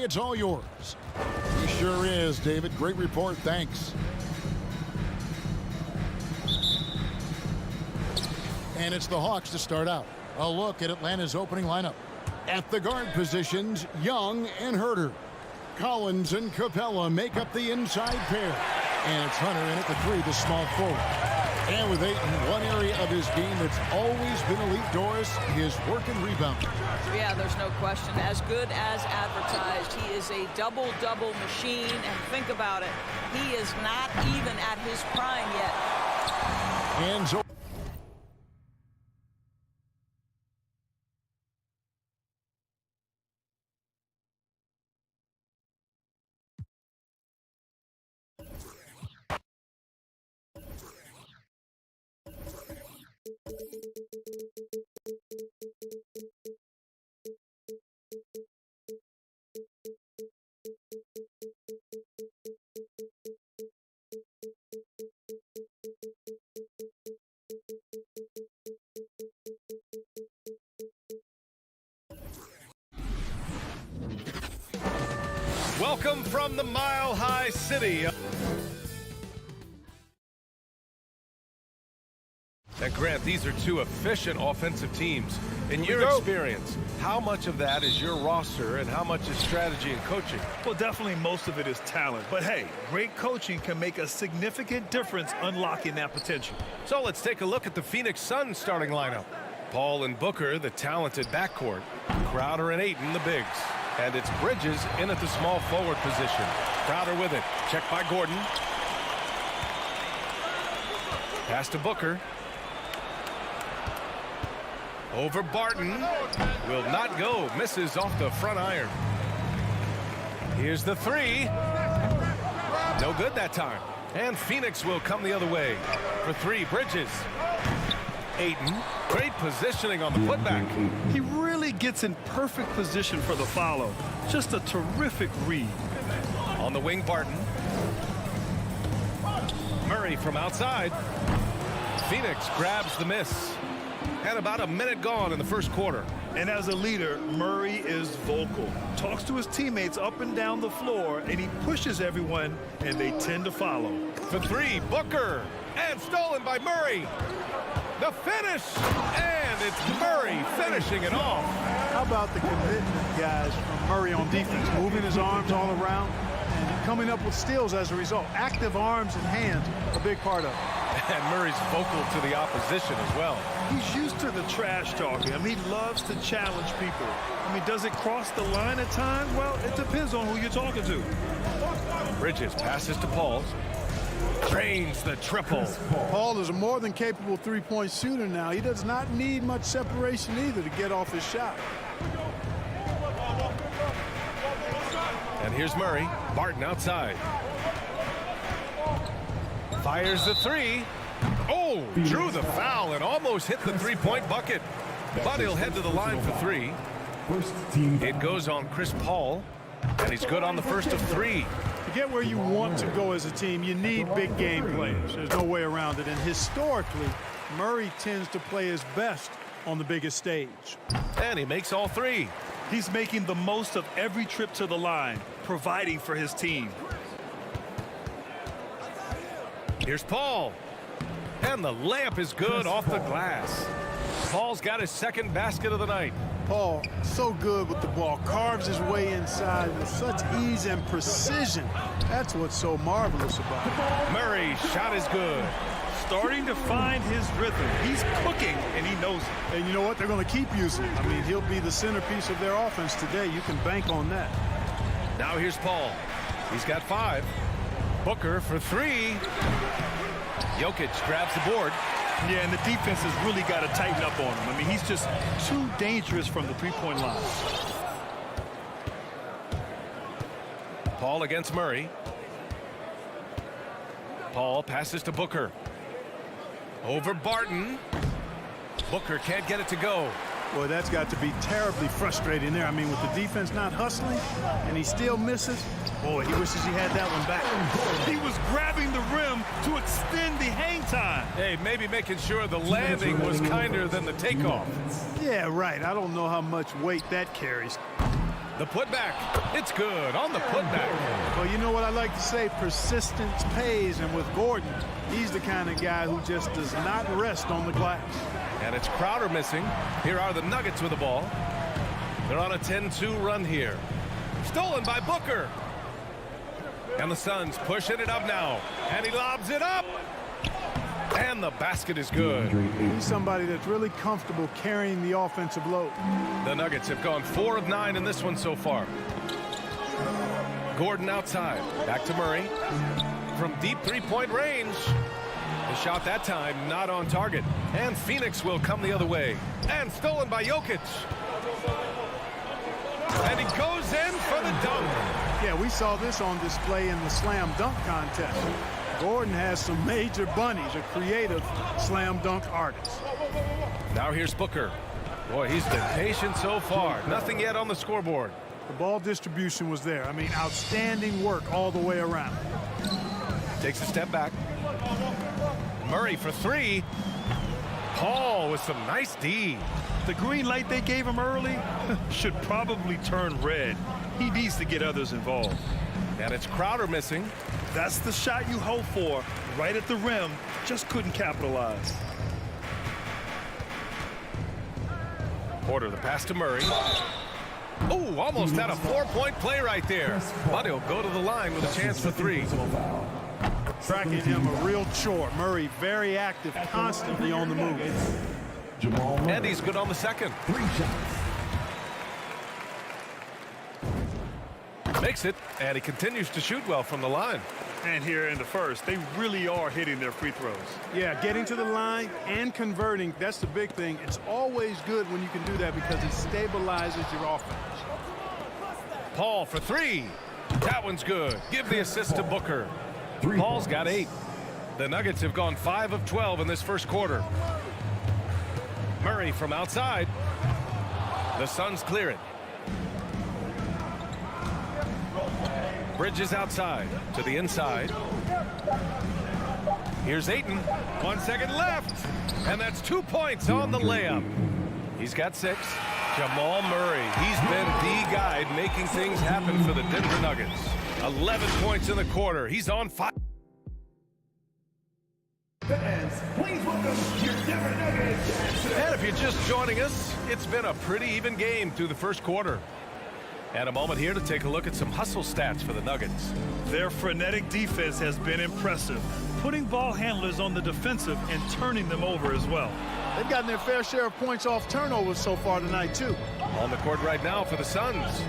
it's all yours. He sure is, David. Great report. Thanks. And it's the Hawks to start out. A look at Atlanta's opening lineup. At the guard positions, Young and Herter. Collins and Capella make up the inside pair. And it's Hunter in at the 3, the small forward. And with Ayton, one area of his game that's always been elite, Doris, his work and rebound. Yeah, there's no question. As good as advertised, he is a double-double machine. And think about it, he is not even at his prime yet. And so welcome from the Mile High City. And Grant, these are two efficient offensive teams. In your experience, how much of that is your roster and how much is strategy and coaching? Well, definitely most of it is talent. But hey, great coaching can make a significant difference unlocking that potential. So let's take a look at the Phoenix Suns starting lineup. Paul and Booker, the talented backcourt. Crowder and Ayton, the bigs. And it's Bridges in at the small forward position. Crowder with it. Checked by Gordon. Pass to Booker. Over Barton. Will not go. Misses off the front iron. Here's the 3. No good that time. And Phoenix will come the other way. For 3, Bridges. Ayton. Great positioning on the putback. He really gets in perfect position for the follow. Just a terrific read. On the wing, Barton. Murray from outside. Phoenix grabs the miss. And about a minute gone in the first quarter. And as a leader, Murray is vocal. Talks to his teammates up and down the floor, and he pushes everyone, and they tend to follow. For 3, Booker. And stolen by Murray. The finish. And it's Murray finishing it off. How about the commitment, guys, from Murray on defense? Moving his arms all around and coming up with steals as a result. Active arms and hands, a big part of it. And Murray's vocal to the opposition as well. He's used to the trash talking. I mean, he loves to challenge people. I mean, does it cross the line at times? Well, it depends on who you're talking to. Bridges passes to Paul. Drains the triple. Paul is a more than capable three-point shooter now. He does not need much separation either to get off his shot. And here's Murray. Barton outside. Fires the 3. Oh, drew the foul and almost hit the three-point bucket. But he'll head to the line for 3. It goes on Chris Paul. And he's good on the first of 3. To get where you want to go as a team, you need big game players. There's no way around it. And historically, Murray tends to play his best on the biggest stage. And he makes all 3. He's making the most of every trip to the line, providing for his team. Here's Paul. And the layup is good off the glass. Paul's got his second basket of the night. Paul, so good with the ball. Carves his way inside with such ease and precision. That's what's so marvelous about it. Murray's shot is good. Starting to find his rhythm. He's cooking, and he knows it. And you know what? They're going to keep using it. I mean, he'll be the centerpiece of their offense today. You can bank on that. Now here's Paul. He's got 5. Booker for 3. Jokic grabs the board. Yeah, and the defense has really got to tighten up on him. I mean, he's just too dangerous from the three-point line. Paul against Murray. Paul passes to Booker. Over Barton. Booker can't get it to go. Boy, that's got to be terribly frustrating there. I mean, with the defense not hustling and he still misses, boy, he wishes he had that one back. He was grabbing the rim to extend the hang time. Hey, maybe making sure the landing was kinder than the takeoff. Yeah, right. I don't know how much weight that carries. The putback. It's good on the putback. Well, you know what I like to say? Persistence pays. And with Gordon, he's the kind of guy who just does not rest on the glass. And it's Crowder missing. Here are the Nuggets with the ball. They're on a 10-2 run here. Stolen by Booker. And the Suns pushing it up now. And he lobs it up. And the basket is good. He's somebody that's really comfortable carrying the offensive load. The Nuggets have gone 4 of 9 in this one so far. Gordon outside. Back to Murray. From deep three-point range. The shot that time not on target. And Phoenix will come the other way. And stolen by Jokic. And he goes in for the dunk. Yeah, we saw this on display in the slam dunk contest. Gordon has some major bunnies, a creative slam dunk artist. Now here's Booker. Boy, he's been patient so far. Nothing yet on the scoreboard. The ball distribution was there. I mean, outstanding work all the way around. Takes a step back. Murray for three. Paul with some nice D. The green light they gave him early should probably turn red. He needs to get others involved. And it's Crowder missing. That's the shot you hope for. Right at the rim. Just couldn't capitalize. Porter the pass to Murray. Oh, almost had a 4-point play right there. But he'll go to the line with a chance for three. Tracking him a real chore. Murray very active, constantly on the move. And he's good on the second. Makes it, and he continues to shoot well from the line. And here in the first, they really are hitting their free throws. Yeah, getting to the line and converting, that's the big thing. It's always good when you can do that because it stabilizes your offense. Paul for three. That one's good. Give the assist to Booker. Paul's got 8. The Nuggets have gone 5 of 12 in this first quarter. Murray from outside. The Suns clear it. Bridges outside to the inside. Here's Ayton. 1 second left. And that's 2 points on the layup. He's got 6. Jamal Murray. He's been the guy making things happen for the Denver Nuggets. 11 points in the quarter. He's on 5. Fans, please welcome your Denver Nuggets. And if you're just joining us, it's been a pretty even game through the first quarter. And a moment here to take a look at some hustle stats for the Nuggets. Their frenetic defense has been impressive, putting ball handlers on the defensive and turning them over as well. They've gotten their fair share of points off turnovers so far tonight, too. On the court right now for the Suns.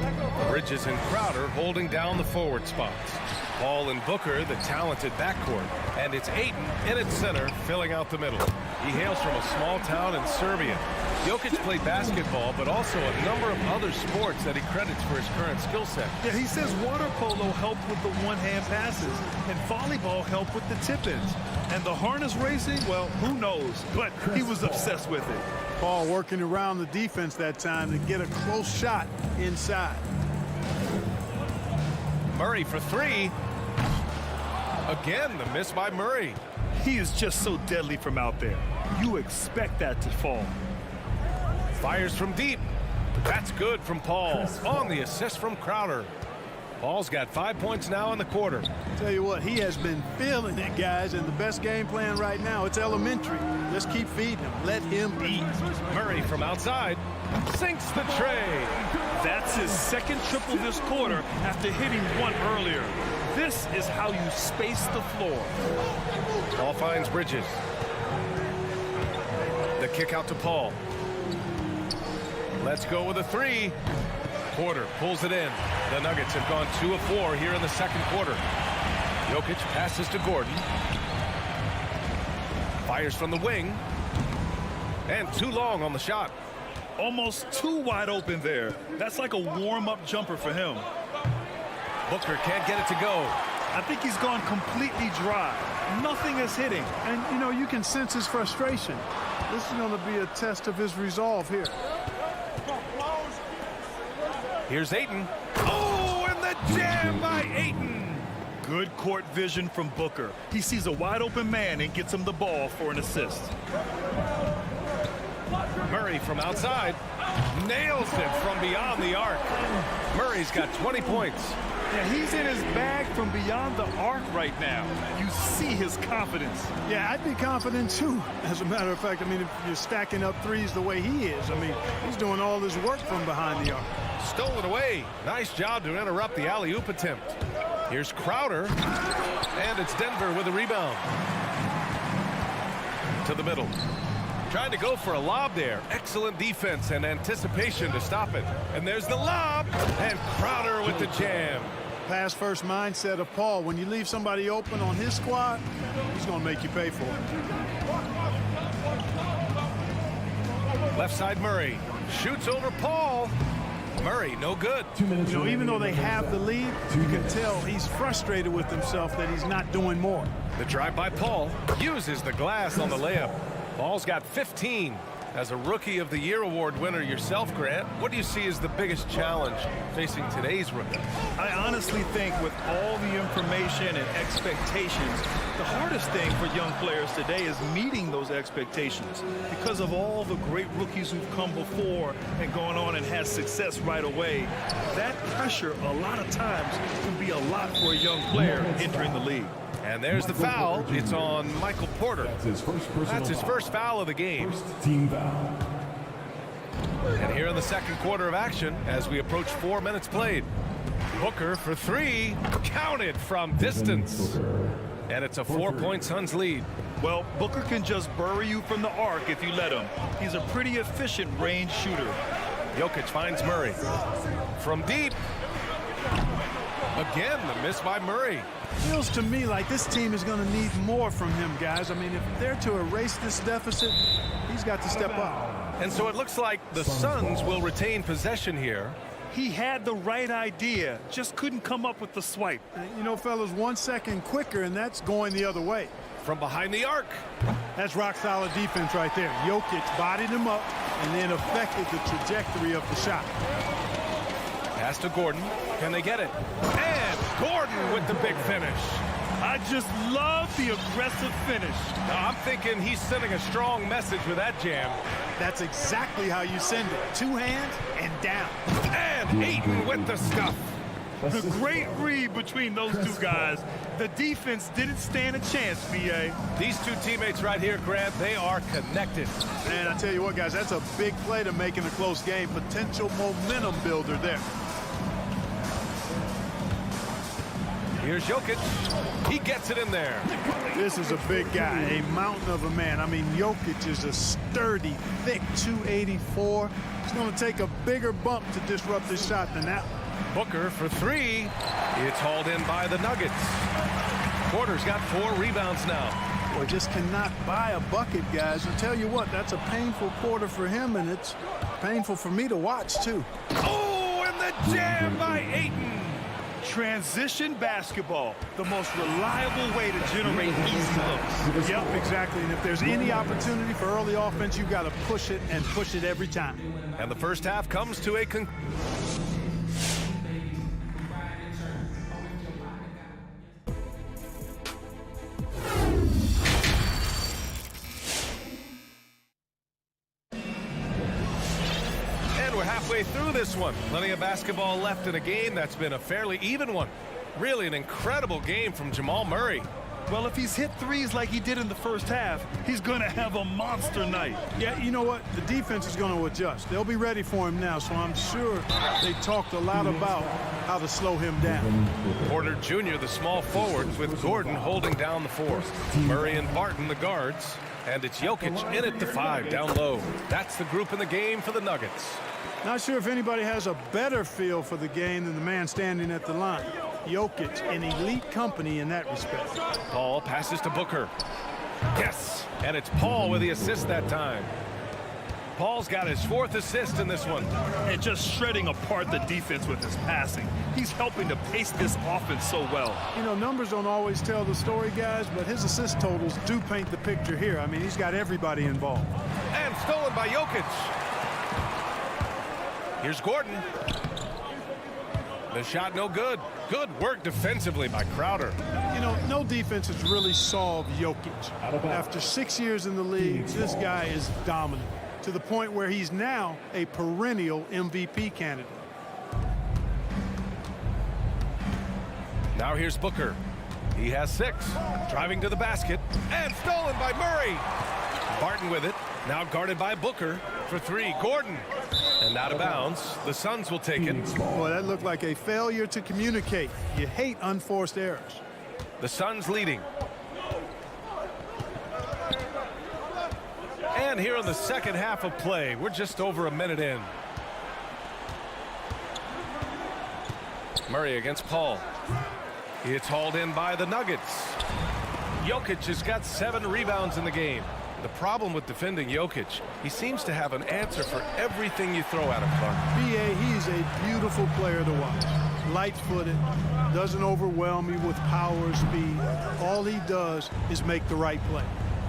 Bridges and Crowder holding down the forward spots. Paul and Booker, the talented backcourt. And it's Ayton in its center, filling out the middle. He hails from a small town in Serbia. Jokic played basketball, but also a number of other sports that he credits for his current skill set. Yeah, he says water polo helped with the one-hand passes, and volleyball helped with the tip-ins. And the harness racing, well, who knows? But he was obsessed with it. Paul working around the defense that time to get a close shot inside. Murray for three. Again, the miss by Murray. He is just so deadly from out there. You expect that to fall. Fires from deep. That's good from Paul. On the assist from Crowder. Paul's got 5 points now in the quarter. Tell you what, he has been feeling it, guys, and the best game plan right now, it's elementary. Just keep feeding him. Let him eat. Murray from outside sinks the tray. That's his second triple this quarter after hitting one earlier. This is how you space the floor. Paul finds Bridges. The kick out to Paul. Let's go with a three. Porter pulls it in. The Nuggets have gone 2 of 4 here in the second quarter. Jokic passes to Gordon. Fires from the wing. And too long on the shot. Almost too wide open there. That's like a warm-up jumper for him. Booker can't get it to go. I think he's gone completely dry. Nothing is hitting. And, you know, you can sense his frustration. This is going to be a test of his resolve here. Here's Ayton. Oh, and the jam by Ayton. Good court vision from Booker. He sees a wide open man and gets him the ball for an assist. Murray from outside. Nails it from beyond the arc. Murray's got 20 points. Yeah, he's in his bag from beyond the arc right now. You see his confidence. Yeah, I'd be confident too. As a matter of fact, I mean, if you're stacking up threes the way he is, I mean, he's doing all this work from behind the arc. Stolen away. Nice job to interrupt the alley-oop attempt. Here's Crowder. And it's Denver with a rebound. To the middle. Trying to go for a lob there. Excellent defense and anticipation to stop it. And there's the lob. And Crowder with the jam. Pass first mindset of Paul. When you leave somebody open on his squad, he's going to make you pay for it. Left side Murray. Shoots over Paul. Murray, no good. You know, even though they have the lead, you can tell he's frustrated with himself that he's not doing more. The drive by Paul uses the glass on the layup. Paul's got 15. As a Rookie of the Year award winner yourself, Grant, what do you see as the biggest challenge facing today's rookie? I honestly think with all the information and expectations, the hardest thing for young players today is meeting those expectations because of all the great rookies who've come before and gone on and had success right away. That pressure a lot of times can be a lot for a young player entering the league. And there's the foul. It's on Michael Porter. That's his first foul of the game. Team foul. And here in the second quarter of action, as we approach 4 minutes played, Booker for three, counted from distance. And it's a 4-point Suns lead. Well, Booker can just bury you from the arc if you let him. He's a pretty efficient range shooter. Jokic finds Murray. From deep. Again, the miss by Murray. Feels to me like this team is going to need more from him, guys. I mean, if they're to erase this deficit, he's got to step up. And so it looks like the Suns will retain possession here. He had the right idea, just couldn't come up with the swipe. You know, fellas, 1 second quicker, and that's going the other way. From behind the arc. That's rock-solid defense right there. Jokic bodied him up and then affected the trajectory of the shot. Pass to Gordon. Can they get it? And Gordon with the big finish. I just love the aggressive finish. Now, I'm thinking he's sending a strong message with that jam. That's exactly how you send it. 2 hands and down. And Ayton with the stuff. The great read between those two guys. The defense didn't stand a chance, B.A. These two teammates right here, Grant, they are connected. Man, I tell you what, guys, that's a big play to make in a close game. Potential momentum builder there. Here's Jokic. He gets it in there. This is a big guy, a mountain of a man. I mean, Jokic is a sturdy, thick 284. He's going to take a bigger bump to disrupt his shot than that. Booker for three. It's hauled in by the Nuggets. Porter's got 4 rebounds now. Boy, just cannot buy a bucket, guys. I tell you what, that's a painful quarter for him, and it's painful for me to watch, too. Oh, and the jam by Ayton. Transition basketball, the most reliable way to generate easy looks. Yep, exactly. And if there's any opportunity for early offense, you've got to push it and push it every time. And the first half comes to a conclusion. Halfway through this one. Plenty of basketball left in a game that's been a fairly even one. Really an incredible game from Jamal Murray. Well, if he's hit threes like he did in the first half, he's going to have a monster night. Yeah, you know what? The defense is going to adjust. They'll be ready for him now, so I'm sure they talked a lot about how to slow him down. Porter Jr., the small forwards, with Gordon holding down the 4. Murray and Barton, the guards. And it's Jokic in at the 5, down low. That's the group in the game for the Nuggets. Not sure if anybody has a better feel for the game than the man standing at the line. Jokic, an elite company in that respect. Paul passes to Booker. Yes, and it's Paul with the assist that time. Paul's got his 4th assist in this one. And just shredding apart the defense with his passing. He's helping to pace this offense so well. You know, numbers don't always tell the story, guys, but his assist totals do paint the picture here. I mean, he's got everybody involved. And stolen by Jokic. Here's Gordon. The shot no good. Good work defensively by Crowder. You know, no defense has really solved Jokic. After 6 years in the league, this guy is dominant. to the point where he's now a perennial MVP candidate. Now here's Booker. He has 6. Driving to the basket. And stolen by Murray. Barton with it. Now guarded by Booker for 3. Gordon. And out of bounds. The Suns will take it. Boy, that looked like a failure to communicate. You hate unforced errors. The Suns leading. And here in the second half of play, we're just over a minute in. Murray against Paul. It's hauled in by the Nuggets. Jokic has got 7 rebounds in the game. The problem with defending Jokic, he seems to have an answer for everything you throw at him, Clark. B.A., he's a beautiful player to watch. Light-footed, doesn't overwhelm you with power or speed. All he does is make the right play.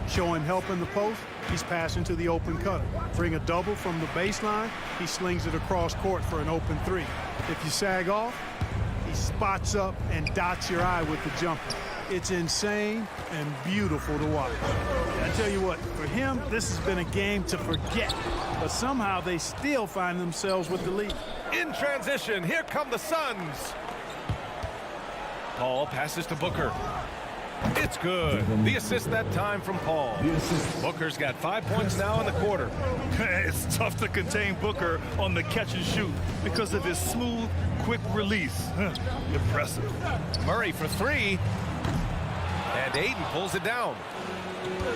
Show him help in the post, he's passing to the open cutter. Bring a double from the baseline, he slings it across court for an open 3. If you sag off, he spots up and dots your eye with the jumper. It's insane and beautiful to watch. I tell you what, for him, this has been a game to forget. But somehow they still find themselves with the lead. In transition, here come the Suns. Paul passes to Booker. It's good. The assist that time from Paul. Booker's got 5 points now in the quarter. It's tough to contain Booker on the catch and shoot because of his smooth, quick release. Impressive. Murray for 3. And Ayton pulls it down.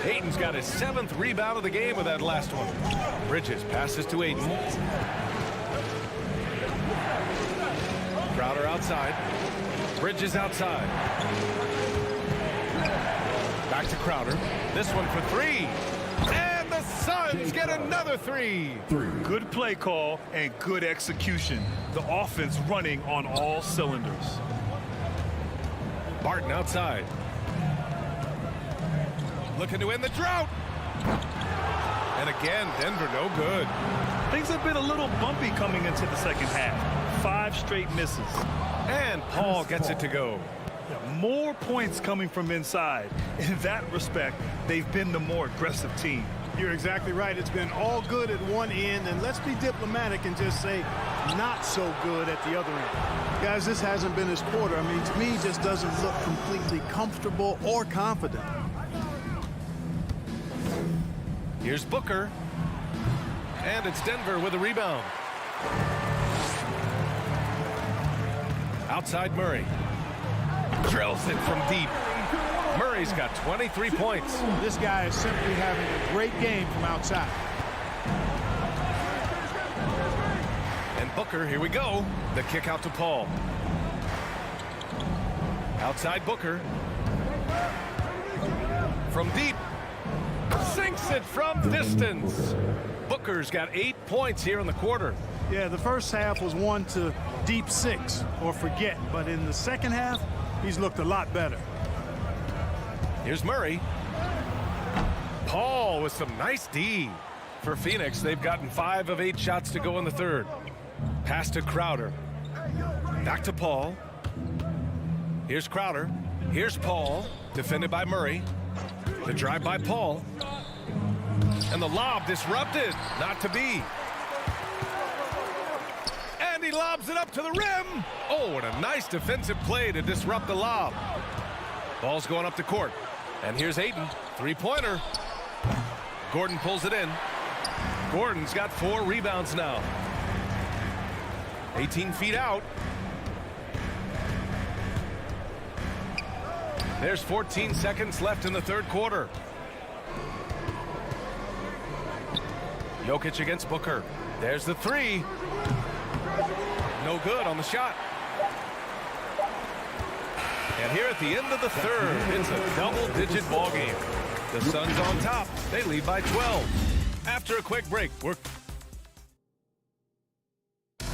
Ayton's got his 7th rebound of the game with that last one. Bridges passes to Ayton. Crowder outside. Bridges outside. Back to Crowder. This one for 3. And the Suns get another 3. Good play call and good execution. The offense running on all cylinders. Barton outside. Looking to end the drought. And again, Denver no good. Things have been a little bumpy coming into the second half. 5 straight misses. And Paul gets it to go. More points coming from inside. In that respect, they've been the more aggressive team. You're exactly right. It's been all good at one end, and let's be diplomatic and just say not so good at the other end. Guys, this hasn't been his quarter. I mean, to me, he just doesn't look completely comfortable or confident. Here's Booker. And it's Denver with a rebound. Outside Murray. Drills it from deep. Murray's got 23 points. This guy is simply having a great game from outside. And Booker, here we go. The kick out to Paul. Outside Booker. From deep. Sinks it from distance. Booker's got 8 points here in the quarter. Yeah, the first half was one to deep 6 or forget. But in the second half, he's looked a lot better. Here's Murray. Paul with some nice D. For Phoenix, they've gotten 5 of 8 shots to go in the third. Pass to Crowder. Back to Paul. Here's Crowder. Here's Paul. Defended by Murray. The drive by Paul. And the lob disrupted. Not to be. And he lobs it up to the rim. Oh, what a nice defensive play to disrupt the lob. Ball's going up the court. And here's Ayton. 3-pointer. Gordon pulls it in. Gordon's got 4 rebounds now. 18 feet out. There's 14 seconds left in the third quarter. Jokic against Booker. There's the 3. No good on the shot. And here at the end of the third, it's a double-digit ball game. The Suns on top. They lead by 12. After a quick break,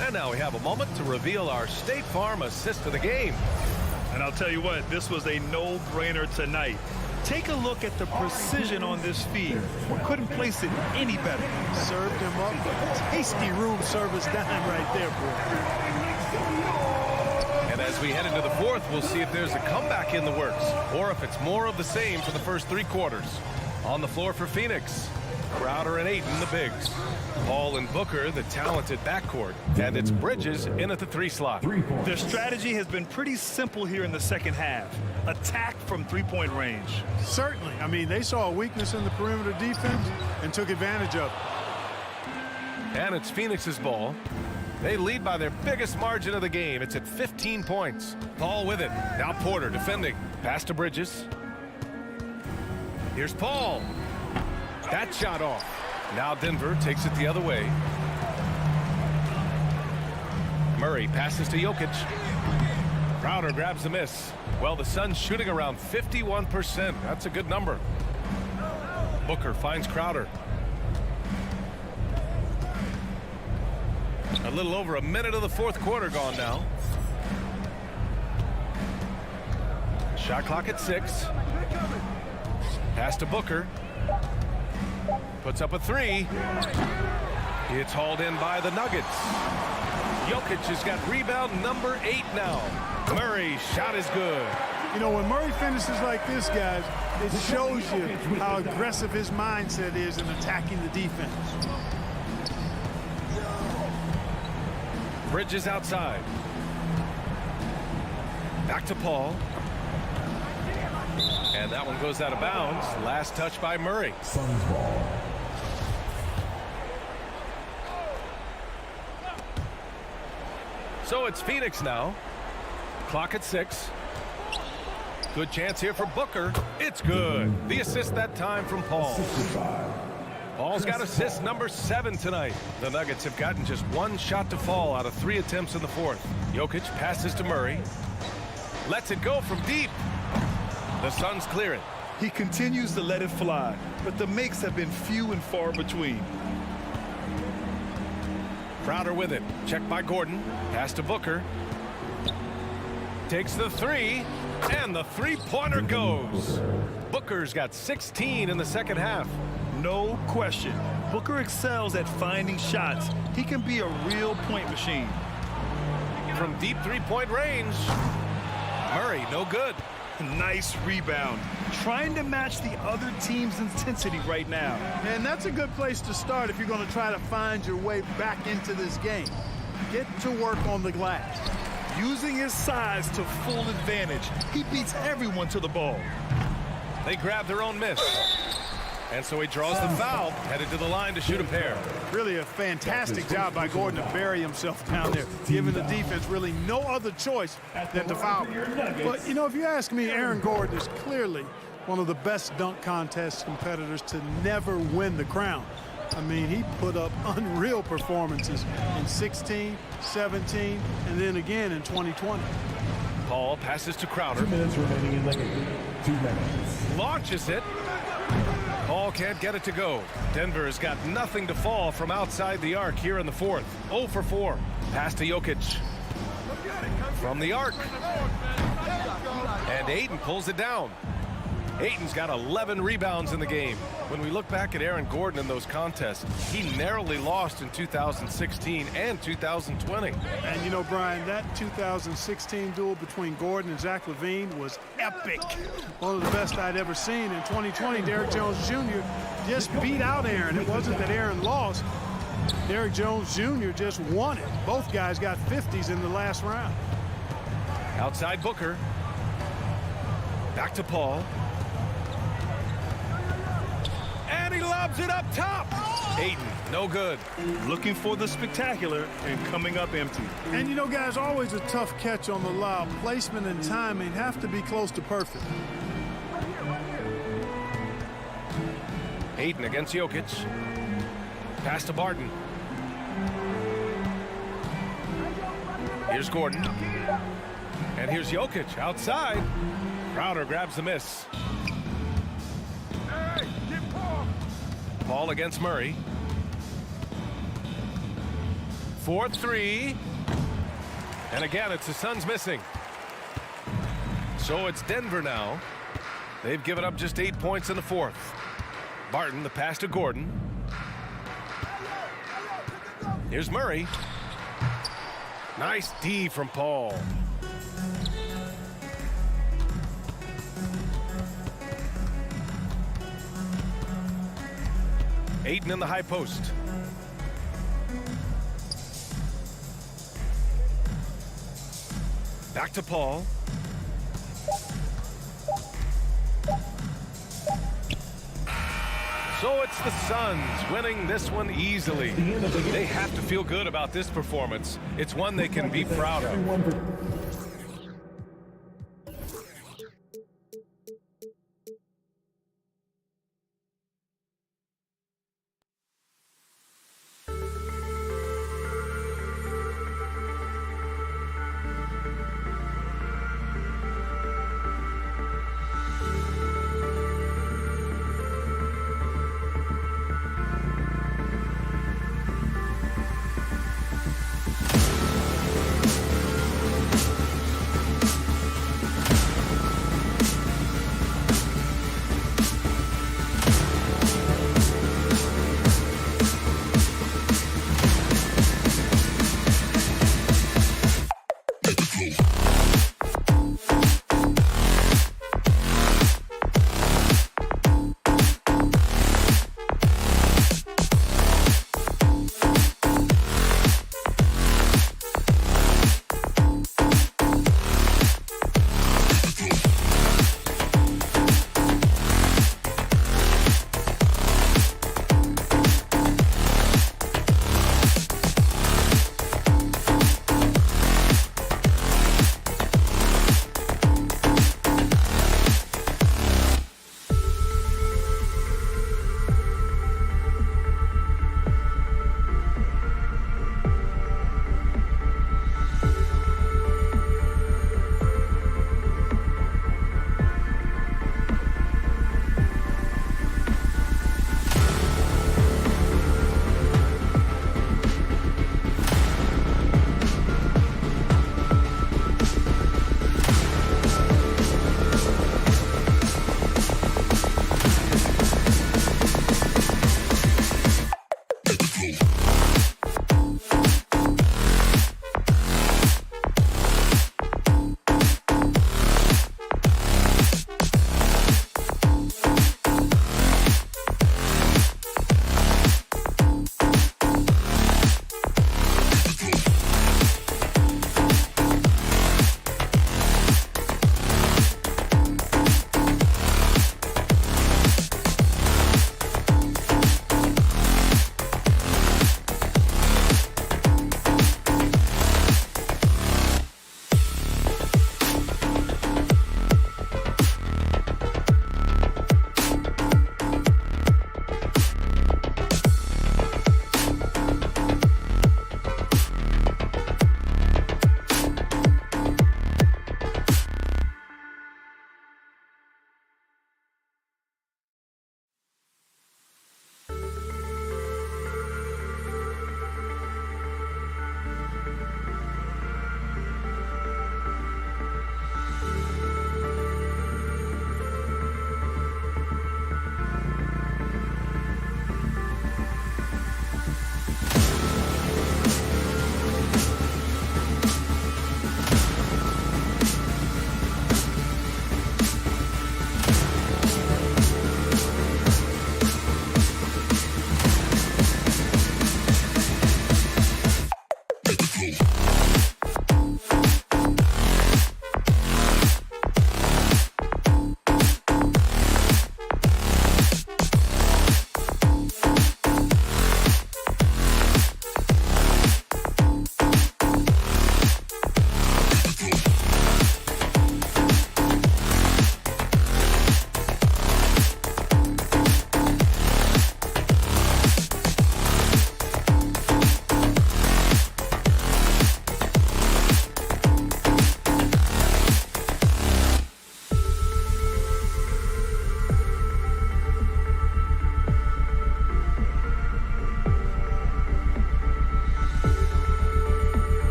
and now we have a moment to reveal our State Farm assist of the game. And I'll tell you what, this was a no-brainer tonight. Take a look at the precision on this feed. Couldn't place it any better. Served him up. Tasty room service dime right there, boy. And as we head into the fourth, we'll see if there's a comeback in the works or if it's more of the same for the first 3 quarters. On the floor for Phoenix, Crowder and Ayton, the bigs. Paul and Booker, the talented backcourt. And it's Bridges in at the 3 slot. Their strategy has been pretty simple here in the second half. Attack from three-point range. Certainly. I mean, they saw a weakness in the perimeter defense and took advantage of it. And it's Phoenix's ball. They lead by their biggest margin of the game. It's at 15 points. Paul with it. Now Porter defending. Pass to Bridges. Here's Paul. That shot off. Now Denver takes it the other way. Murray passes to Jokic. Crowder grabs the miss. Well, the Suns shooting around 51%. That's a good number. Booker finds Crowder. A little over a minute of the fourth quarter gone now. Shot clock at 6. Pass to Booker. Puts up a 3. It's hauled in by the Nuggets. Jokic has got rebound number 8 now. Murray's shot is good. You know, when Murray finishes like this, guys, it shows you how aggressive his mindset is in attacking the defense. Bridges outside. Back to Paul. And that one goes out of bounds. Last touch by Murray. Suns ball. So it's Phoenix now. Clock at 6. Good chance here for Booker. It's good. The assist that time from Paul. 65. Paul's got assist number 7 tonight. The Nuggets have gotten just 1 shot to fall out of 3 attempts in the fourth. Jokic passes to Murray. Lets it go from deep. The Suns clear it. He continues to let it fly, but the makes have been few and far between. Crowder with it. Checked by Gordon. Pass to Booker. Takes the 3. And the 3-pointer goes. Booker's got 16 in the second half. No question. Booker excels at finding shots. He can be a real point machine. From deep 3-point range. Murray, no good. Nice rebound. Trying to match the other team's intensity right now. And that's a good place to start if you're going to try to find your way back into this game. Get to work on the glass. Using his size to full advantage, he beats everyone to the ball. They grab their own miss. And so he draws the foul, headed to the line to shoot a pair. Really a fantastic job by Gordon to bury himself down there, giving the defense really no other choice than to foul. But, you know, if you ask me, Aaron Gordon is clearly one of the best dunk contest competitors to never win the crown. I mean, he put up unreal performances in 16, 17, and then again in 2020. Paul passes to Crowder. 2 minutes remaining in the game. 2 minutes. Launches it. Paul can't get it to go. Denver has got nothing to fall from outside the arc here in the fourth. 0 for 4. Pass to Jokic. From the arc. And Ayton pulls it down. Ayton's got 11 rebounds in the game. When we look back at Aaron Gordon in those contests, he narrowly lost in 2016 and 2020. And you know, Brian, that 2016 duel between Gordon and Zach LaVine was epic. One of the best I'd ever seen. In 2020, Derrick Jones Jr. just beat out Aaron. It wasn't that Aaron lost. Derrick Jones Jr. just won it. Both guys got 50s in the last round. Outside Booker. Back to Paul. And he lobs it up top. Ayton, no good. Looking for the spectacular and coming up empty. And you know, guys, always a tough catch on the lob. Placement and timing have to be close to perfect. Ayton against Jokic. Pass to Barton. Here's Gordon. And here's Jokic outside. Crowder grabs the miss. Paul against Murray. 4-3. And again, it's the Suns missing. So it's Denver now. They've given up just 8 points in the fourth. Barton, the pass to Gordon. Here's Murray. Nice D from Paul. Aiden in the high post. Back to Paul. So it's the Suns winning this one easily. They have to feel good about this performance. It's one they can be proud of.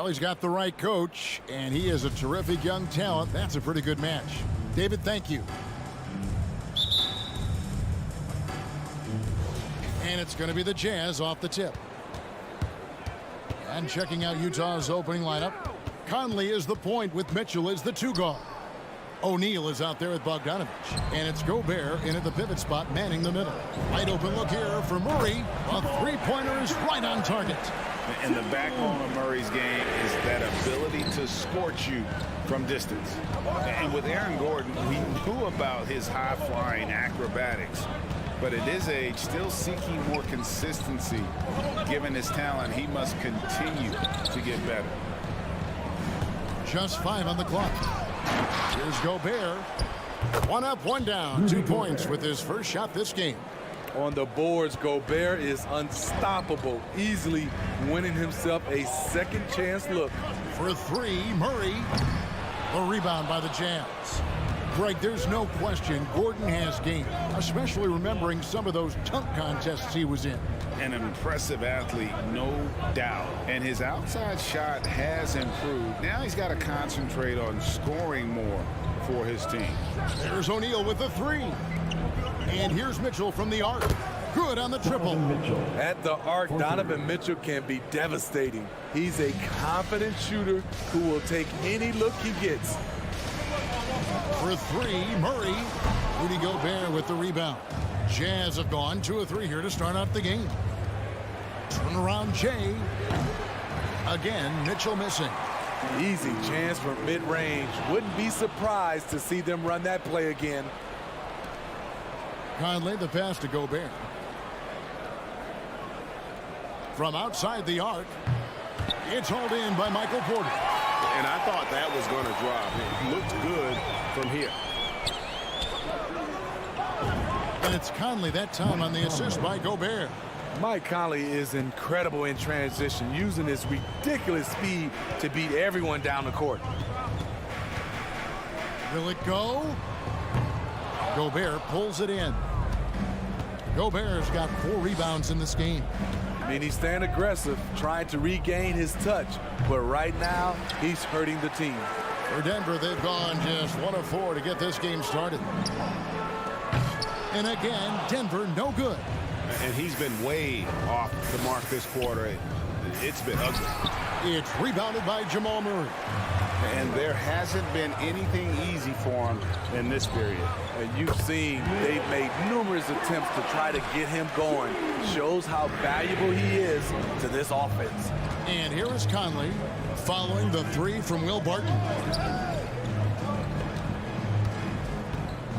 Well, he's got the right coach, and he is a terrific young talent. That's a pretty good match. David, thank you. And it's going to be the Jazz off the tip. And checking out Utah's opening lineup. Conley is the point with Mitchell as the 2 guard. O'Neal is out there with Bogdanovich. And it's Gobert in at the pivot spot, manning the middle. Wide open look here for Murray. A 3-pointer is right on target. And the backbone of Murray's game is that ability to scorch you from distance. And with Aaron Gordon, we knew about his high-flying acrobatics. But at his age, still seeking more consistency. Given his talent, he must continue to get better. Just 5 on the clock. Here's Gobert. 1 up, 1 down. 2 points with his first shot this game. On the boards, Gobert is unstoppable, easily winning himself a second chance look. For 3, Murray. A rebound by the Jazz. Greg, there's no question Gordon has game, especially remembering some of those dunk contests he was in. An impressive athlete, no doubt. And his outside shot has improved. Now he's got to concentrate on scoring more for his team. There's O'Neal with the 3. And here's Mitchell from the arc. Good on the triple. At the arc, Donovan Mitchell can be devastating. He's a confident shooter who will take any look he gets. For 3, Murray. Rudy Gobert with the rebound. Jazz have gone 2 of 3 here to start out the game. Turnaround Jay. Again, Mitchell missing. Easy chance from mid-range. Wouldn't be surprised to see them run that play again. Conley, the pass to Gobert. From outside the arc, it's hauled in by Michael Porter. And I thought that was going to drop. It looked good from here. And it's Conley that time on the assist by Gobert. Mike Conley is incredible in transition, using his ridiculous speed to beat everyone down the court. Will it go? Gobert pulls it in. Gobert's got 4 rebounds in this game. I mean, he's staying aggressive, trying to regain his touch, but right now, he's hurting the team. For Denver, they've gone just 1 of 4 to get this game started. And again, Denver no good. And he's been way off the mark this quarter. It's been ugly. It's rebounded by Jamal Murray. And there hasn't been anything easy for him in this period. And you've seen they've made numerous attempts to try to get him going. Shows how valuable he is to this offense. And here is Conley following the 3 from Will Barton.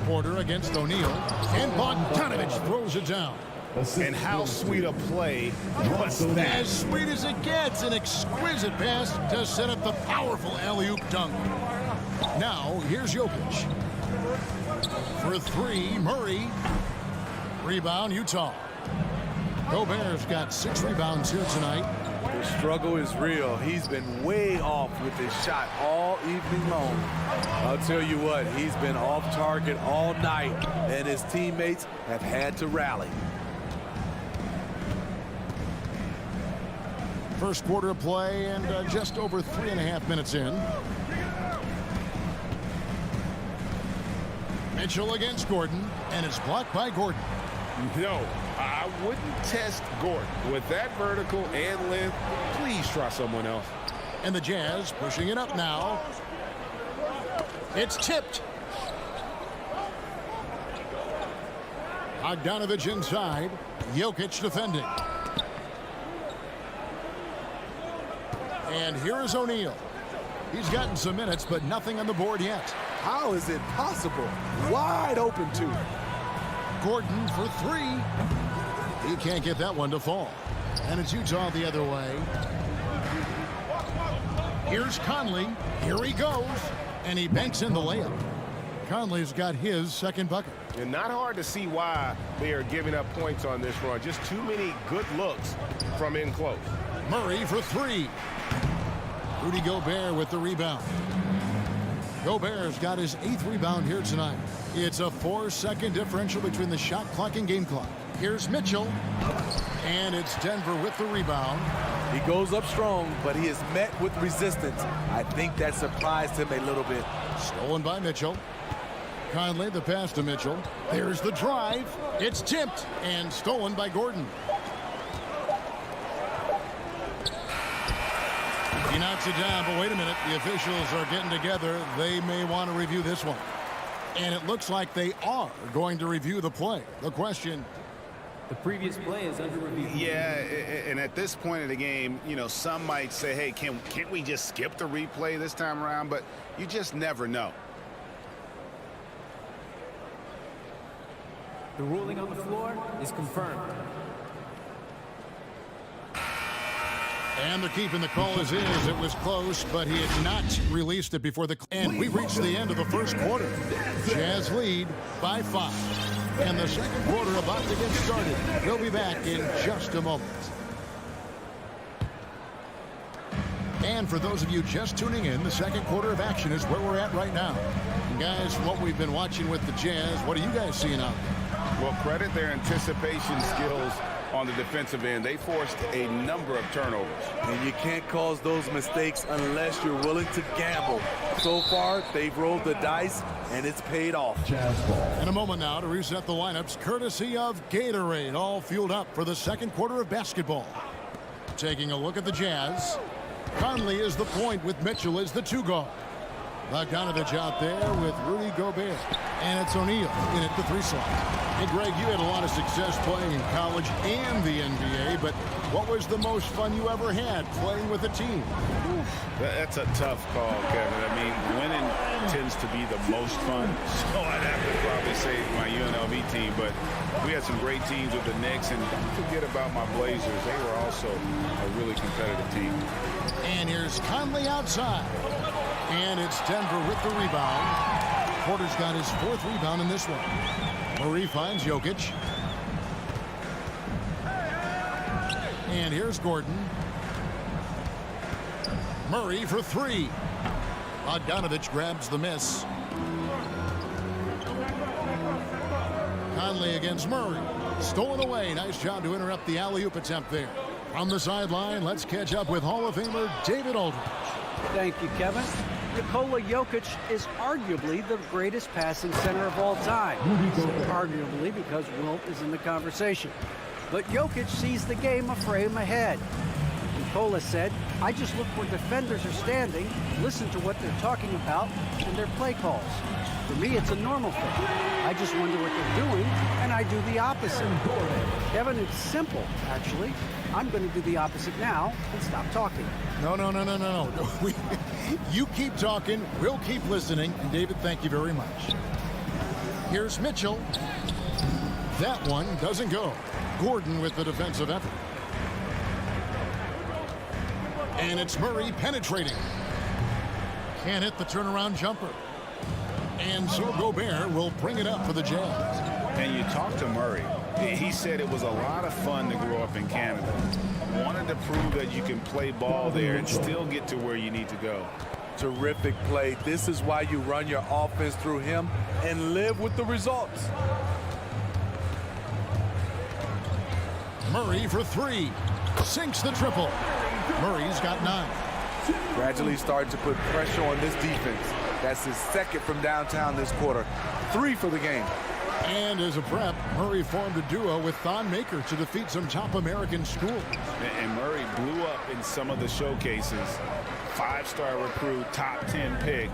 Porter against O'Neal. And Bogdanovich throws it down. And how sweet a play was that? As sweet as it gets, an exquisite pass to set up the powerful alley-oop dunk. Now, here's Jokic. For 3, Murray. Rebound, Utah. Gobert's got 6 rebounds here tonight. The struggle is real. He's been way off with his shot all evening long. I'll tell you what, he's been off target all night, and his teammates have had to rally. First quarter of play and just over 3.5 minutes in. Mitchell against Gordon, and it's blocked by Gordon. No, I wouldn't test Gordon. With that vertical and length, please try someone else. And the Jazz pushing it up now. It's tipped. Bogdanovich inside. Jokic defending. And here is O'Neal. He's gotten some minutes, but nothing on the board yet. How is it possible? Wide open, too. Gordon for 3. He can't get that one to fall. And it's Utah the other way. Here's Conley. Here he goes. And he banks in the layup. Conley's got his second bucket. And not hard to see why they are giving up points on this run. Just too many good looks from in close. Murray for 3. Rudy Gobert with the rebound. Gobert's got his 8th rebound here tonight. It's a 4-second differential between the shot clock and game clock. Here's Mitchell. And it's Denver with the rebound. He goes up strong, but he is met with resistance. I think that surprised him a little bit. Stolen by Mitchell. Conley, the pass to Mitchell. There's the drive. It's tipped and stolen by Gordon. He knocks it down, but wait a minute. The officials are getting together. They may want to review this one. And it looks like they are going to review the play. The question... The previous play is under review. Yeah, and at this point of the game, you know, some might say, hey, can't we just skip the replay this time around? But you just never know. The ruling on the floor is confirmed. And they're keeping the call as is. It was close, but he had not released it before the... And we reached the end of the first quarter. Jazz lead by 5. And the second quarter about to get started. We'll be back in just a moment. And for those of you just tuning in, the second quarter of action is where we're at right now. And guys, what we've been watching with the Jazz, what are you guys seeing out there? Well, credit their anticipation skills on the defensive end. They forced a number of turnovers. And you can't cause those mistakes unless you're willing to gamble. So far, they've rolled the dice, and it's paid off. In a moment now to reset the lineups, courtesy of Gatorade, all fueled up for the second quarter of basketball. Taking a look at the Jazz. Conley is the point with Mitchell as the 2 guard. Bogdanovich out there with Rudy Gobert. And it's O'Neal in at the 3 slot. And Greg, you had a lot of success playing in college and the NBA, but what was the most fun you ever had playing with a team? That's a tough call, Kevin. I mean, winning tends to be the most fun. So I'd have to probably say my UNLV team, but we had some great teams with the Knicks, and don't forget about my Blazers. They were also a really competitive team. And here's Conley outside. And it's Denver with the rebound. Porter's got his 4th rebound in this one. Murray finds Jokic. And here's Gordon. Murray for 3. Bogdanovich grabs the miss. Conley against Murray. Stolen away. Nice job to interrupt the alley-oop attempt there. On the sideline, let's catch up with Hall of Famer David Aldridge. Thank you, Kevin. Nikola Jokic is arguably the greatest passing center of all time. Arguably because Wilt is in the conversation. But Jokic sees the game a frame ahead. Nikola said, I just look where defenders are standing, listen to what they're talking about, and their play calls. For me, it's a normal thing. I just wonder what they're doing, and I do the opposite. Kevin, it's simple, actually. I'm going to do the opposite now and stop talking. No. You keep talking, we'll keep listening. And David, thank you very much. Here's Mitchell. That one doesn't go. Gordon with the defensive effort. And it's Murray penetrating. Can't hit the turnaround jumper. And so Gobert will bring it up for the Jazz. And you talk to Murray. He said it was a lot of fun to grow up in Canada. Wanted to prove that you can play ball there and still get to where you need to go. Terrific play. This is why you run your offense through him and live with the results. Murray for 3. Sinks the triple. Murray's got 9. Gradually starting to put pressure on this defense. That's his 2nd from downtown this quarter. 3 for the game. And as a prep, Murray formed a duo with Thon Maker to defeat some top American schools. And Murray blew up in some of the showcases. 5-star recruit, top 10 pick.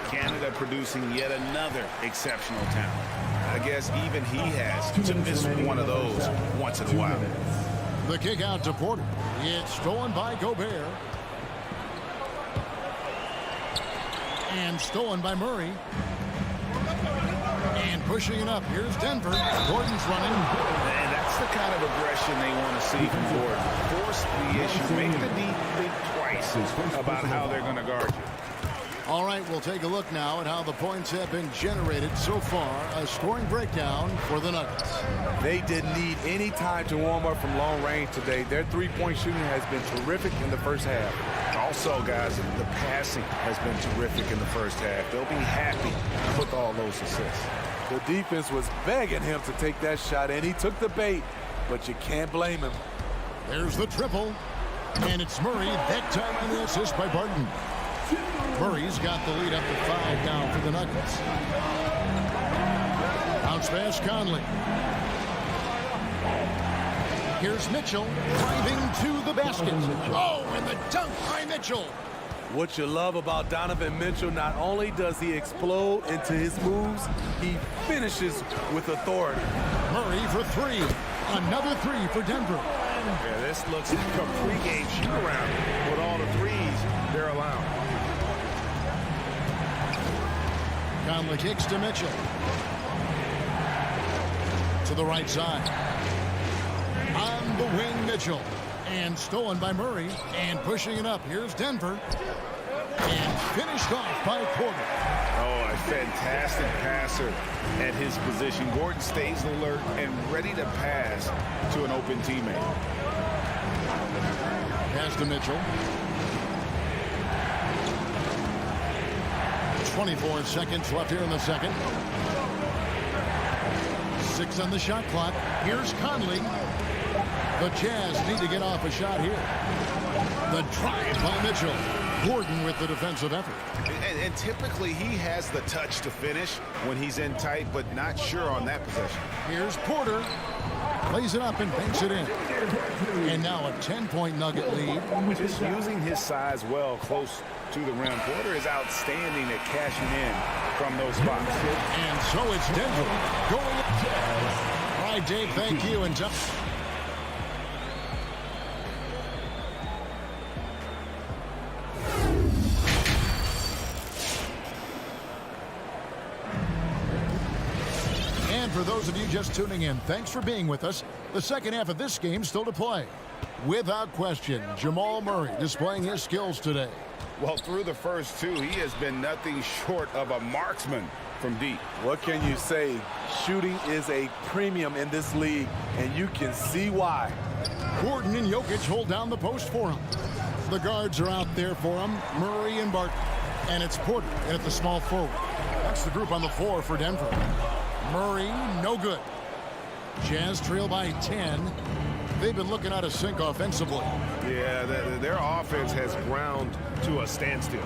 Canada producing yet another exceptional talent. I guess even he has to miss one of those once in a while. The kick out to Porter. It's stolen by Gobert. And stolen by Murray. And pushing it up. Here's Denver. Gordon's running. And that's the kind of aggression they want to see from Gordon. Force the issue. Make the deep think twice about how they're going to guard you. All right, we'll take a look now at how the points have been generated so far. A scoring breakdown for the Nuggets. They didn't need any time to warm up from long range today. Their 3-point shooting has been terrific in the first half. Also, guys, the passing has been terrific in the first half. They'll be happy with all those assists. The defense was begging him to take that shot, and he took the bait. but you can't blame him. There's the triple. And it's Murray, that time on the assist by Barton. Murray's got the lead up to 5 now for the Nuggets. Bounce pass, Conley. Here's Mitchell driving to the basket. Oh, and the dunk by Mitchell. What you love about Donovan Mitchell, not only does he explode into his moves, he finishes with authority. Murray for 3. Another 3 for Denver. Yeah, this looks like a pregame shoot-around with all the threes they're allowing. Conley kicks to Mitchell. To the right side. On the wing, Mitchell. And stolen by Murray. And pushing it up. Here's Denver. And finished off by Porter. Oh, a fantastic passer at his position. Gordon stays alert and ready to pass to an open teammate. Pass to Mitchell. 24 seconds left here in the second. 6 on the shot clock. Here's Conley. The Jazz need to get off a shot here. The drive by Mitchell. Gordon with the defensive effort. And typically he has the touch to finish when he's in tight, but not sure on that possession. Here's Porter. Plays it up and banks it in. And now a 10-point Nugget lead. Just using his size well close to the rim. Porter is outstanding at cashing in from those spots. And so it's Denver going up. All right, Dave, thank you. And for those of you just tuning in, thanks for being with us. The second half of this game still to play. Without question, Jamal Murray displaying his skills today. Well, through the first 2, he has been nothing short of a marksman from deep. What can you say? Shooting is a premium in this league, and you can see why. Gordon and Jokic hold down the post for him. The guards are out there for him, Murray and Barton. And it's Porter at the small forward. That's the group on the floor for Denver. Murray, no good. Jazz trail by 10. They've been looking out of sync offensively. Yeah, their offense has ground to a standstill.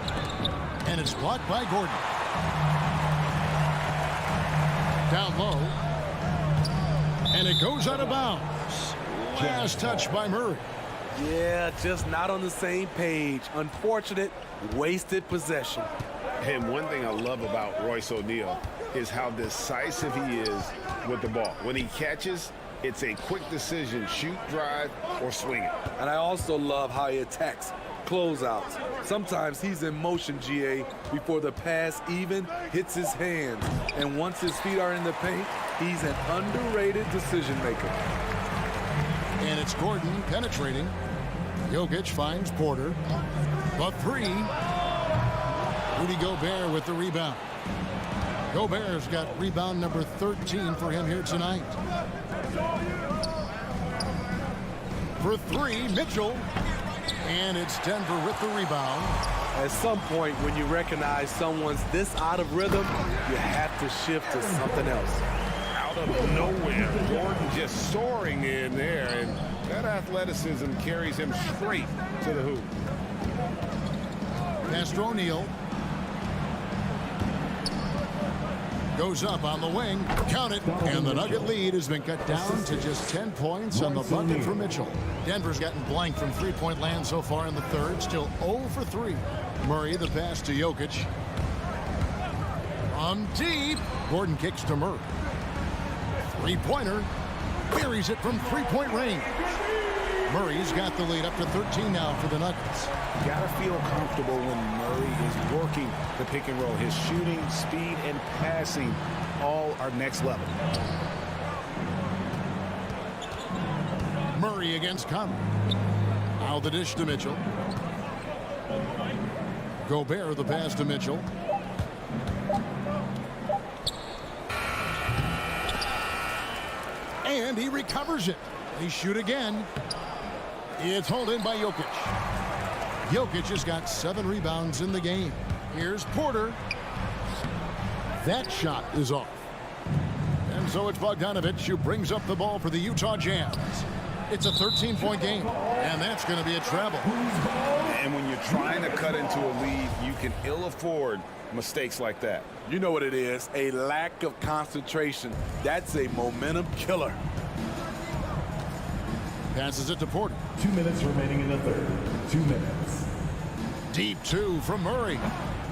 And it's blocked by Gordon. Down low. And it goes out of bounds. Last touch by Murray. Yeah, just not on the same page. Unfortunate, wasted possession. And one thing I love about Royce O'Neal is how decisive he is with the ball. When he catches, it's a quick decision, shoot, drive, or swing it. And I also love how he attacks closeouts. Sometimes he's in motion, GA, before the pass even hits his hands. And once his feet are in the paint, he's an underrated decision maker. And it's Gordon penetrating. Jokic finds Porter. The 3. Rudy Gobert with the rebound. Gobert's got rebound number 13 for him here tonight. For 3, Mitchell. And it's Denver with the rebound. At some point, when you recognize someone's this out of rhythm, you have to shift to something else. Out of nowhere, Gordon just soaring in there, and that athleticism carries him straight to the hoop. Pass to O'Neal. Goes up on the wing. Count it. And the Nugget lead has been cut down to just 10 points on the bucket for Mitchell. Denver's gotten blank from three-point land so far in the third. Still 0 for 3. Murray the pass to Jokic. On deep. Gordon kicks to Murray. Three-pointer. Buries it from three-point range. Murray's got the lead up to 13 now for the Nuggets. You gotta feel comfortable when Murray is working the pick and roll. His shooting, speed, and passing all are next level. Murray against Conley. Now the dish to Mitchell. Gobert the pass to Mitchell. And he recovers it. They shoot again. It's hauled in by Jokic. Jokic has got 7 rebounds in the game. Here's Porter. That shot is off. And And so it's Bogdanovich who brings up the ball for the Utah Jazz. It's a 13-point game, and that's going to be a travel. And when you're trying to cut into a lead, you can ill afford mistakes like that. You know what it is, a lack of concentration. That's a momentum killer. Passes it to Porter. 2 minutes remaining in the third. 2 minutes. Deep two from Murray.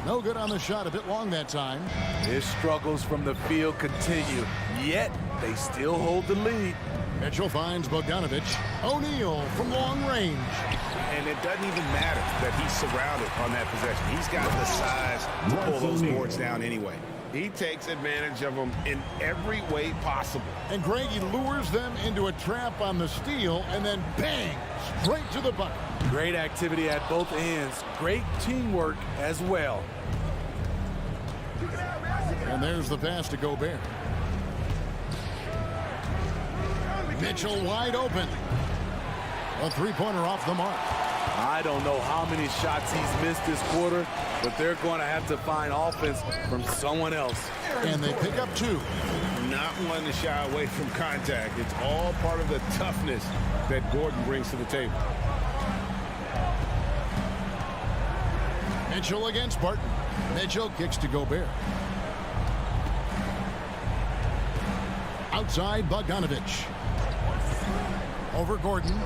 No good on the shot, a bit long that time. His struggles from the field continue, yet they still hold the lead. Mitchell finds Bogdanovich. O'Neal from long range. And it doesn't even matter that he's surrounded on that possession. He's got the size to pull those boards down anyway. He takes advantage of them in every way possible. And Greg, he lures them into a trap on the steal and then bang, straight to the bucket. Great activity at both ends. Great teamwork as well. And there's the pass to Gobert. Mitchell wide open. A three-pointer off the mark. I don't know how many shots he's missed this quarter, but they're going to have to find offense from someone else. And they pick up two. Not one to shy away from contact. It's all part of the toughness that Gordon brings to the table. Mitchell against Barton. Mitchell kicks to Gobert. Outside Bogdanovich. Over Gordon.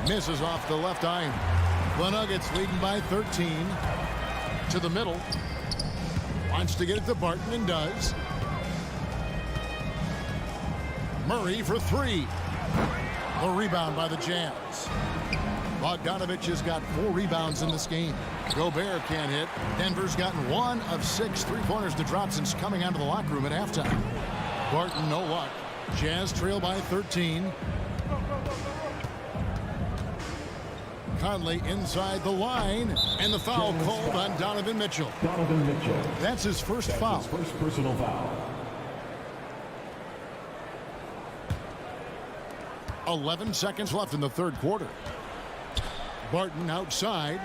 Misses off the left iron. The Nuggets leading by 13. To the middle. Wants to get it to Barton and does. Murray for three. The rebound by the Jazz. Bogdanovich has got 4 rebounds in this game. Gobert can't hit. Denver's gotten 1 of 6 three-pointers to drop since coming out of the locker room at halftime. Barton, no luck. Jazz trail by 13. Conley inside the line, and the foul called on Donovan Mitchell. Donovan Mitchell. That's his first foul. His first personal foul. 11 seconds left in the third quarter. Barton outside.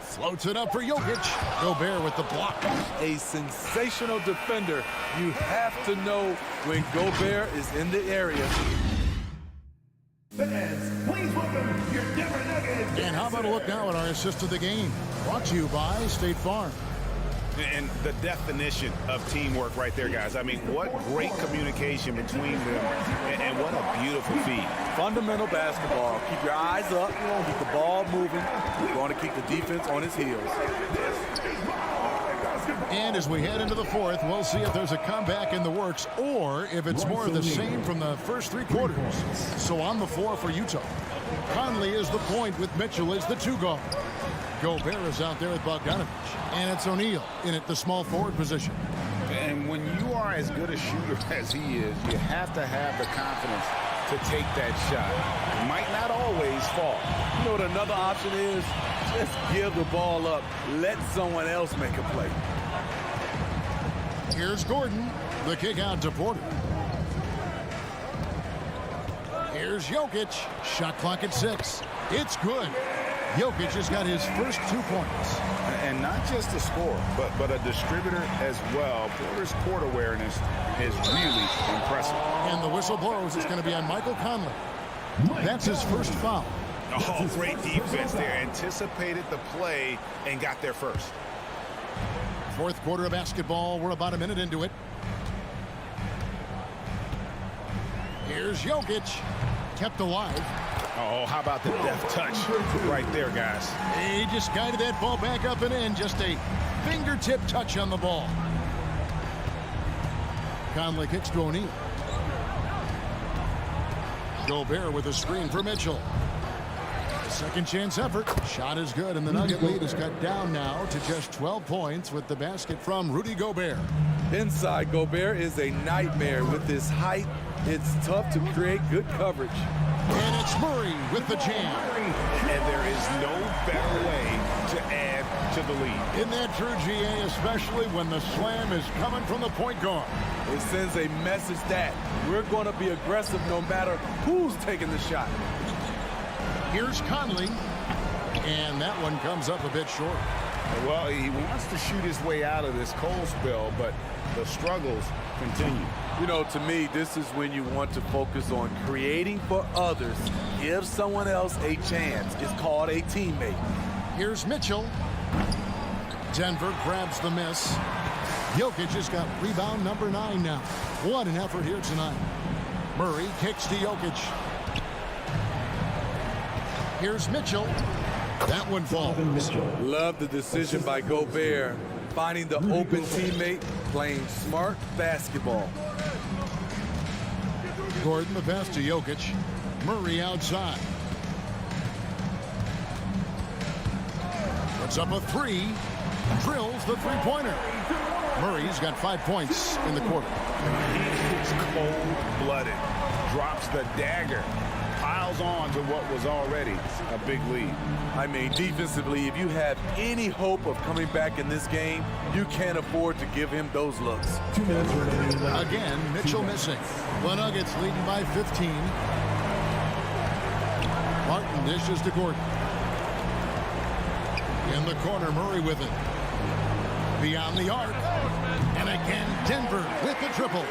Floats it up for Jokic. Gobert with the block. A sensational defender. You have to know when Gobert is in the area. Fans, please welcome your Denver Nuggets. And how about a look now at our assist of the game? Brought to you by State Farm. And the definition of teamwork right there, guys. I mean, what great communication between them, and what a beautiful feed. Fundamental basketball. Keep your eyes up, keep the ball moving. You're going to keep the defense on his heels. And as we head into the fourth, we'll see if there's a comeback in the works or if it's more of the same from the first 3 quarters. So on the floor for Utah, Conley is the point with Mitchell as the 2 guard. Gobert is out there with Bogdanovich, and it's O'Neal in at the small forward position. And when you are as good a shooter as he is, you have to have the confidence to take that shot. It might not always fall. You know what another option is? Just give the ball up. Let someone else make a play. Here's Gordon. The kick out to Porter. Here's Jokic. Shot clock at 6. It's good. Jokic has got his first 2 points. And not just a scorer, but a distributor as well. Porter's court awareness is really impressive. And the whistle blows. It's going to be on Michael Conley. That's his first foul. Oh, great defense there. Anticipated the play and got there first. Fourth quarter of basketball. We're about a minute into it. Here's Jokic. Kept alive. Oh, how about the deft touch right there, guys. He just guided that ball back up and in. Just a fingertip touch on the ball. Conley kicks to O'Neal. Gobert with a screen for Mitchell. Second chance effort. Shot is good, and the Nugget lead is cut down now to just 12 points with the basket from Rudy Gobert. Inside Gobert is a nightmare. With his height, it's tough to create good coverage. And it's Murray with the jam. And there is no better way to add to the lead. Isn't that true, GA, especially when the slam is coming from the point guard? It sends a message that we're going to be aggressive no matter who's taking the shot. Here's Conley. And that one comes up a bit short. Well, he wants to shoot his way out of this cold spell, but the struggles continue. You know, to me, this is when you want to focus on creating for others. Give someone else a chance. It's called a teammate. Here's Mitchell. Denver grabs the miss. Jokic has got rebound number 9 now. What an effort here tonight. Murray kicks to Jokic. Here's Mitchell. That one falls. Love the decision by Gobert. Finding the open teammate, playing smart basketball. Gordon the pass to Jokic. Murray outside. Puts up a 3. Drills the three-pointer. Murray's got 5 points in the quarter. He's cold-blooded. Drops the dagger. Piles on to what was already a big lead. I mean, defensively, if you have any hope of coming back in this game, you can't afford to give him those looks. Again, Mitchell missing. The Nuggets leading by 15. Martin dishes to Gordon. In the corner, Murray with it. Beyond the arc. And again, Denver with the triple.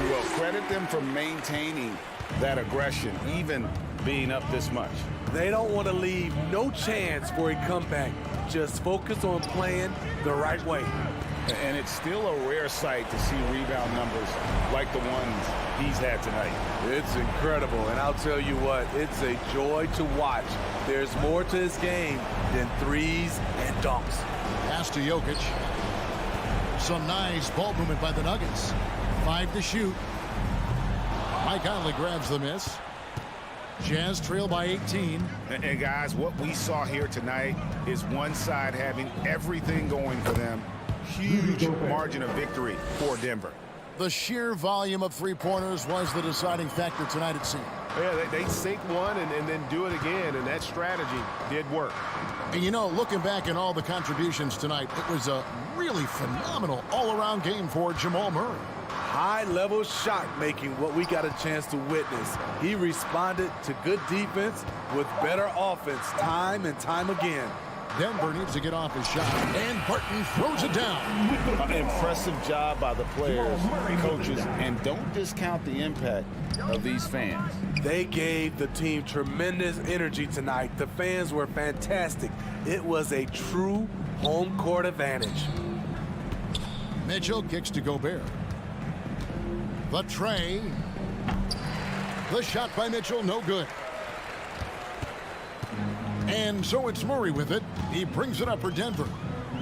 Well, credit them for maintaining that aggression, even being up this much. They don't want to leave no chance for a comeback. Just focus on playing the right way. And it's still a rare sight to see rebound numbers like the ones he's had tonight. It's incredible, and I'll tell you what, it's a joy to watch. There's more to this game than threes and dunks. Pass to Jokic. Some nice ball movement by the Nuggets. 5 to shoot. Mike Conley grabs the miss. Jazz trail by 18. And guys, what we saw here tonight is one side having everything going for them. Huge margin of victory for Denver. The sheer volume of three-pointers was the deciding factor tonight, it seemed. Yeah, they sink one and then do it again, and that strategy did work. And you know, looking back at all the contributions tonight, it was a really phenomenal all-around game for Jamal Murray. High-level shot making, what we got a chance to witness. He responded to good defense with better offense time and time again. Denver needs to get off his shot, and Barton throws it down. Impressive job by the players, coaches, and don't discount the impact of these fans. They gave the team tremendous energy tonight. The fans were fantastic. It was a true home court advantage. Mitchell kicks to Gobert. The tray. The shot by Mitchell, no good. And so it's Murray with it. He brings it up for Denver.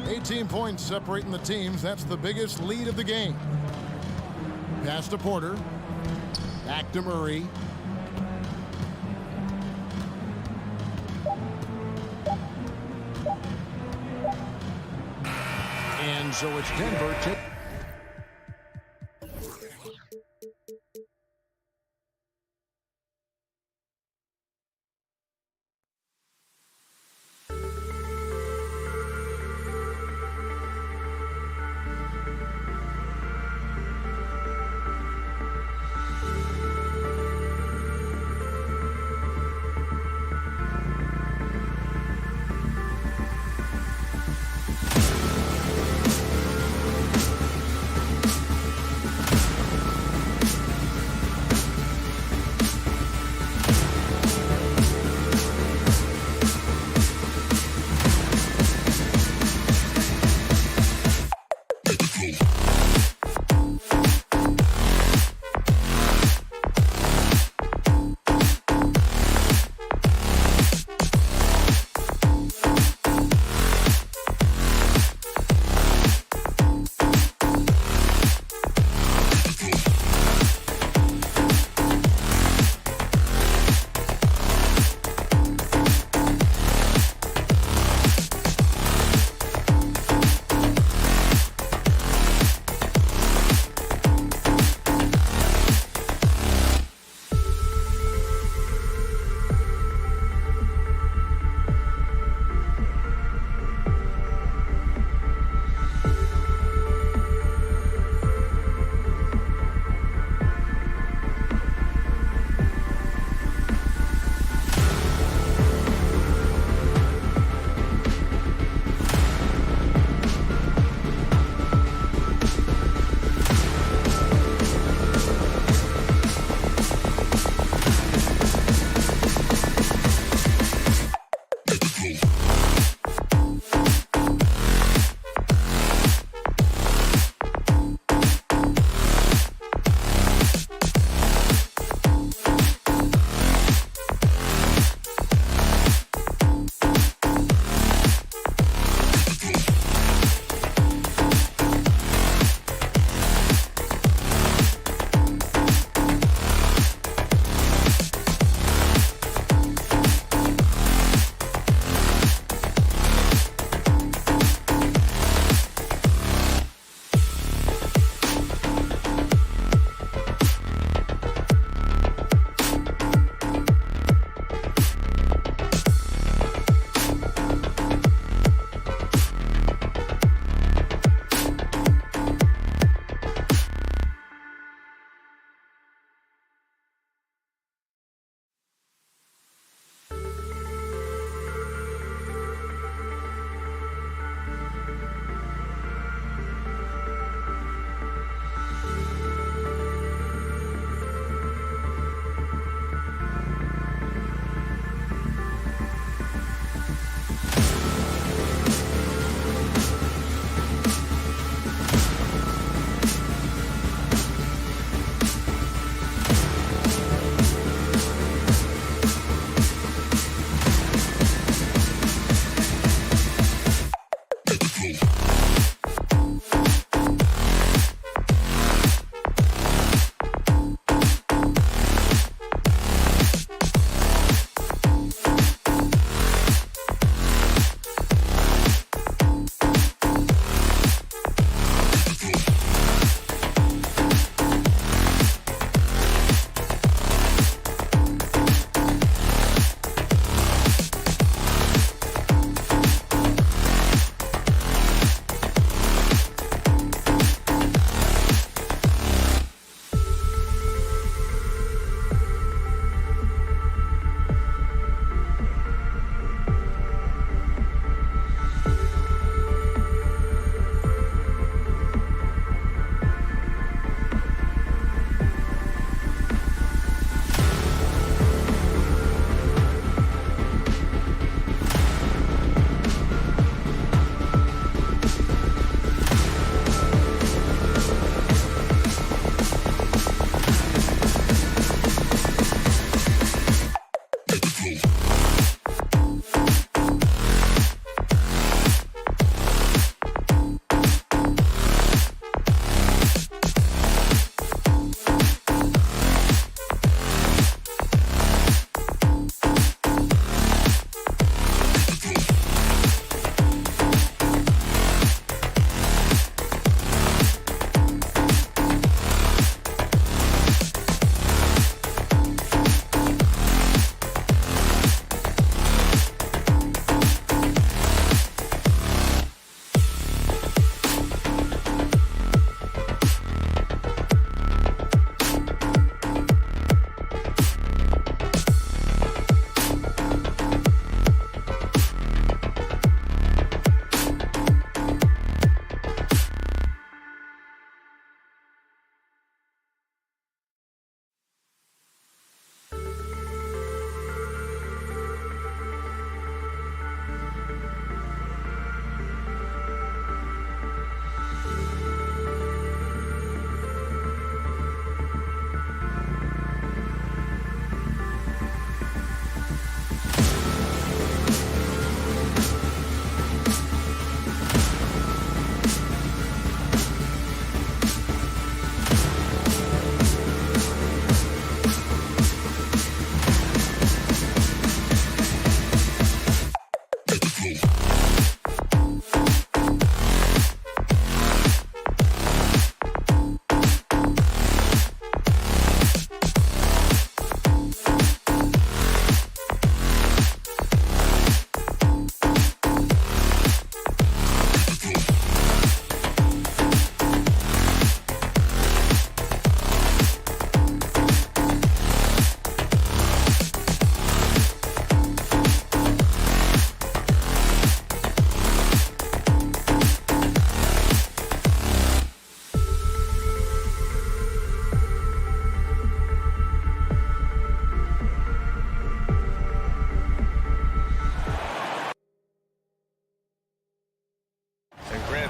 18 points separating the teams. That's the biggest lead of the game. Pass to Porter. Back to Murray. And so it's Denver.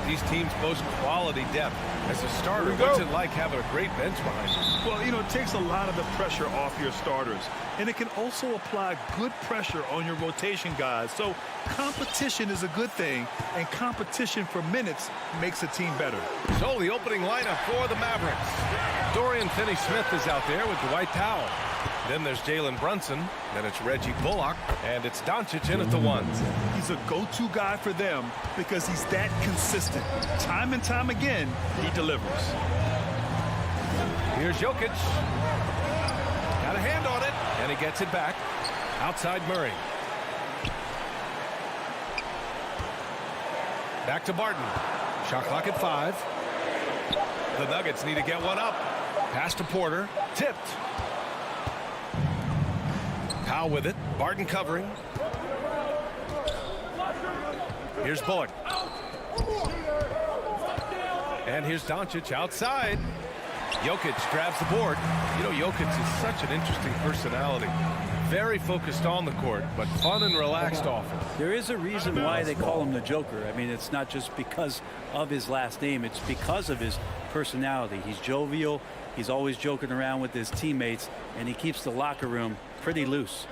These teams boast quality depth. As a starter, what's it like having a great bench behind you? Well, you know, it takes a lot of the pressure off your starters, and it can also apply good pressure on your rotation guys. So competition is a good thing, and competition for minutes makes a team better. So the opening lineup for the Mavericks. Dorian Finney-Smith is out there with Dwight Powell. Then there's Jalen Brunson. Then it's Reggie Bullock. And it's Doncic in at the ones. He's a go-to guy for them because he's that consistent. Time and time again, he delivers. Here's Jokic. Got a hand on it. And he gets it back. Outside Murray. Back to Barton. Shot clock at 5. The Nuggets need to get one up. Pass to Porter. Tipped. Powell with it. Barton covering. Here's Bullock. And here's Doncic outside. Jokic grabs the board. You know, Jokic is such an interesting personality. Very focused on the court, but fun and relaxed often. There is a reason why they call him the Joker. I mean, it's not just because of his last name. It's because of his personality. He's jovial. He's always joking around with his teammates, and he keeps the locker room pretty loose.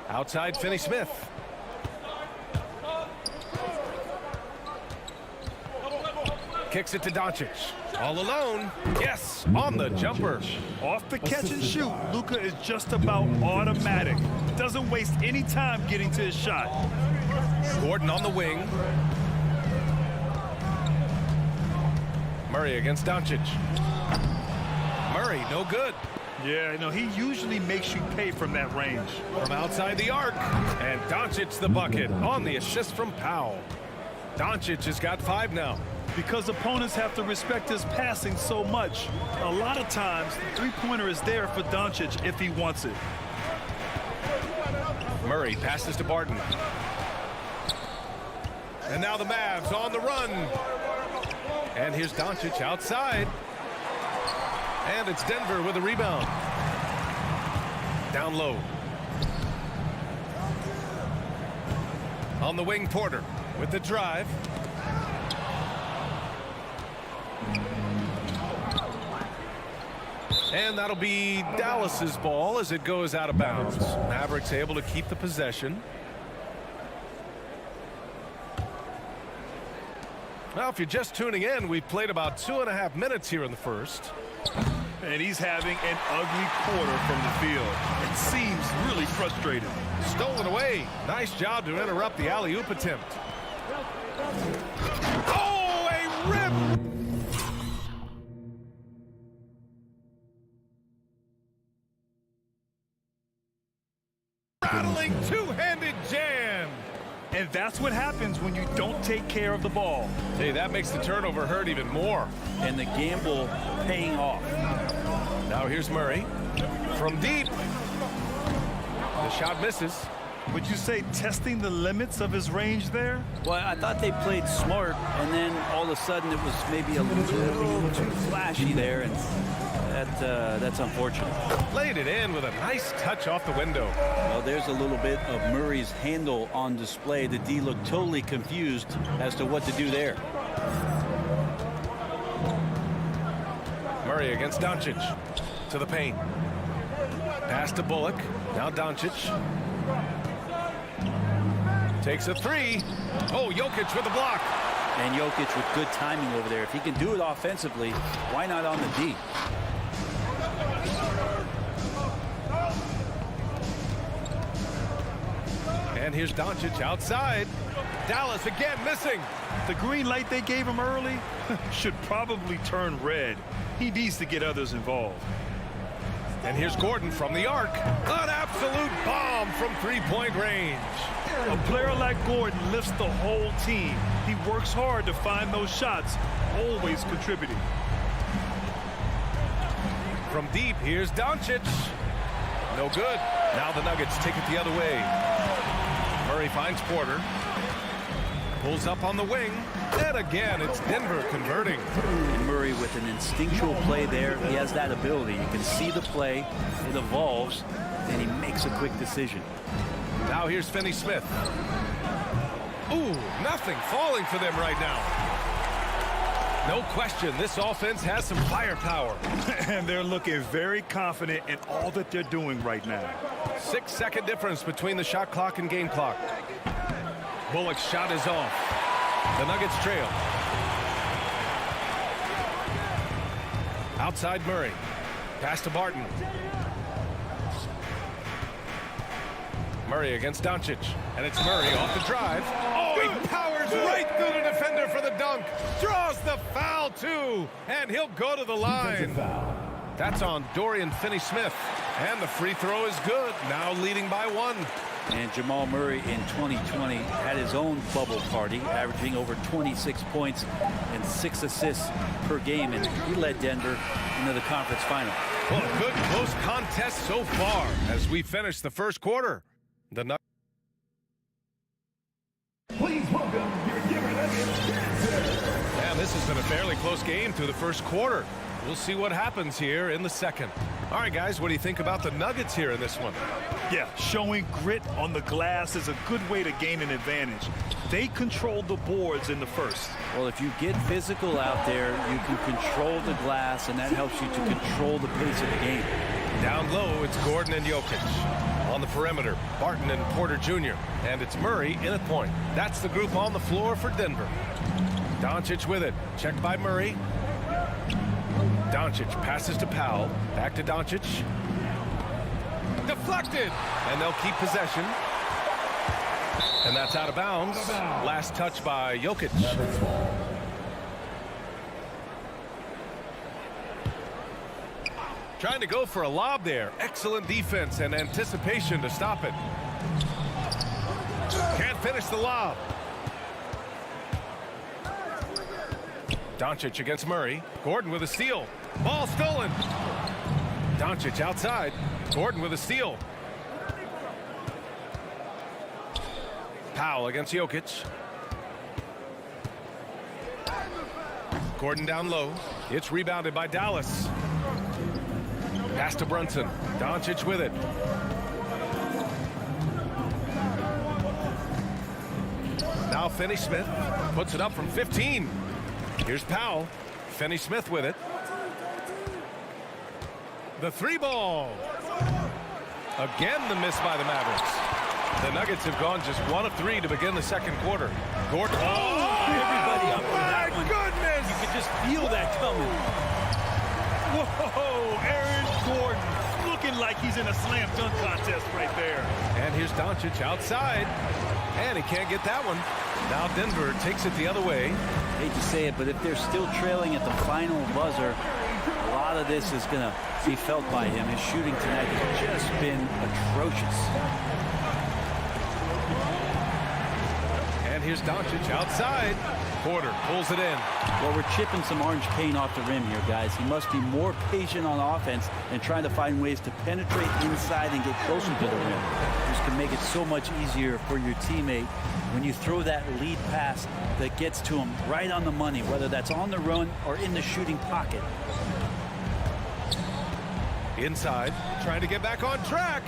Outside Finney-Smith. Kicks it to Doncic. All alone. Yes, on the jumper. Off the catch and shoot, Luka is just about automatic. Doesn't waste any time getting to his shot. Gordon on the wing. Murray against Doncic. Murray, no good. Yeah, no, he usually makes you pay from that range. From outside the arc. And Doncic the bucket on the assist from Powell. Doncic has got 5 now. Because opponents have to respect his passing so much, a lot of times the three-pointer is there for Doncic if he wants it. Murray passes to Barton. And now the Mavs on the run. And here's Doncic outside. And it's Denver with a rebound. Down low. On the wing, Porter with the drive. And that'll be Dallas's ball as it goes out of bounds. Mavericks able to keep the possession. Well, if you're just tuning in, we've played about 2.5 minutes here in the first. And he's having an ugly quarter from the field. It seems really frustrated. Stolen away. Nice job to interrupt the alley-oop attempt. Oh, a rip! Rattling two-handed jam. And that's what happens when you don't take care of the ball. Hey, that makes the turnover hurt even more. And the gamble paying off. Now here's Murray from deep. The shot misses. Would you say testing the limits of his range there? Well, I thought they played smart, and then all of a sudden it was maybe a little too flashy there, and that's unfortunate. Laid it in with a nice touch off the window. Well, there's a little bit of Murray's handle on display. The D looked totally confused as to what to do there. Murray against Doncic. To the paint. Pass to Bullock. Now Doncic. Takes a three. Oh, Jokic with the block. And Jokic with good timing over there. If he can do it offensively, why not on the D? And here's Doncic outside. Dallas again missing. The green light they gave him early should probably turn red. He needs to get others involved. And here's Gordon from the arc. An absolute bomb from three-point range. A player like Gordon lifts the whole team. He works hard to find those shots, always contributing. From deep, here's Doncic. No good. Now the Nuggets take it the other way. Murray finds Porter. Pulls up on the wing. And again, it's Denver converting. And Murray with an instinctual play there. He has that ability. You can see the play. It evolves, and he makes a quick decision. Now here's Finney-Smith. Ooh, nothing falling for them right now. No question, this offense has some firepower. And they're looking very confident in all that they're doing right now. 6-second difference between the shot clock and game clock. Bullock's shot is off. The Nuggets trail. Outside Murray. Pass to Barton. Murray against Doncic. And it's Murray off the drive. Oh, he powers right through the defender for the dunk. Draws the foul, too. And he'll go to the line. That's on Dorian Finney-Smith. And the free throw is good. Now leading by 1. And Jamal Murray in 2020 had his own bubble party, averaging over 26 points and 6 assists per game. And he led Denver into the conference final. Well, a good close contest so far as we finish the first quarter. The Nuggets. Please welcome your Denver Nuggets dancer. And this has been a fairly close game through the first quarter. We'll see what happens here in the second. All right, guys, what do you think about the Nuggets here in this one? Yeah, showing grit on the glass is a good way to gain an advantage. They controlled the boards in the first. Well, if you get physical out there, you can control the glass, and that helps you to control the pace of the game. Down low, it's Gordon and Jokic. On the perimeter, Barton and Porter Jr. And it's Murray in at point. That's the group on the floor for Denver. Doncic with it. Checked by Murray. Doncic passes to Powell. Back to Doncic. Deflected. And they'll keep possession. And that's out of bounds. Last touch by Jokic. Trying to go for a lob there. Excellent defense and anticipation to stop it. Can't finish the lob. Doncic against Murray. Gordon with a steal. Ball stolen. Doncic outside. Gordon with a steal. Powell against Jokic. Gordon down low. It's rebounded by Dallas. Pass to Brunson. Doncic with it. Now Finney-Smith puts it up from 15. Here's Powell. Finney-Smith with it. The three ball. Again, the miss by the Mavericks. The Nuggets have gone just 1 of 3 to begin the second quarter. Gordon. Everybody up for that my one. goodness! You could just feel that coming. Whoa, Aaron Gordon looking like he's in a slam dunk contest right there. And here's Doncic outside. And he can't get that one. Now Denver takes it the other way. Hate to say it, but if they're still trailing at the final buzzer, a lot of this is going to be felt by him. His shooting tonight has just been atrocious. And here's Doncic outside. Porter pulls it in. Well, we're chipping some orange paint off the rim here, guys. He must be more patient on offense and trying to find ways to penetrate inside and get closer to the rim. This can make it so much easier for your teammate when you throw that lead pass that gets to him right on the money, whether that's on the run or in the shooting pocket. Inside, trying to get back on track.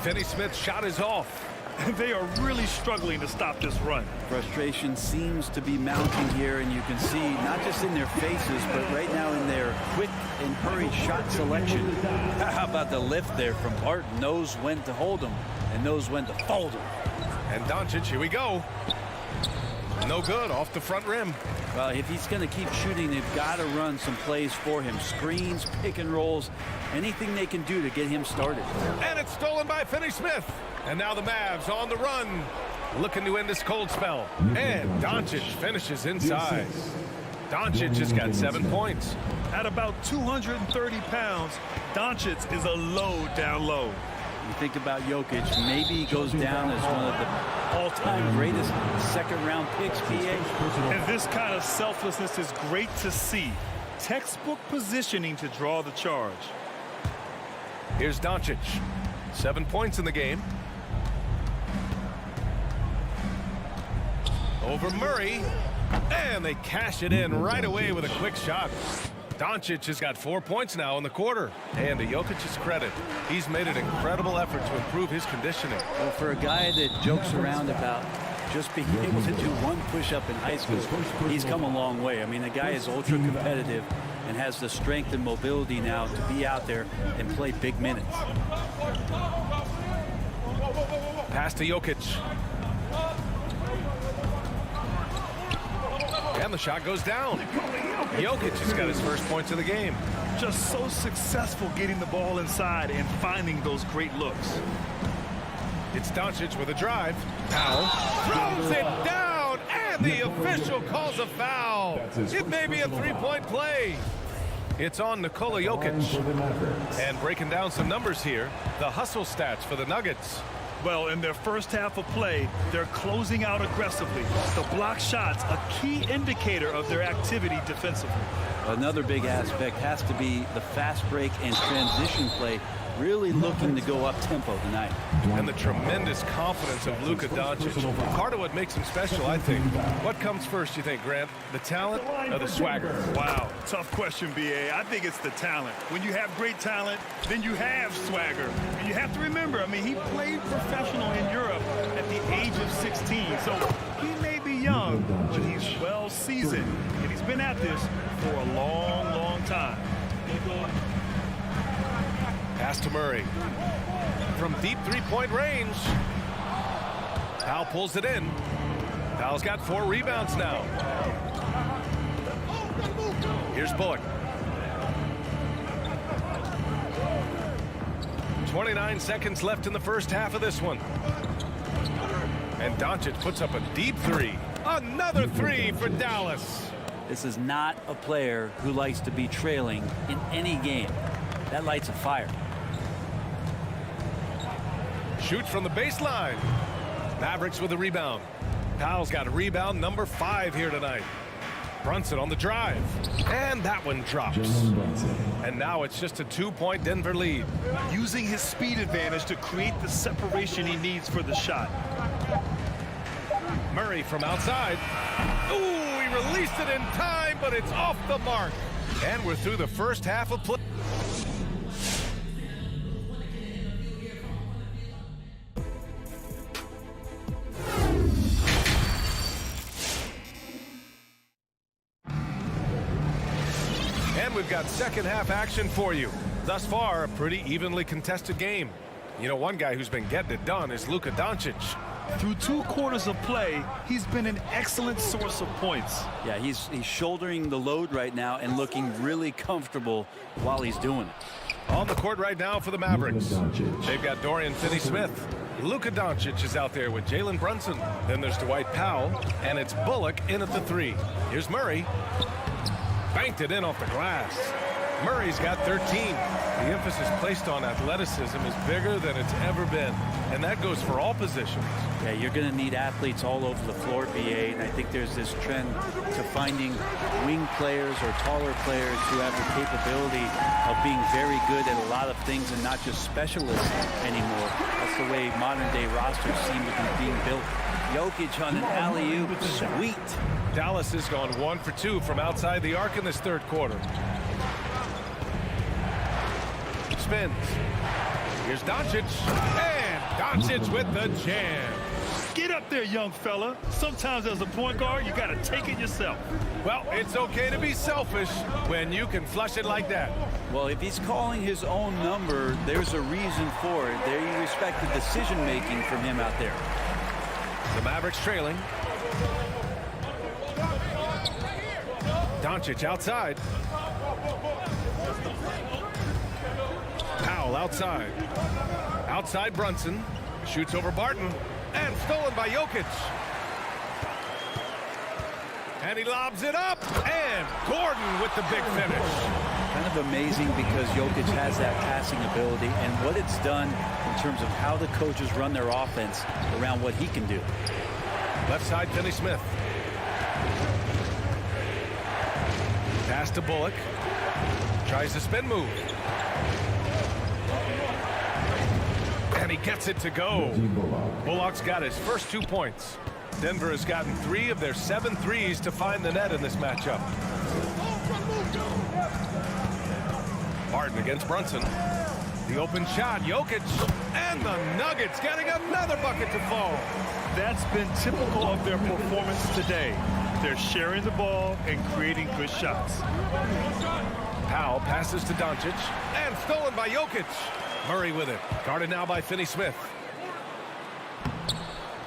Finney-Smith's shot is off. They are really struggling to stop this run. Frustration seems to be mounting here, and you can see not just in their faces, but right now in their quick and hurried shot selection. How about the lift there from Barton? Knows when to hold him and knows when to fold him. And Doncic, here we go. No good, off the front rim. Well, if he's going to keep shooting, they've got to run some plays for him. Screens, pick and rolls, anything they can do to get him started. And it's stolen by Finney-Smith. And now the Mavs on the run, looking to end this cold spell. And Doncic finishes inside. Doncic has got 7 points. At about 230 pounds, Doncic is a load down low. You think about Jokic, maybe he goes down as one of the all-time greatest second-round picks, PA. And this kind of selflessness is great to see. Textbook positioning to draw the charge. Here's Doncic. 7 points in the game. Over Murray. And they cash it in right away with a quick shot. Doncic has got 4 points now in the quarter. And to Jokic's credit, he's made an incredible effort to improve his conditioning. Well, for a guy that jokes around about just being able to do one push-up in high school, he's come a long way. I mean, the guy is ultra-competitive and has the strength and mobility now to be out there and play big minutes. Pass to Jokic. And the shot goes down. Jokic has got his first points of the game. Just so successful getting the ball inside and finding those great looks. It's Doncic with a drive. Powell throws it down, and the official calls a foul. It may be a three-point play. It's on Nikola Jokic. And breaking down some numbers here, the hustle stats for the Nuggets. Well, in their first half of play, they're closing out aggressively. The block shots, a key indicator of their activity defensively. Another big aspect has to be the fast break and transition play, really looking to go up tempo tonight. And the tremendous confidence of Luka Doncic. Part of what makes him special, I think. What comes first, you think, Grant? The talent or the swagger? Wow, tough question, B.A. I think it's the talent. When you have great talent, then you have swagger. And you have to remember, I mean, he played professional in Europe at the age of 16. So he may be young, but he's well seasoned. And he's been at this for a long, long time. Pass to Murray. From deep three-point range. Powell pulls it in. Powell's got 4 rebounds now. Here's Bullock. 29 seconds left in the first half of this one. And Doncic puts up a deep 3. Another 3 for Dallas. This is not a player who likes to be trailing in any game. That lights a fire. Shoots from the baseline. Mavericks with a rebound. Powell's got a rebound number 5 here tonight. Brunson on the drive. And that one drops. And now it's just a 2-point Denver lead. Using his speed advantage to create the separation he needs for the shot. Murray from outside. Ooh, he released it in time, but it's off the mark. And we're through the first half of play. And we've got second half action for you. Thus far, a pretty evenly contested game. You know, one guy who's been getting it done is Luka Doncic. Through 2 quarters of play, he's been an excellent source of points. Yeah, he's shouldering the load right now and looking really comfortable while he's doing it. On the court right now for the Mavericks. They've got Dorian Finney-Smith. Luka Doncic is out there with Jalen Brunson. Then there's Dwight Powell, and it's Bullock in at the 3. Here's Murray. Banked it in off the glass. Murray's got 13. The emphasis placed on athleticism is bigger than it's ever been, and that goes for all positions. Yeah, you're going to need athletes all over the floor, BA, and I think there's this trend to finding wing players or taller players who have the capability of being very good at a lot of things and not just specialists anymore. That's the way modern-day rosters seem to be being built. Jokic on an alley-oop, sweet. Dallas has gone 1 for 2 from outside the arc in this third quarter. Spins. Here's Doncic, and Doncic with the jam. Get up there, young fella. Sometimes as a point guard, you got to take it yourself. Well, it's okay to be selfish when you can flush it like that. Well, if he's calling his own number, there's a reason for it. There you respect the decision-making from him out there. The Mavericks trailing. Doncic outside. Powell outside. Outside Brunson. Shoots over Barton. And stolen by Jokic. And he lobs it up. And Gordon with the big finish. Kind of amazing because Jokic has that passing ability and what it's done in terms of how the coaches run their offense around what he can do. Left side, Finney-Smith. Pass to Bullock. Tries the spin move. And he gets it to go. Bullock's got his first 2 points. Denver has gotten 3 of their 7 threes to find the net in this matchup. Barton against Brunson. The open shot, Jokic. And the Nuggets getting another bucket to fall. That's been typical of their performance today. They're sharing the ball and creating good shots. Powell passes to Doncic. And stolen by Jokic. Murray with it. Guarded now by Finney-Smith.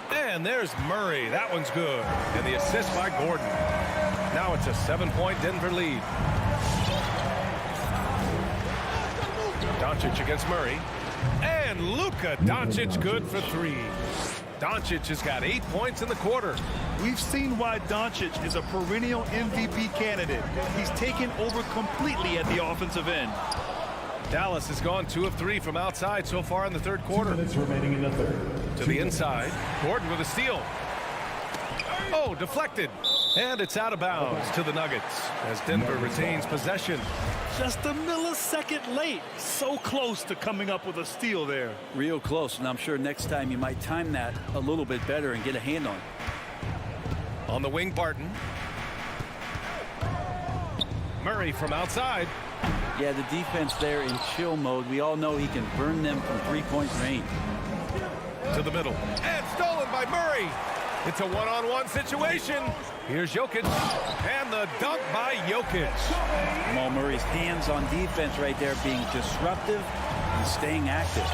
And there's Murray. That one's good. And the assist by Gordon. Now it's a 7-point Denver lead. Doncic against Murray. And Luka Doncic good for 3. Doncic has got 8 points in the quarter. We've seen why Doncic is a perennial MVP candidate. He's taken over completely at the offensive end. Dallas has gone 2 of 3 from outside so far in the third quarter. 2 minutes remaining in the third. To the inside. Gordon with a steal. Oh, deflected. And it's out of bounds to the Nuggets as Denver retains possession. Just a millisecond late. So close to coming up with a steal there. Real close, and I'm sure next time you might time that a little bit better and get a hand on it. On the wing, Barton. Murray from outside. Yeah, the defense there in chill mode. We all know he can burn them from 3-point range. To the middle. And stolen by Murray. It's a one-on-one situation. Here's Jokic. And the dunk by Jokic. Jamal Murray's hands on defense right there, being disruptive and staying active.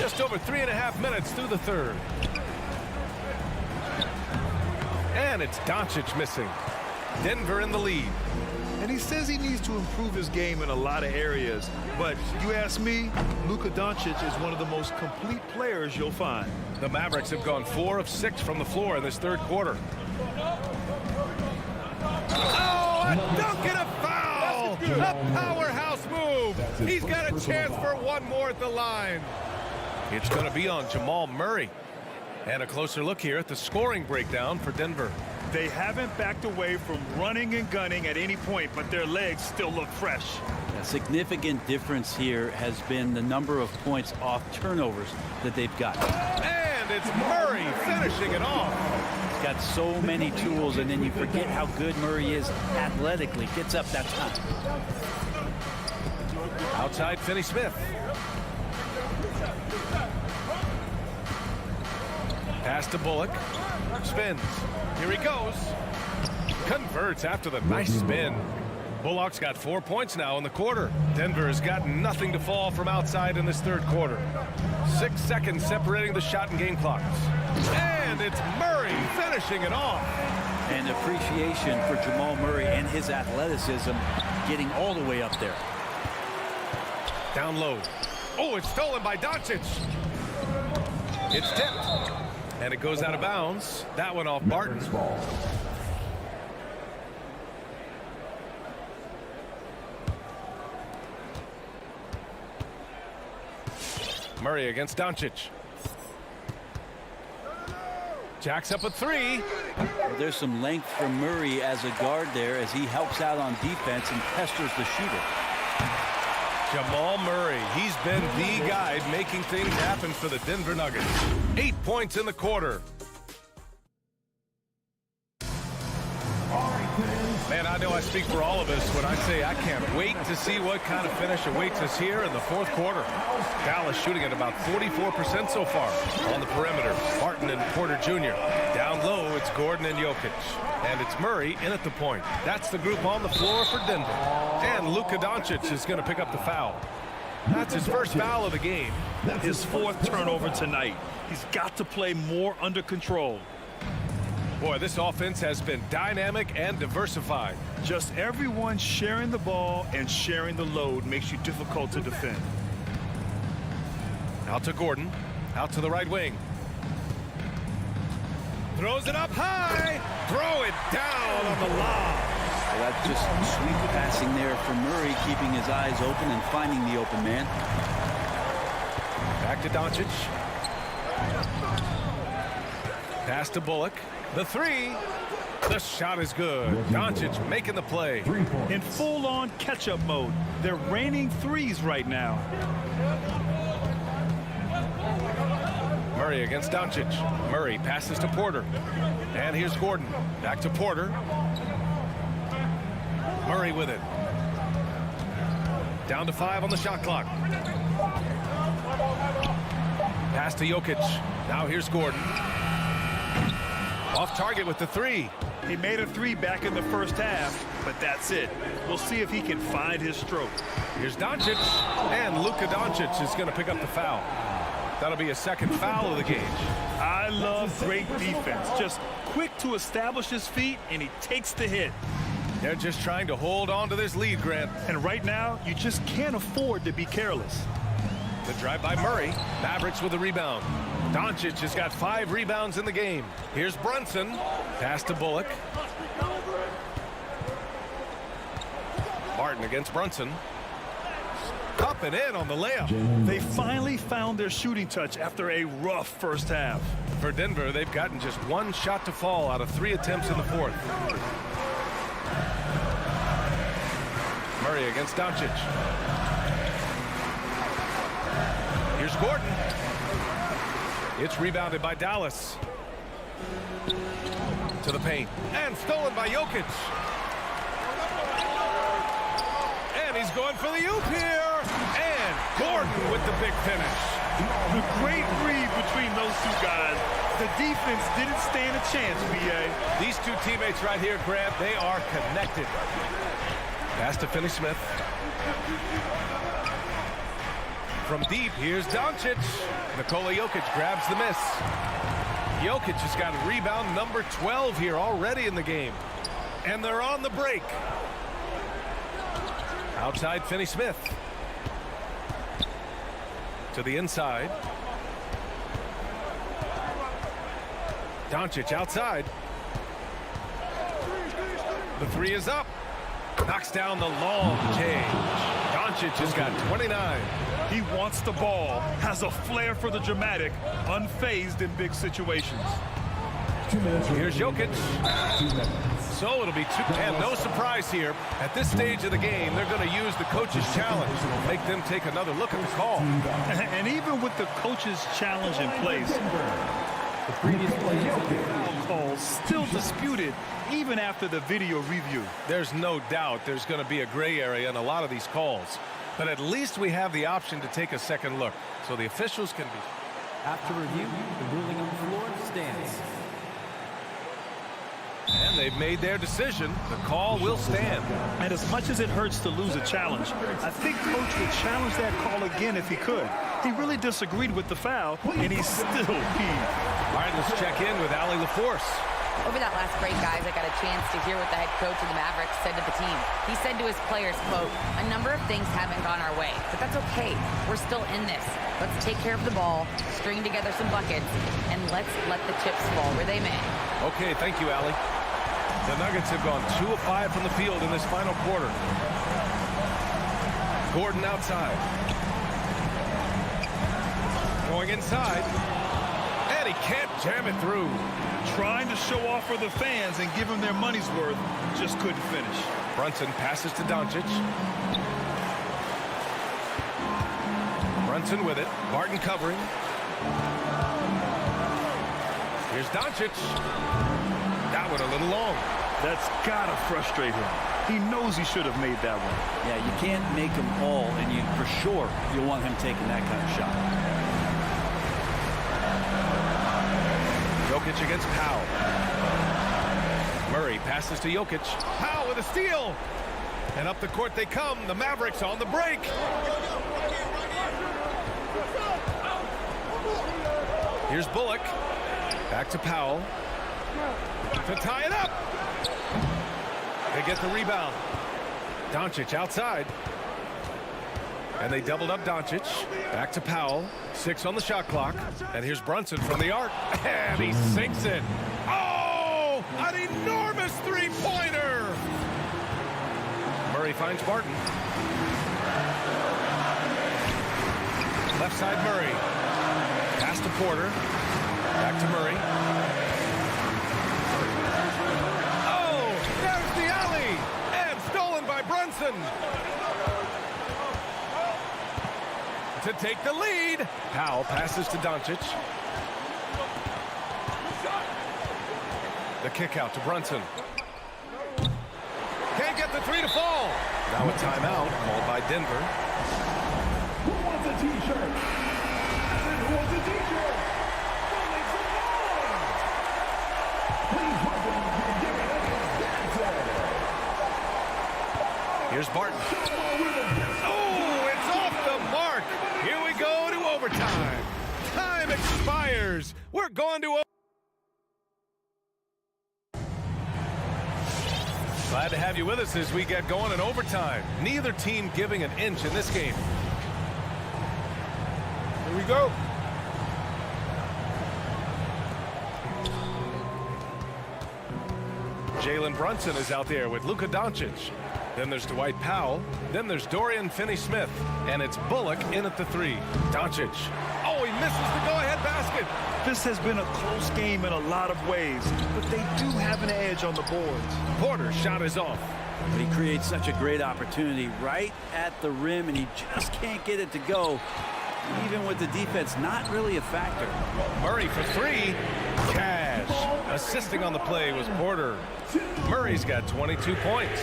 Just over 3.5 minutes through the third. And it's Doncic missing. Denver in the lead. And he says he needs to improve his game in a lot of areas. But you ask me, Luka Doncic is one of the most complete players you'll find. The Mavericks have gone 4 of 6 from the floor in this third quarter. Oh, a dunk and a foul! A powerhouse move. He's got a chance for one more at the line. It's going to be on Jamal Murray. And a closer look here at the scoring breakdown for Denver. They haven't backed away from running and gunning at any point, but their legs still look fresh. A significant difference here has been the number of points off turnovers that they've got. And it's Murray finishing it off. He's got so many tools, and then you forget how good Murray is athletically. Gets up that time. Outside Finney-Smith. Pass to Bullock. Spins. Here he goes. Converts after the nice spin. Bullock's got 4 points now in the quarter. Denver has got nothing to fall from outside in this third quarter. 6 seconds separating the shot and game clocks. And it's Murray finishing it off. And appreciation for Jamal Murray and his athleticism getting all the way up there. Down low. Oh, it's stolen by Doncic. It's tipped. And it goes out of bounds. That one off Barton. Murray against Doncic. Jacks up a three. Well, there's some length from Murray as a guard there as he helps out on defense and pesters the shooter. Jamal Murray, he's been the guy making things happen for the Denver Nuggets. 8 points in the quarter. Man, I know I speak for all of us when I say I can't wait to see what kind of finish awaits us here in the fourth quarter. Dallas shooting at about 44% so far. On the perimeter, Barton and Porter Jr. Down low, it's Gordon and Jokic. And it's Murray in at the point. That's the group on the floor for Denver. And Luka Doncic is going to pick up the foul. That's his first foul of the game. His fourth turnover tonight. He's got to play more under control. Boy, this offense has been dynamic and diversified. Just everyone sharing the ball and sharing the load makes you difficult to defend. Out to Gordon. Out to the right wing. Throws it up high. Throw it down on the lob. Well, that's just sweet passing there from Murray, keeping his eyes open and finding the open man. Back to Doncic. Pass to Bullock. The three. The shot is good. Doncic making the play. In full-on catch-up mode. They're raining threes right now. Murray against Doncic. Murray passes to Porter. And here's Gordon. Back to Porter. Murray with it. Down to 5 on the shot clock. Pass to Jokic. Now here's Gordon. Off target with the three. He made a three back in the first half, but that's it. We'll see if he can find his stroke. Here's Doncic, and Luka Doncic is going to pick up the foul. That'll be a second foul of the game. I love great defense. Just quick to establish his feet, and he takes the hit. They're just trying to hold on to this lead, Grant. And right now, you just can't afford to be careless. The drive by Murray. Mavericks with a rebound. Doncic has got 5 rebounds in the game. Here's Brunson. Pass to Bullock. Barton against Brunson. Up and in on the layup. They finally found their shooting touch after a rough first half. For Denver, they've gotten just 1 shot to fall out of 3 attempts in the fourth. Murray against Doncic. Here's Gordon. It's rebounded by Dallas. To the paint. And stolen by Jokic. And he's going for the oop here. And Gordon with the big finish. The great read between those two guys. The defense didn't stand a chance, B.A. These two teammates right here, Grant, they are connected. Pass to Finney-Smith. From deep, here's Doncic. Nikola Jokic grabs the miss. Jokic has got rebound number 12 here already in the game. And they're on the break. Outside Finney-Smith. To the inside. Doncic outside. The three is up. Knocks down the long change. Doncic has got 29. He wants the ball, has a flair for the dramatic, unfazed in big situations. Here's Jokic. So it'll be 2, and no surprise here. At this stage of the game, they're going to use the coach's challenge. Make them take another look at the call. And even with the coach's challenge in place, the previous foul calls still disputed even after the video review. There's no doubt there's going to be a gray area in a lot of these calls. But at least we have the option to take a second look, so the officials can be. After review, the ruling on the floor stands. And they've made their decision. The call will stand. And as much as it hurts to lose a challenge, I think Coach would challenge that call again if he could. He really disagreed with the foul, and he's still peeved. All right, let's check in with Allie LaForce. Over that last break, guys, I got a chance to hear what the head coach of the Mavericks said to the team. He said to his players, quote, "A number of things haven't gone our way, but that's okay. We're still in this. Let's take care of the ball, string together some buckets, and let's let the chips fall where they may." Okay, thank you, Allie. The Nuggets have gone 2 of 5 from the field in this final quarter. Gordon outside. Going inside. And he can't jam it through. Trying to show off for the fans and give them their money's worth, just couldn't finish. Brunson passes to Doncic. Brunson with it. Barton covering. Here's Doncic. That one a little long. That's got to frustrate him. He knows he should have made that one. Yeah, you can't make them all, and you for sure you want him taking that kind of shot. Jokic against Powell. Murray passes to Jokic. Powell with a steal. And up the court they come. The Mavericks on the break. Here's Bullock. Back to Powell. To tie it up. They get the rebound. Doncic outside. And they doubled up Doncic. Back to Powell. 6 on the shot clock. And here's Brunson from the arc. And he sinks it. Oh! An enormous three-pointer! Murray finds Barton. Left side Murray. Pass to Porter. Back to Murray. Oh! There's the alley! And stolen by Brunson. To take the lead. Powell passes to Doncic. The kick out to Brunson. Can't get the three to fall. Now a timeout called by Denver. Who wants a t-shirt? Who wants a t-shirt? Please welcome your Here's Barton. Oh, it's off the mark. Here we go to overtime. Time expires. We're going to overtime. Glad to have you with us as we get going in overtime. Neither team giving an inch in this game. Here we go. Jalen Brunson is out there with Luka Doncic. Then there's Dwight Powell. Then there's Dorian Finney-Smith. And it's Bullock in at the 3. Doncic. Oh, he misses the go-ahead basket. This has been a close game in a lot of ways, but they do have an edge on the boards. Porter's shot is off. But he creates such a great opportunity right at the rim, and he just can't get it to go. Even with the defense not really a factor. Murray for 3. Cash. Assisting on the play was Porter. Murray's got 22 points.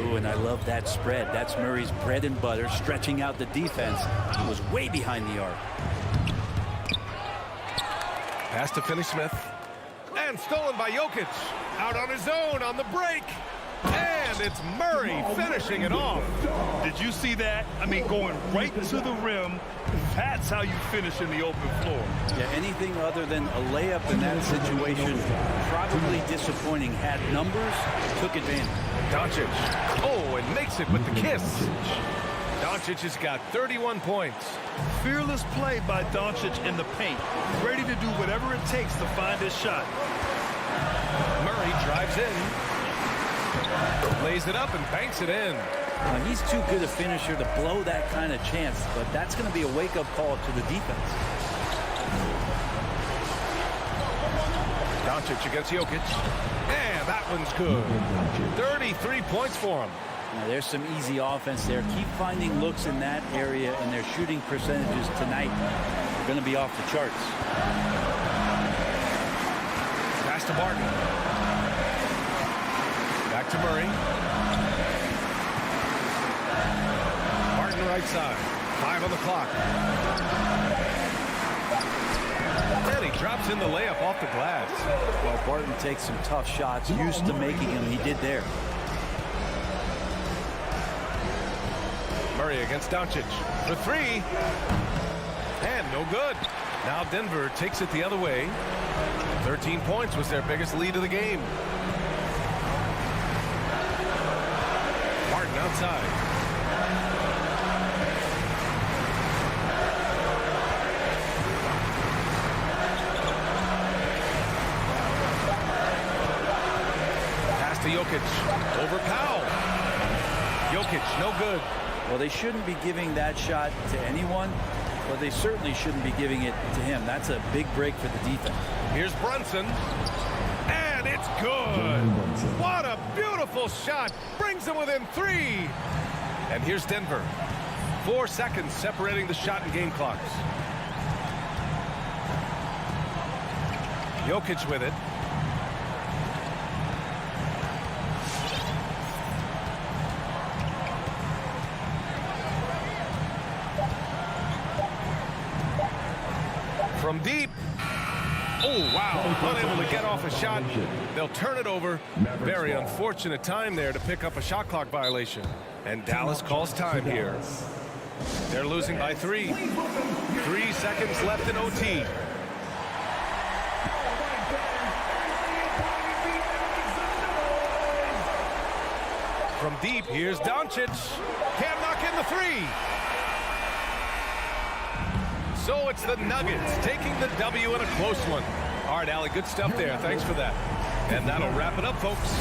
Ooh, and I love that spread. That's Murray's bread and butter, stretching out the defense. He was way behind the arc. Pass to Finney-Smith. And stolen by Jokic. Out on his own on the break. And it's Murray finishing it off. Did you see that? I mean, going right to the rim. That's how you finish in the open floor. Yeah, anything other than a layup in that situation, probably disappointing. Had numbers, took advantage. Doncic. Oh, and makes it with the kiss. Doncic has got 31 points. Fearless play by Doncic in the paint. Ready to do whatever it takes to find his shot. Murray drives in. Lays it up and banks it in. He's too good a finisher to blow that kind of chance, but that's going to be a wake-up call to the defense. Doncic against Jokic. And that one's good. 33 points for him. Now, there's some easy offense there. Keep finding looks in that area, and their shooting percentages tonight are going to be off the charts. Pass to Barton. Back to Murray. Barton right side. 5 on the clock. And he drops in the layup off the glass. Well, Barton takes some tough shots, used to making them. He did there. Murray against Doncic for three. And no good. Now Denver takes it the other way. 13 points was their biggest lead of the game. Martin outside. Pass to Jokic. Over Powell. Jokic, no good. Well, they shouldn't be giving that shot to anyone, but they certainly shouldn't be giving it to him. That's a big break for the defense. Here's Brunson. And it's good. What a beautiful shot. Brings them within 3. And here's Denver. 4 seconds separating the shot and game clocks. Jokic with it. From deep. Oh, wow. Unable to get off a shot. They'll turn it over. Very unfortunate time there to pick up a shot clock violation. And Dallas calls time here. They're losing by 3. 3 seconds left in OT. From deep, here's Doncic. Can't knock in the 3. So it's the Nuggets taking the W in a close one. All right, Allie, good stuff there. Thanks for that. And that'll wrap it up, folks.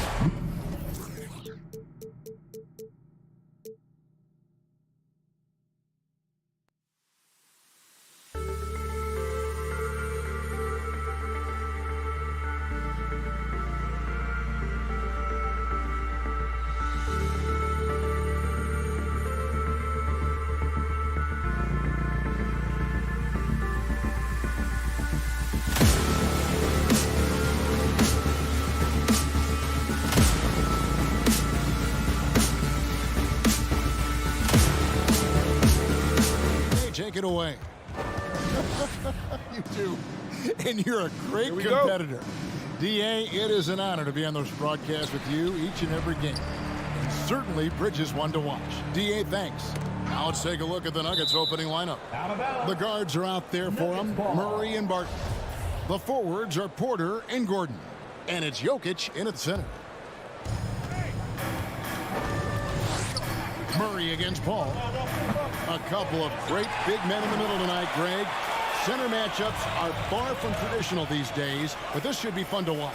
Take it away. You do. And you're a great competitor. D.A., it is an honor to be on those broadcasts with you each and every game. And certainly Bridges one to watch. D.A., thanks. Now let's take a look at the Nuggets opening lineup. The guards are out there for them, Murray and Barton. The forwards are Porter and Gordon. And it's Jokic in at the center. Murray against Paul. A couple of great big men in the middle tonight, Greg. Center matchups are far from traditional these days, but this should be fun to watch.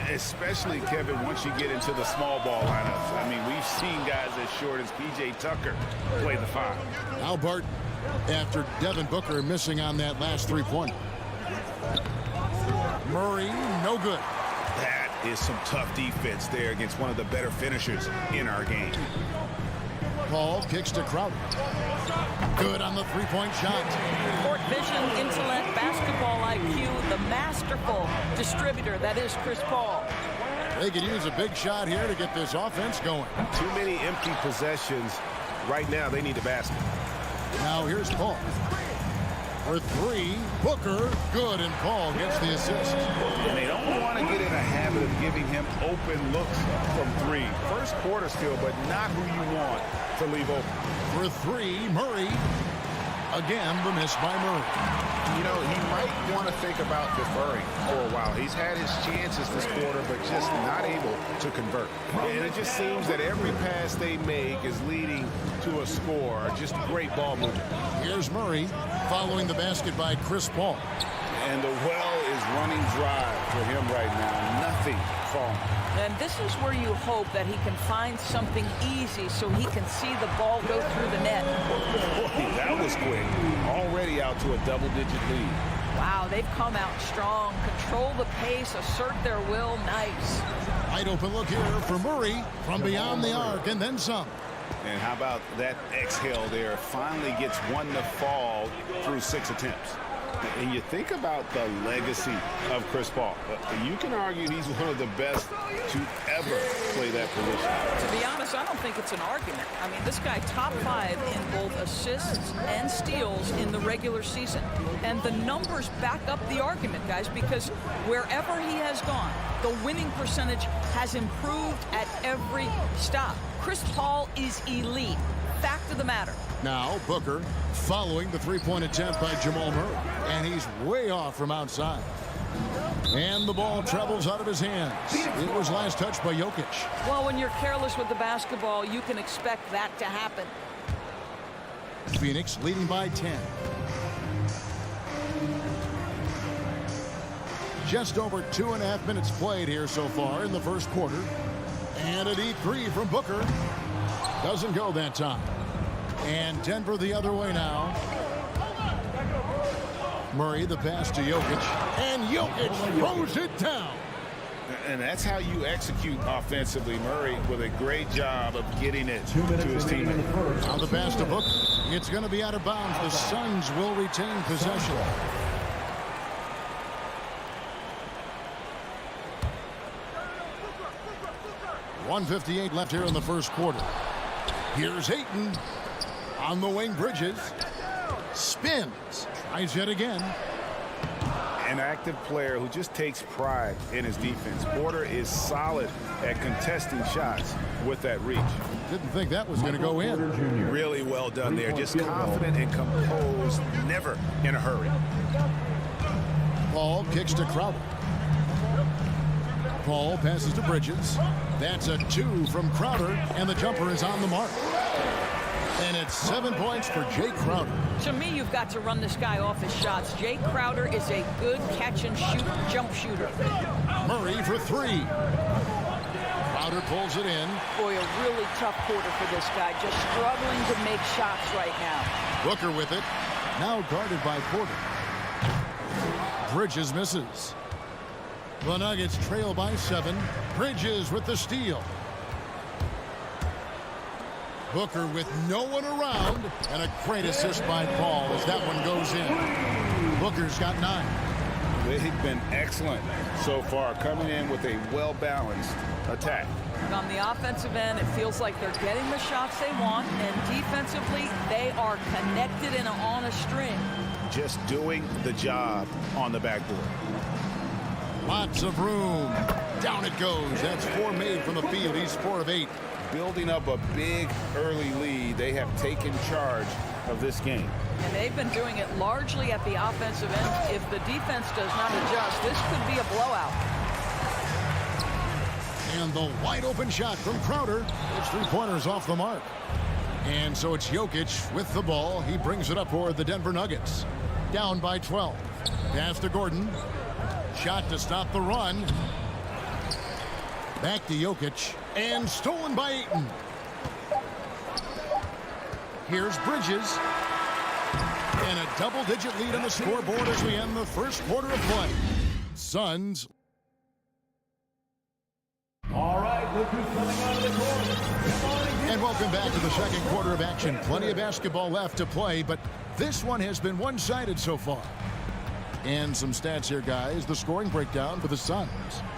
Especially, Kevin, once you get into the small ball lineups. I mean, we've seen guys as short as P.J. Tucker play the 5. Now Barton, after Devin Booker missing on that last three-pointer. Murray, no good. That is some tough defense there against one of the better finishers in our game. Paul kicks to Crowder. Good on the three-point shot. Court vision, intellect, basketball IQ, the masterful distributor that is Chris Paul. They could use a big shot here to get this offense going. Too many empty possessions. Right now, they need a basket. Now here's Paul. For 3, Booker, good, and Paul gets the assist. And they don't want to get in a habit of giving him open looks from 3. First quarter still, but not who you want to leave open. For 3, Murray. Again, the miss by Murray. You know, he might want to think about deferring for a while. He's had his chances this quarter, but just not able to convert. And it just seems that every pass they make is leading to a score. Just great ball movement. Here's Murray following the basket by Chris Paul. And the well is running dry for him right now. Nothing falling. And this is where you hope that he can find something easy so he can see the ball go through the net. Boy, that was quick. Already out to a double-digit lead. Wow, they've come out strong. Control the pace, assert their will. Nice. Wide open look here for Murray from beyond the arc and then some. And how about that exhale there? Finally gets one to fall through 6 attempts. And you think about the legacy of Chris Paul. You can argue he's one of the best to ever play that position. To be honest, I don't think it's an argument. I mean, this guy top 5 in both assists and steals in the regular season. And the numbers back up the argument, guys, because wherever he has gone, the winning percentage has improved at every stop. Chris Paul is elite. Fact of the matter. Now Booker following the three-point attempt by Jamal Murray. And he's way off from outside. And the ball travels out of his hands. It was last touched by Jokic. Well, when you're careless with the basketball, you can expect that to happen. Phoenix leading by 10. Just over 2.5 minutes played here so far in the first quarter. And a deep three from Booker. Doesn't go that time. And Denver the other way now. Murray the pass to Jokic. And Jokic throws it down. And that's how you execute offensively. Murray with a great job of getting it to his teammate. Now the pass to Booker. It's going to be out of bounds. The Suns will retain possession. .158 left here in the first quarter. Here's Ayton on the wing. Bridges spins, tries yet again. An active player who just takes pride in his defense. Porter is solid at contesting shots with that reach. Didn't think that was going to go in. Really well done there. Just confident and composed, never in a hurry. Paul kicks to Crowder. Paul passes to Bridges. That's a 2 from Crowder, and the jumper is on the mark. And it's 7 points for Jay Crowder. To me, you've got to run this guy off his shots. Jay Crowder is a good catch-and-shoot jump shooter. Murray for 3. Crowder pulls it in. Boy, a really tough quarter for this guy. Just struggling to make shots right now. Booker with it. Now guarded by Porter. Bridges misses. The Nuggets trail by 7. Bridges with the steal. Booker with no one around, and a great assist by Paul as that one goes in. Booker's got 9. They've been excellent so far, coming in with a well-balanced attack. On the offensive end, it feels like they're getting the shots they want, and defensively, they are connected and on a string. Just doing the job on the backboard. Lots of room. Down it goes. That's 4 made from the field. He's 4 of 8. Building up a big early lead. They have taken charge of this game. And they've been doing it largely at the offensive end. If the defense does not adjust, this could be a blowout. And the wide open shot from Crowder. It's 3-pointers off the mark. And so it's Jokic with the ball. He brings it up for the Denver Nuggets. Down by 12. Pass to Gordon. Shot to stop the run. Back to Jokic. And stolen by Ayton. Here's Bridges. And a double-digit lead on the scoreboard as we end the first quarter of play. Suns. All right, look who's coming out of the court. And welcome back to the second quarter of action. Plenty of basketball left to play, but this one has been one-sided so far. And some stats here, guys. The scoring breakdown for the Suns.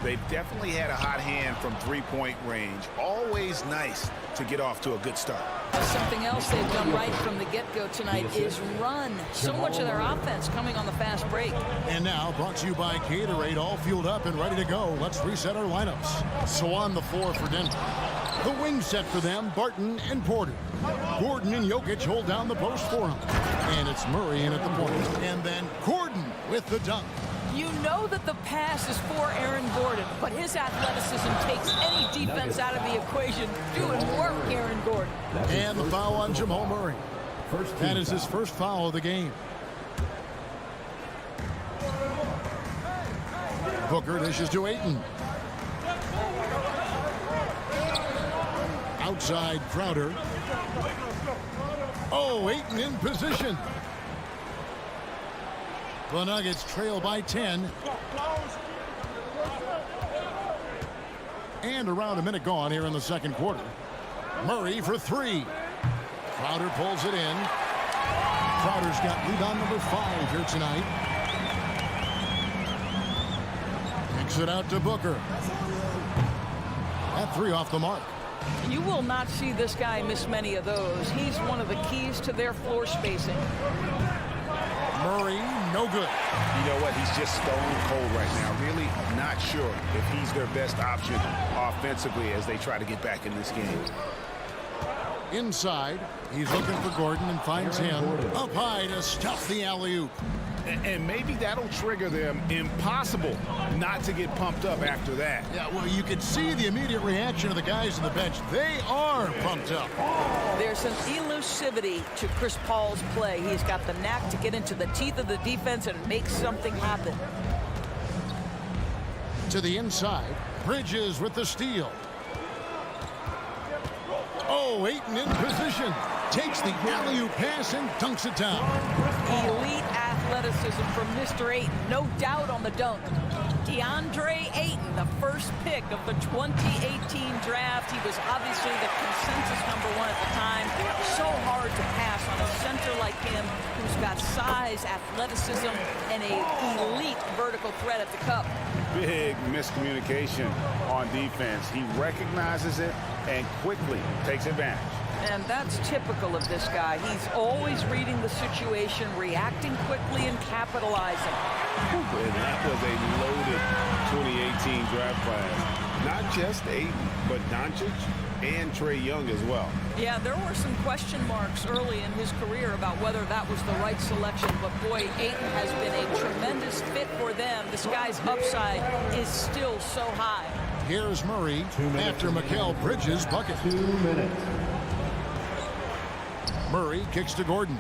They've definitely had a hot hand from three-point range. Always nice to get off to a good start. Something else they've done right from the get-go tonight is run. So much of their offense coming on the fast break. And now, brought to you by Gatorade, all fueled up and ready to go. Let's reset our lineups. So on the floor for Denver. The wing set for them, Barton and Porter. Gordon and Jokic hold down the post for him. And it's Murray in at the point. And then Gordon with the dunk. You know that the pass is for Aaron Gordon, but his athleticism takes any defense out of the equation. Doing work, Aaron Gordon. And the foul on Jamal Murray. That is his first foul of the game. Booker dishes to Ayton. Outside Crowder. Oh, Ayton in position. The Nuggets trail by 10. And around a minute gone here in the second quarter. Murray for 3. Crowder pulls it in. Crowder's got rebound number 5 here tonight. Kicks it out to Booker. That 3 off the mark. You will not see this guy miss many of those. He's one of the keys to their floor spacing. Murray, no good. You know what? He's just stone cold right now. Really not sure if he's their best option offensively as they try to get back in this game. Inside, he's looking for Gordon and finds him up high to stuff the alley-oop. And maybe that'll trigger them. Impossible not to get pumped up after that. Yeah, well, you could see the immediate reaction of the guys on the bench. They are pumped up. There's an elusivity to Chris Paul's play. He's got the knack to get into the teeth of the defense and make something happen. To the inside, Bridges with the steal. Oh, Ayton in position. Takes the alley-oop pass and dunks it down. Elite athleticism from Mr. Ayton. No doubt on the dunk. DeAndre Ayton, the first pick of the 2018 draft. He was obviously the consensus #1 at the time. So hard to pass on a center like him who's got size, athleticism, and an elite vertical threat at the cup. Big miscommunication on defense. He recognizes it and quickly takes advantage. And that's typical of this guy. He's always reading the situation, reacting quickly, and capitalizing. And that was a loaded 2018 draft class. Not just Ayton, but Doncic and Trae Young as well. Yeah, there were some question marks early in his career about whether that was the right selection. But, boy, Ayton has been a tremendous fit for them. This guy's upside is still so high. Here's Murray after Mikal Bridges' bucket. 2 minutes. Murray kicks to Gordon.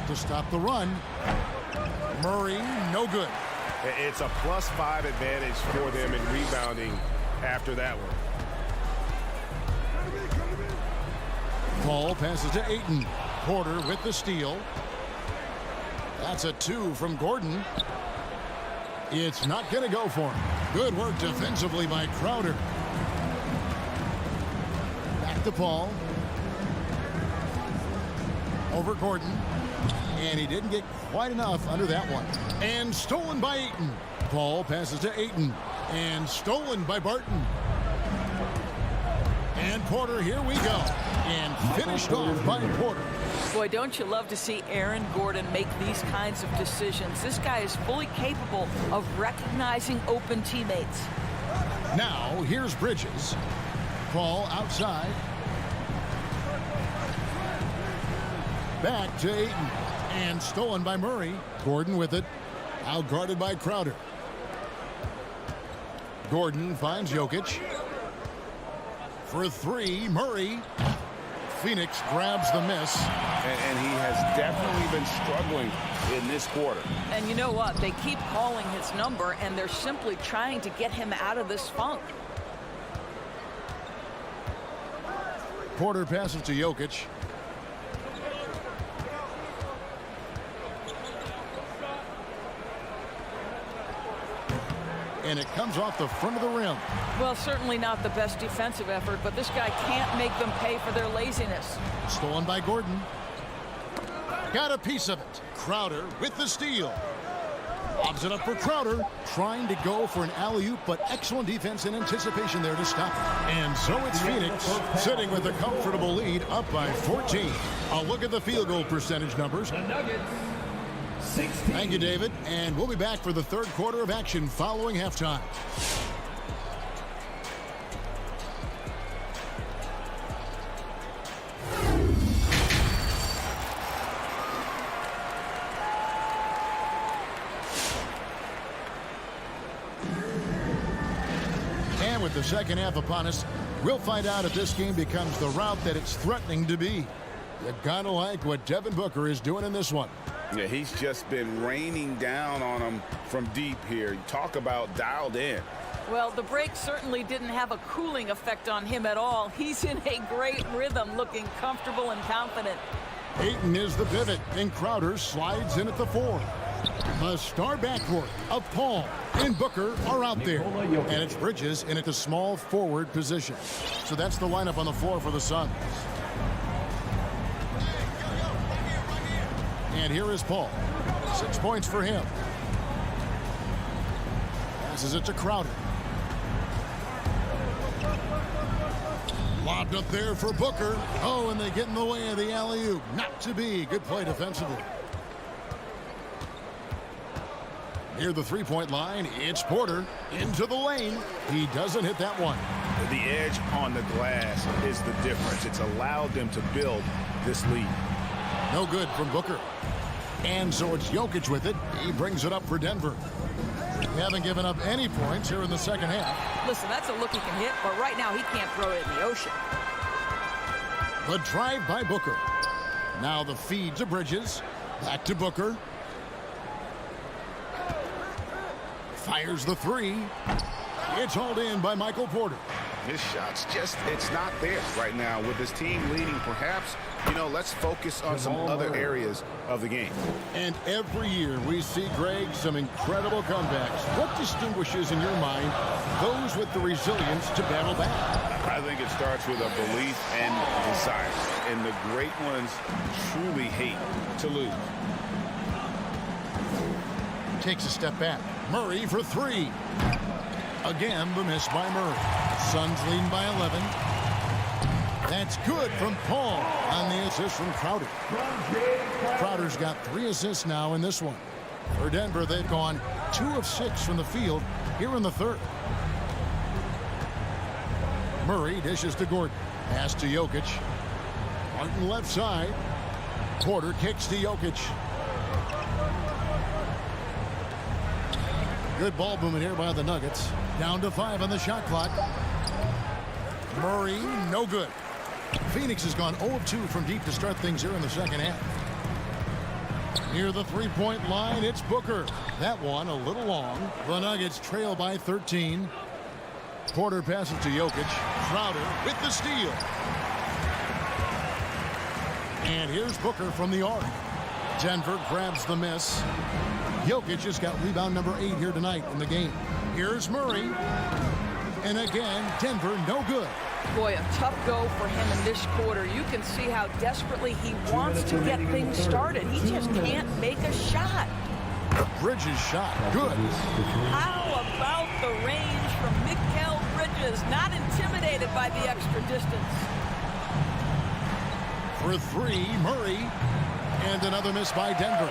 To stop the run. Murray, no good. It's a +5 advantage for them in rebounding after that one. Paul passes to Ayton. Porter with the steal. That's a 2 from Gordon. It's not going to go for him. Good work defensively by Crowder. Back to Paul. Over Gordon. And he didn't get quite enough under that one. And stolen by Ayton. Paul passes to Ayton. And stolen by Barton. And Porter, here we go. And finished off by Porter. Boy, don't you love to see Aaron Gordon make these kinds of decisions. This guy is fully capable of recognizing open teammates. Now, here's Bridges. Paul outside. Back to Ayton. And stolen by Murray. Gordon with it. Outguarded by Crowder. Gordon finds Jokic. For 3, Murray. Phoenix grabs the miss. And he has definitely been struggling in this quarter. And you know what? They keep calling his number, and they're simply trying to get him out of this funk. Porter passes to Jokic. And it comes off the front of the rim. Well, certainly not the best defensive effort, but this guy can't make them pay for their laziness. Stolen by Gordon. Got a piece of it. Crowder with the steal. Lobs it up for Crowder. Trying to go for an alley-oop, but excellent defense and anticipation there to stop it. And so it's Phoenix sitting with a comfortable lead up by 14. A look at the field goal percentage numbers. The Nuggets. 16. Thank you, David. And we'll be back for the third quarter of action following halftime. And with the second half upon us, we'll find out if this game becomes the route that it's threatening to be. You gotta like what Devin Booker is doing in this one. Yeah, he's just been raining down on him from deep here. Talk about dialed in. Well, the break certainly didn't have a cooling effect on him at all. He's in a great rhythm, looking comfortable and confident. Ayton is the pivot, and Crowder slides in at the 4. The star backcourt of Paul and Booker are out there. And it's Bridges in at the small forward position. So that's the lineup on the floor for the Suns. And here is Paul. 6 points for him. Passes it to Crowder. Lobbed up there for Booker. Oh, and they get in the way of the alley-oop. Not to be. Good play defensively. Near the three-point line, it's Porter into the lane. He doesn't hit that one. The edge on the glass is the difference. It's allowed them to build this lead. No good from Booker. And so it's Jokic with it. He brings it up for Denver. They haven't given up any points here in the second half. Listen, that's a look he can hit, but right now he can't throw it in the ocean. The drive by Booker. Now the feed to Bridges. Back to Booker. Fires the three. It's hauled in by Michael Porter. His shot's just, it's not there right now. With his team leading, perhaps, let's focus on some other areas of the game. And every year we see, Greg, some incredible comebacks. What distinguishes, in your mind, those with the resilience to battle back? I think it starts with a belief and desire. And the great ones truly hate to lose. Takes a step back. Murray for three. Again, the miss by Murray. Suns leading by 11. That's good from Paul on the assist from Crowder. Crowder's got 3 assists now in this one. For Denver, they've gone 2 of 6 from the field here in the third. Murray dishes to Gordon. Pass to Jokic. Martin left side. Porter kicks to Jokic. Good ball movement here by the Nuggets. Down to 5 on the shot clock. Murray, no good. Phoenix has gone 0 of 2 from deep to start things here in the second half. Near the three-point line, it's Booker. That one a little long. The Nuggets trail by 13. Porter passes to Jokic. Crowder with the steal. And here's Booker from the arc. Denver grabs the miss. Jokic has got rebound number 8 here tonight in the game. Here's Murray. And again, Denver no good. Boy, a tough go for him in this quarter. You can see how desperately he wants to get things started. He just can't make a shot. Bridges shot. Good. How about the range from Mikal Bridges? Not intimidated by the extra distance. For 3, Murray. And another miss by Denver.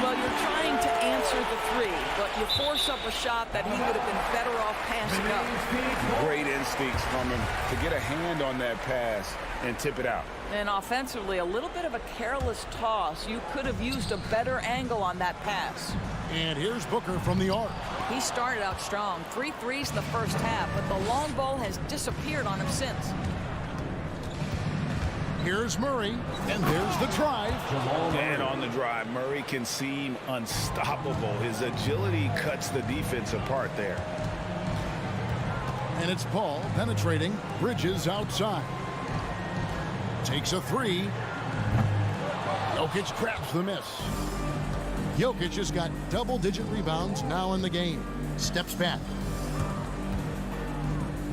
Well, you're trying to answer the 3, but you force up a shot that he would have been better off passing up. Great instincts from him to get a hand on that pass and tip it out. And offensively, a little bit of a careless toss. You could have used a better angle on that pass. And here's Booker from the arc. He started out strong. 3 threes in the first half, but the long ball has disappeared on him since. Here's Murray, and there's the drive. And on the drive, Murray can seem unstoppable. His agility cuts the defense apart there. And it's Paul penetrating. Bridges outside. Takes a 3. Jokic grabs the miss. Jokic has got double-digit rebounds now in the game. Steps back.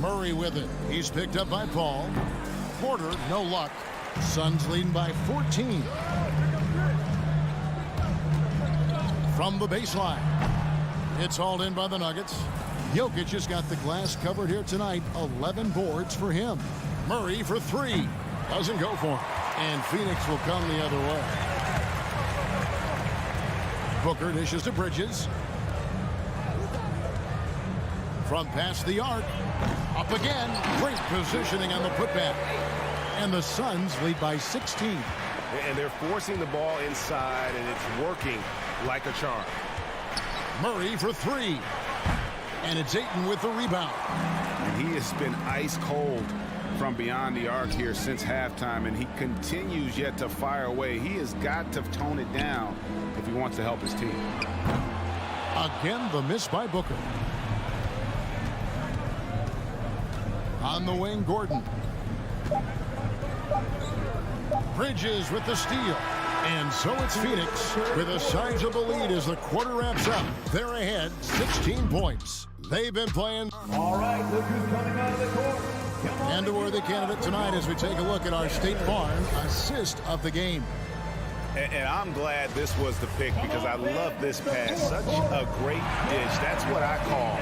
Murray with it. He's picked up by Paul. Porter, no luck. Suns leading by 14. From the baseline. It's hauled in by the Nuggets. Jokic has got the glass covered here tonight. 11 boards for him. Murray for 3. Doesn't go for him. And Phoenix will come the other way. Booker dishes to Bridges. From past the arc. Up again. Great positioning on the putback. And the Suns lead by 16. And they're forcing the ball inside, and it's working like a charm. Murray for 3. And it's Ayton with the rebound. And he has been ice cold from beyond the arc here since halftime, and he continues yet to fire away. He has got to tone it down if he wants to help his team. Again, the miss by Booker. On the wing, Gordon. Bridges with the steal. And so it's Phoenix with a sizable lead as the quarter wraps up. They're ahead 16 points. They've been playing. All right, look who's coming out of the court. And a worthy candidate tonight as we take a look at our State Farm assist of the game. And I'm glad this was the pick because I love this pass. Such a great dish. That's what I call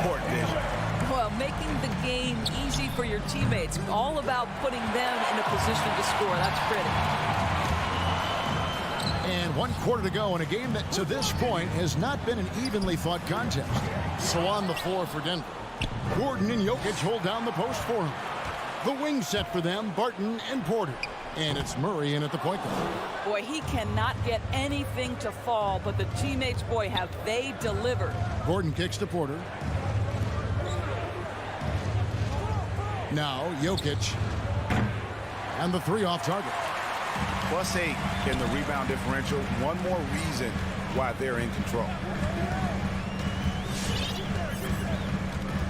court vision. Well, making the game easy for your teammates. All about putting them in a position to score. That's pretty. And 1 quarter to go in a game that to this point has not been an evenly fought contest. So on the floor for Denver, Gordon and Jokic hold down the post for him. The wing set for them, Barton and Porter. And it's Murray in at the point guard. Boy, he cannot get anything to fall, but the teammates, boy, have they delivered. Gordon kicks to Porter. Now Jokic. And the 3 off target. +8 in the rebound differential. One more reason why they're in control.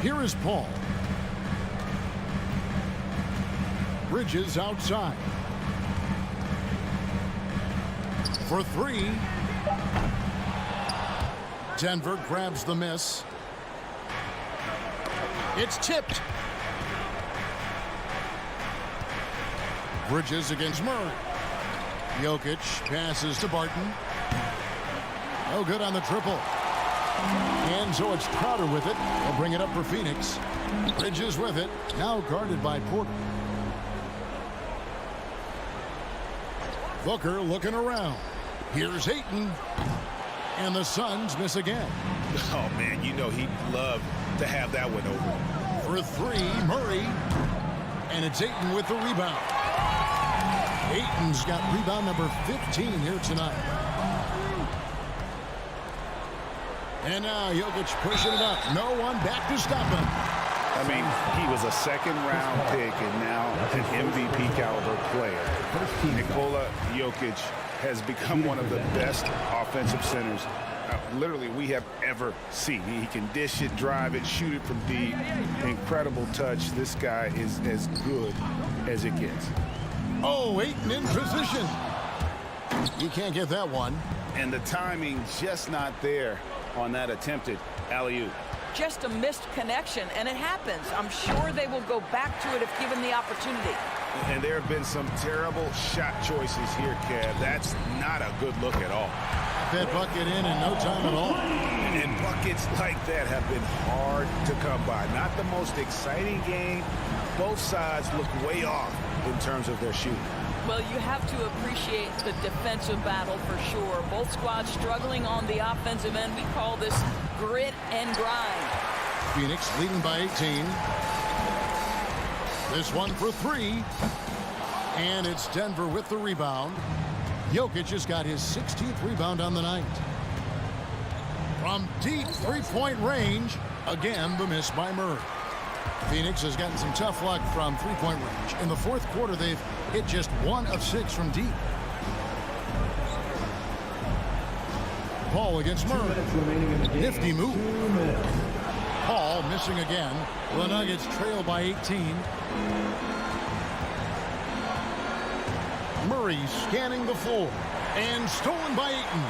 Here is Paul. Bridges outside. For 3. Denver grabs the miss. It's tipped. Bridges against Murray. Jokic passes to Barton. No good on the triple. And so it's Crowder with it. They'll bring it up for Phoenix. Bridges with it. Now guarded by Porter. Booker looking around. Here's Ayton. And the Suns miss again. Oh, man, you know he'd love to have that one over. For 3, Murray. And it's Ayton with the rebound. Ayton's got rebound number 15 here tonight. And now Jokic pushing it up. No one back to stop him. I mean, he was a second-round pick and now an MVP caliber player. Nikola Jokic has become one of the best offensive centers literally we have ever seen. He can dish it, drive it, shoot it from deep. Incredible touch. This guy is as good as it gets. Oh, Ayton in position. You can't get that one. And the timing just not there on that attempted alley-oop. Just a missed connection, and it happens. I'm sure they will go back to it if given the opportunity. And there have been some terrible shot choices here, Kev. That's not a good look at all. That bucket in no time at all. And buckets like that have been hard to come by. Not the most exciting game. Both sides look way off in terms of their shooting. Well, you have to appreciate the defensive battle for sure. Both squads struggling on the offensive end. We call this grit and grind. Phoenix leading by 18. This one for 3. And it's Denver with the rebound. Jokic has got his 16th rebound on the night. From deep three-point range, again the miss by Murray. Phoenix has gotten some tough luck from three-point range. In the fourth quarter, they've hit just 1 of 6 from deep. Paul against Murray. Nifty move. Paul missing again. The Nuggets trail by 18. Murray scanning the floor. And stolen by Ayton.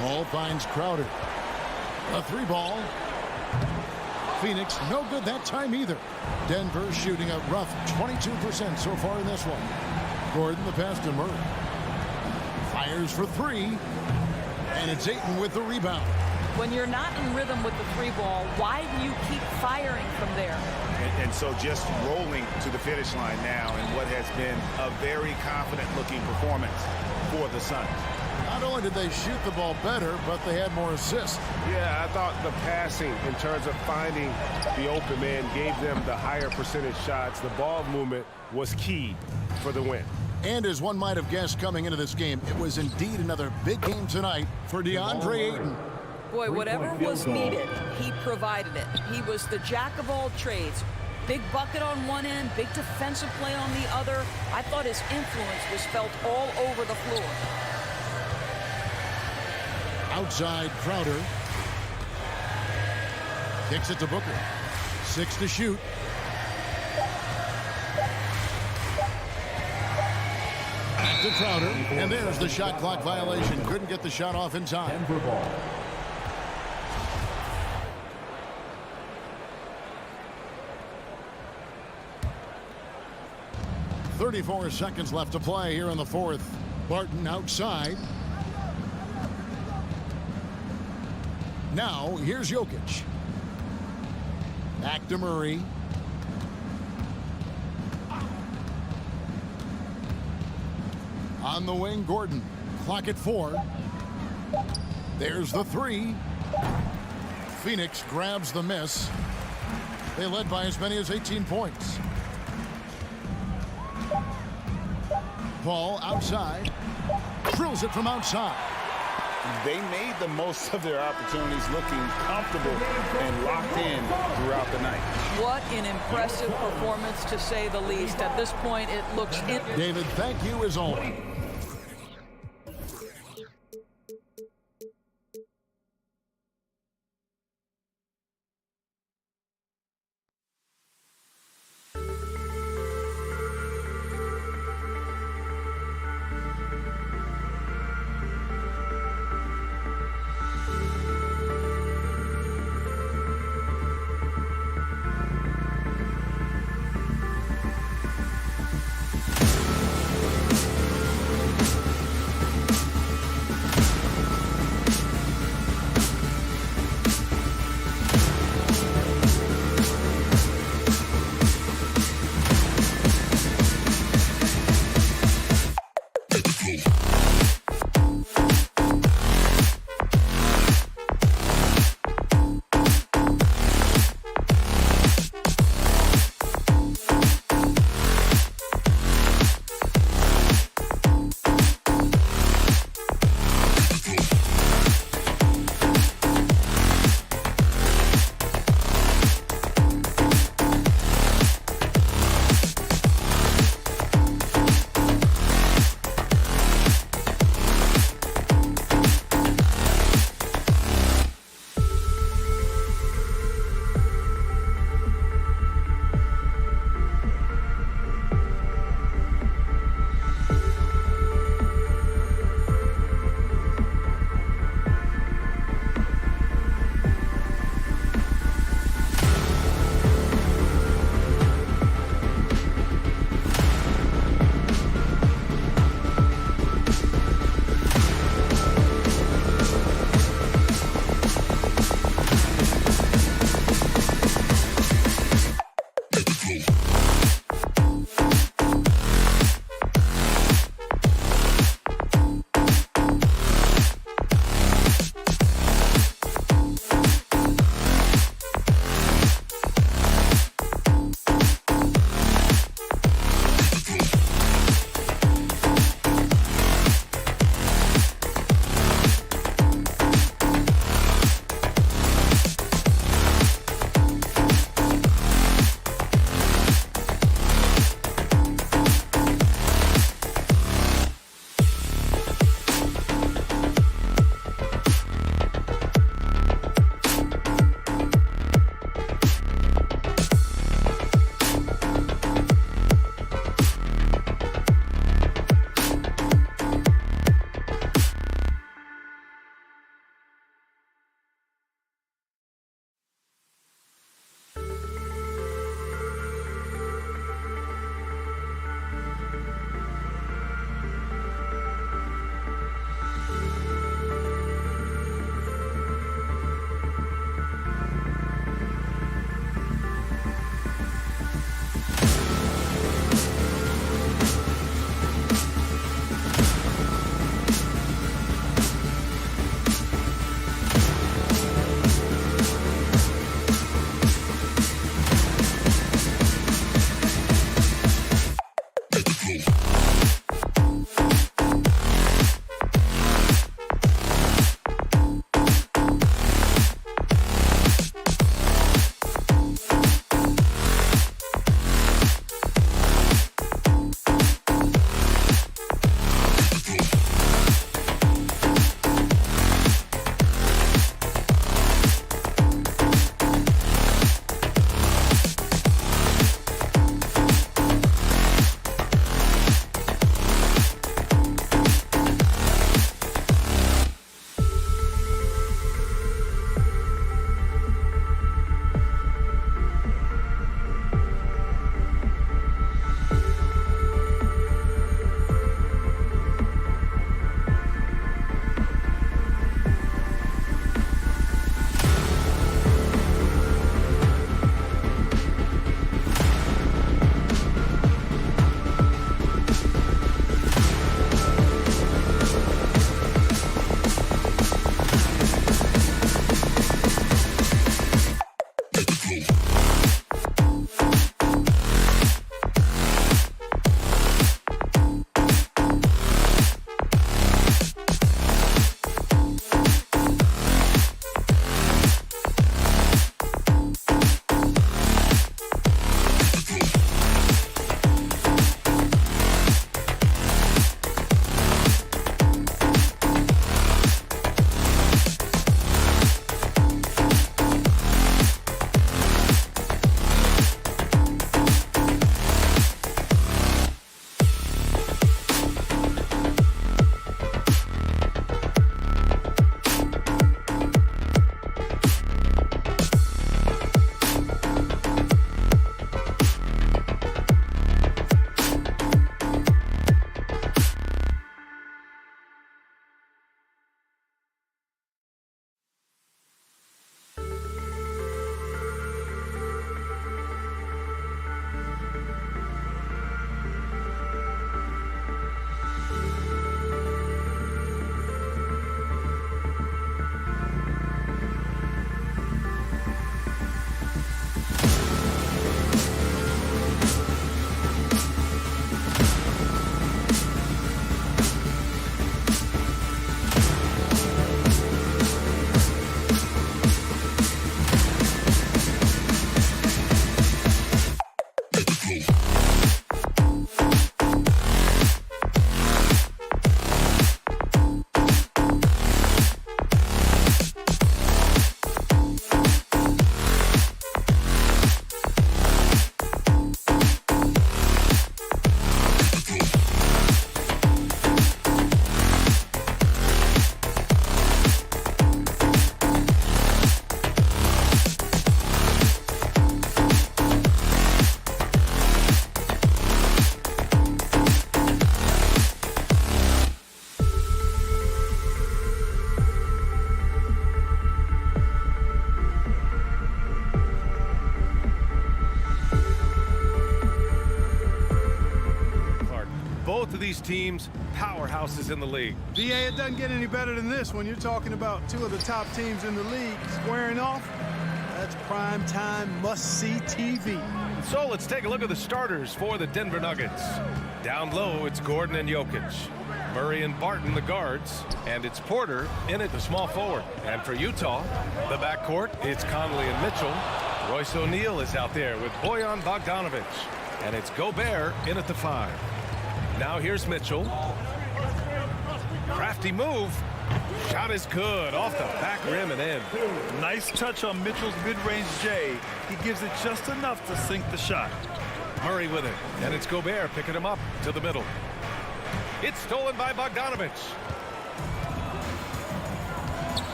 Paul finds Crowder. A 3-ball. Phoenix no good that time either. Denver shooting a rough 22% so far in this one. Gordon the pass to Murray. Fires for 3. And it's Ayton with the rebound. When you're not in rhythm with the 3-ball, why do you keep firing from there? And so just rolling to the finish line now in what has been a very confident-looking performance for the Suns. Not only did they shoot the ball better, but they had more assists. Yeah, I thought the passing in terms of finding the open man gave them the higher percentage shots. The ball movement was key for the win. And as one might have guessed coming into this game, it was indeed another big game tonight for DeAndre Ayton. Boy, whatever was needed, he provided it. He was the jack of all trades. Big bucket on one end, big defensive play on the other. I thought his influence was felt all over the floor. Outside Crowder. Kicks it to Booker. 6 to shoot. Back to Crowder. And there's the shot clock violation. Couldn't get the shot off in time. Denver ball. 34 seconds left to play here in the fourth. Barton outside. Now, here's Jokic. Back to Murray. On the wing, Gordon. Clock at 4. There's the 3. Phoenix grabs the miss. They led by as many as 18 points. Paul outside. Drills it from outside. They made the most of their opportunities, looking comfortable and locked in throughout the night. What an impressive performance, to say the least. At this point, it looks... David, thank you as always. Both of these teams, powerhouses in the league. VA, it doesn't get any better than this when you're talking about two of the top teams in the league squaring off. That's prime time must-see TV. So let's take a look at the starters for the Denver Nuggets. Down low, it's Gordon and Jokic. Murray and Barton, the guards. And it's Porter in at the small forward. And for Utah, the backcourt, it's Conley and Mitchell. Royce O'Neal is out there with Bojan Bogdanovic. And it's Gobert in at the 5. Now here's Mitchell. Crafty move. Shot is good off the back rim and in. Nice touch on Mitchell's mid-range J. He gives it just enough to sink the shot. Murray with it. And it's Gobert picking him up to the middle. It's stolen by Bogdanovic.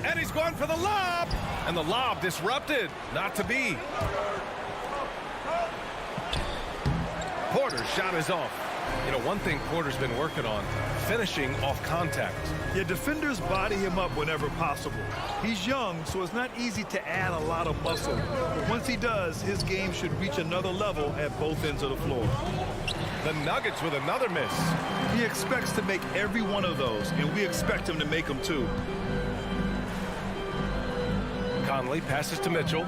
And he's going for the lob. And the lob disrupted. Not to be. Porter's shot is off. You know, one thing Porter's been working on, finishing off contact. Yeah, defenders body him up whenever possible. He's young, so it's not easy to add a lot of muscle. But once he does, his game should reach another level at both ends of the floor. The Nuggets with another miss. He expects to make every one of those, and we expect him to make them too. Conley passes to Mitchell.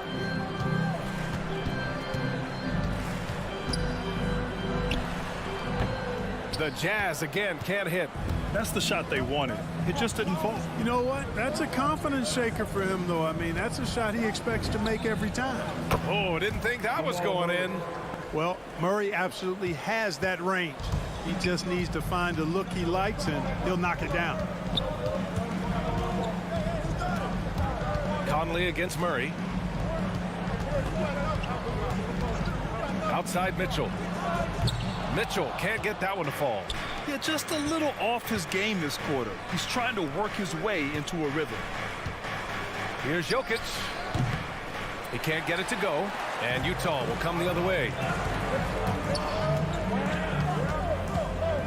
The Jazz again can't hit. That's the shot they wanted. It just didn't fall. You know what? That's a confidence shaker for him, though. I mean, that's a shot he expects to make every time. Oh, didn't think that was going in. Well, Murray absolutely has that range. He just needs to find a look he likes, and he'll knock it down. Conley against Murray. Outside Mitchell. Mitchell can't get that one to fall. Yeah, just a little off his game this quarter. He's trying to work his way into a rhythm. Here's Jokic. He can't get it to go, and Utah will come the other way.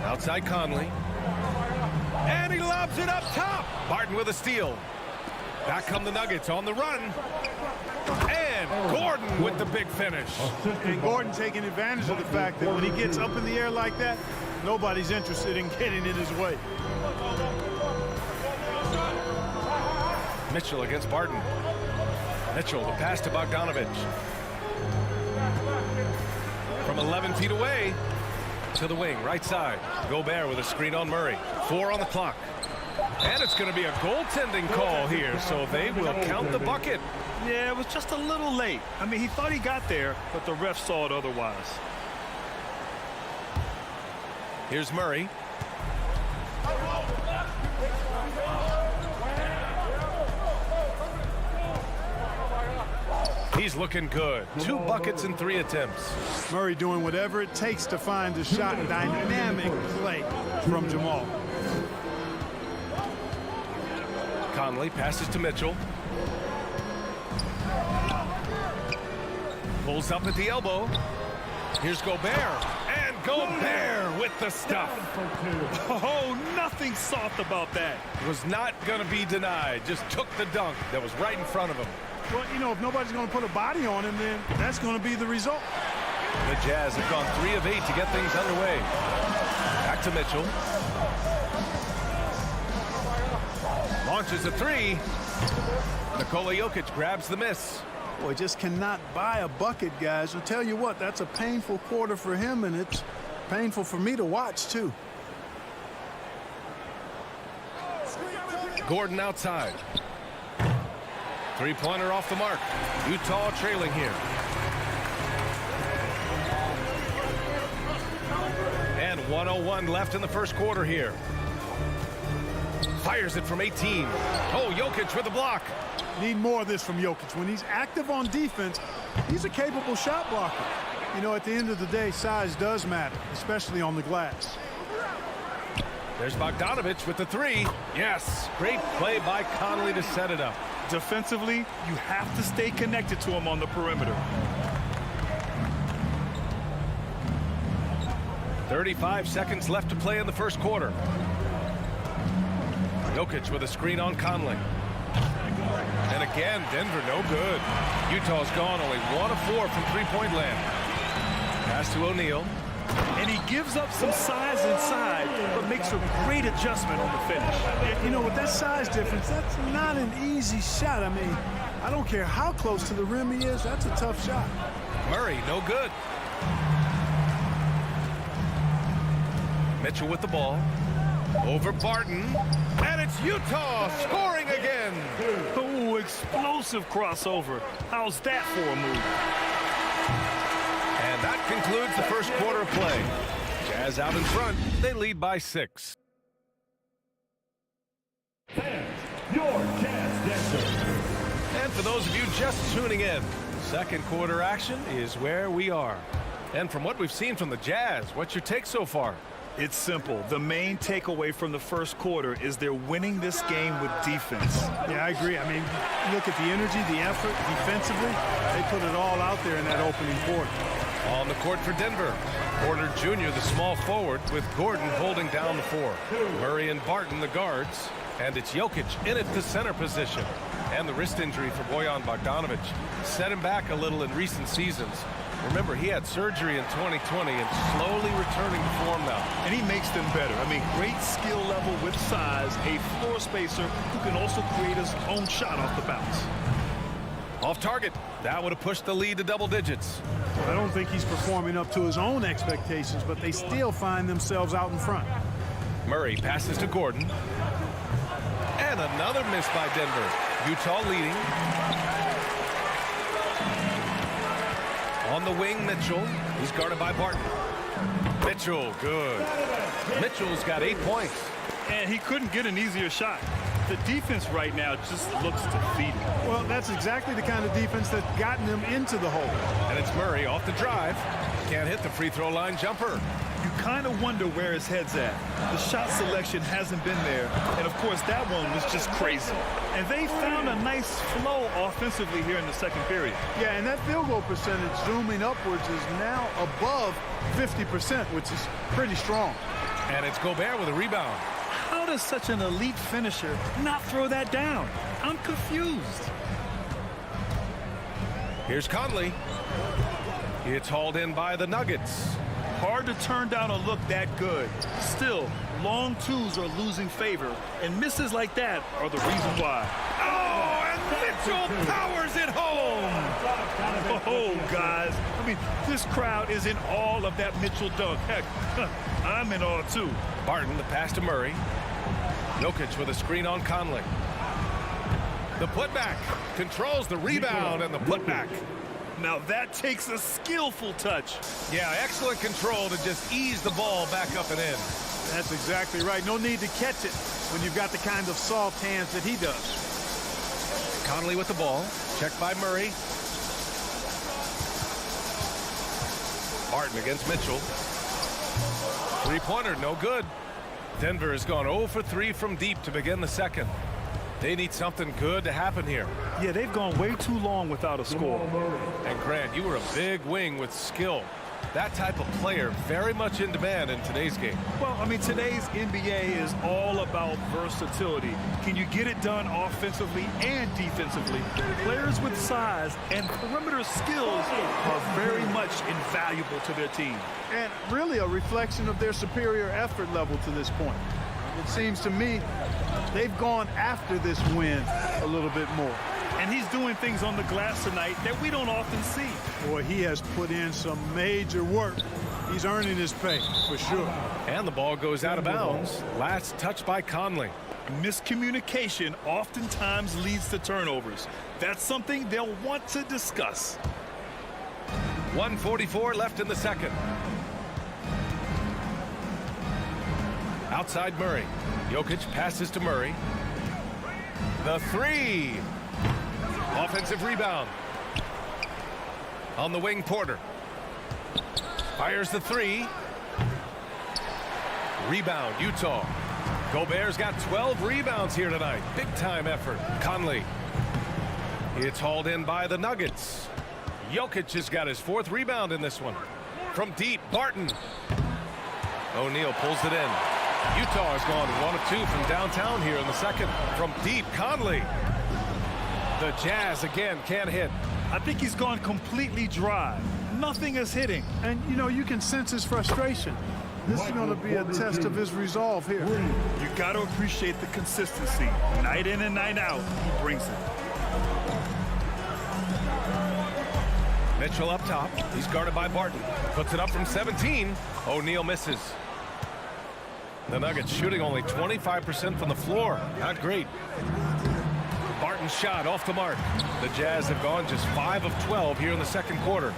Outside Conley. And he lobs it up top. Barton with a steal. Back come the Nuggets on the run. And Gordon with the big finish. And Gordon taking advantage of the fact that when he gets up in the air like that, nobody's interested in getting in his way. Mitchell against Barton. Mitchell, the pass to Bogdanovic. From 11 feet away to the wing, right side. Gobert with a screen on Murray. 4 on the clock. And it's going to be a goaltending call here, so they will count the bucket. Yeah, it was just a little late. I mean, he thought he got there, but the ref saw it otherwise. Here's Murray. He's looking good. 2 buckets in 3 attempts. Murray doing whatever it takes to find a shot. Dynamic play from Jamal. Conley passes to Mitchell. Pulls up at the elbow. Here's Gobert. And Gobert with the stuff. Oh, nothing soft about that. Was not going to be denied. Just took the dunk that was right in front of him. Well, you know, if nobody's going to put a body on him, then that's going to be the result. The Jazz have gone 3 of 8 to get things underway. Back to Mitchell. Launches a 3. Nikola Jokic grabs the miss. Boy, just cannot buy a bucket, guys. I'll tell you what, that's a painful quarter for him, and it's painful for me to watch, too. Gordon outside. 3-pointer off the mark. Utah trailing here. And 1:01 left in the first quarter here. Fires it from 18. Oh, Jokic with a block. Need more of this from Jokic. When he's active on defense, he's a capable shot blocker. You know, at the end of the day, size does matter, especially on the glass. There's Bogdanovic with the 3. Yes, great play by Conley to set it up. Defensively, you have to stay connected to him on the perimeter. 35 seconds left to play in the first quarter. Jokic with a screen on Conley. And again, Denver no good. Utah's gone only 1 of 4 from 3-point land. Pass to O'Neal. And he gives up some size inside, but makes a great adjustment on the finish. You know, with that size difference, that's not an easy shot. I mean, I don't care how close to the rim he is, that's a tough shot. Murray, no good. Mitchell with the ball. Over Barton. And it's Utah scoring again. Oh, explosive crossover. How's that for a move? And that concludes the first quarter of play. Jazz out in front. They lead by 6. Your Jazz Dancer. And for those of you just tuning in, second quarter action is where we are. And from what we've seen from the Jazz, what's your take so far? It's simple. The main takeaway from the first quarter is they're winning this game with defense. Yeah, I agree. I mean, look at the energy, the effort defensively. They put it all out there in that opening quarter. On the court for Denver, Porter Jr., the small forward, with Gordon holding down the 4. Murray and Barton, the guards. And it's Jokic in at the center position. And the wrist injury for Bojan Bogdanovic set him back a little in recent seasons. Remember, he had surgery in 2020 and slowly returning to form now. And he makes them better. I mean, great skill level with size, a floor spacer who can also create his own shot off the bounce. Off target. That would have pushed the lead to double digits. I don't think he's performing up to his own expectations, but they still find themselves out in front. Murray passes to Gordon. And another miss by Denver. Utah leading. On the wing, Mitchell. He's guarded by Barton. Mitchell, good. Mitchell's got 8 points. And he couldn't get an easier shot. The defense right now just looks defeated. Well, that's exactly the kind of defense that's gotten them into the hole. And it's Murray off the drive. Can't hit the free throw line jumper. You kind of wonder where his head's at. The shot selection hasn't been there. And, of course, that one was just crazy. And they found a nice flow offensively here in the second period. Yeah, and that field goal percentage zooming upwards is now above 50%, which is pretty strong. And it's Gobert with a rebound. How does such an elite finisher not throw that down? I'm confused. Here's Conley. It's hauled in by the Nuggets. Hard to turn down a look that good. Still, long twos are losing favor, and misses like that are the reason why. Oh, and Mitchell powers it home. Oh, guys. I mean, this crowd is in awe of that Mitchell dunk. Heck, I'm in awe, too. Barton, the pass to Murray. Jokic with a screen on Conley. The putback controls the rebound and the putback. Now that takes a skillful touch. Yeah, excellent control to just ease the ball back up and in. That's exactly right. No need to catch it when you've got the kind of soft hands that he does. Conley with the ball. Checked by Murray. Barton against Mitchell. Three-pointer, no good. Denver has gone 0 for 3 from deep to begin the second. They need something good to happen here. Yeah, they've gone way too long without a score. And Grant, you were a big wing with skill. That type of player very much in demand in today's game. Well, I mean, today's NBA is all about versatility. Can you get it done offensively and defensively? Players with size and perimeter skills are very much invaluable to their team. And really a reflection of their superior effort level to this point. It seems to me they've gone after this win a little bit more. And he's doing things on the glass tonight that we don't often see. Boy, he has put in some major work. He's earning his pay, for sure. And the ball goes out of bounds. Last touch by Conley. Miscommunication oftentimes leads to turnovers. That's something they'll want to discuss. 1:44 left in the second. Outside Murray. Jokic passes to Murray. The three. Offensive rebound. On the wing, Porter. Fires the three. Rebound, Utah. Gobert's got 12 rebounds here tonight. Big time effort. Conley. It's hauled in by the Nuggets. Jokic has got his 4th rebound in this one. From deep, Barton. O'Neal pulls it in. Utah has gone 1 of 2 from downtown here in the second. From deep, Conley. The Jazz again can't hit. I think he's gone completely dry. Nothing is hitting. And, you know, you can sense his frustration. This is going to be a test of his resolve here. You got to appreciate the consistency. Night in and night out, he brings it. Mitchell up top. He's guarded by Barton. Puts it up from 17. O'Neal misses. The Nuggets shooting only 25% from the floor. Not great. Barton's shot off the mark. The Jazz have gone just 5 of 12 here in the second quarter.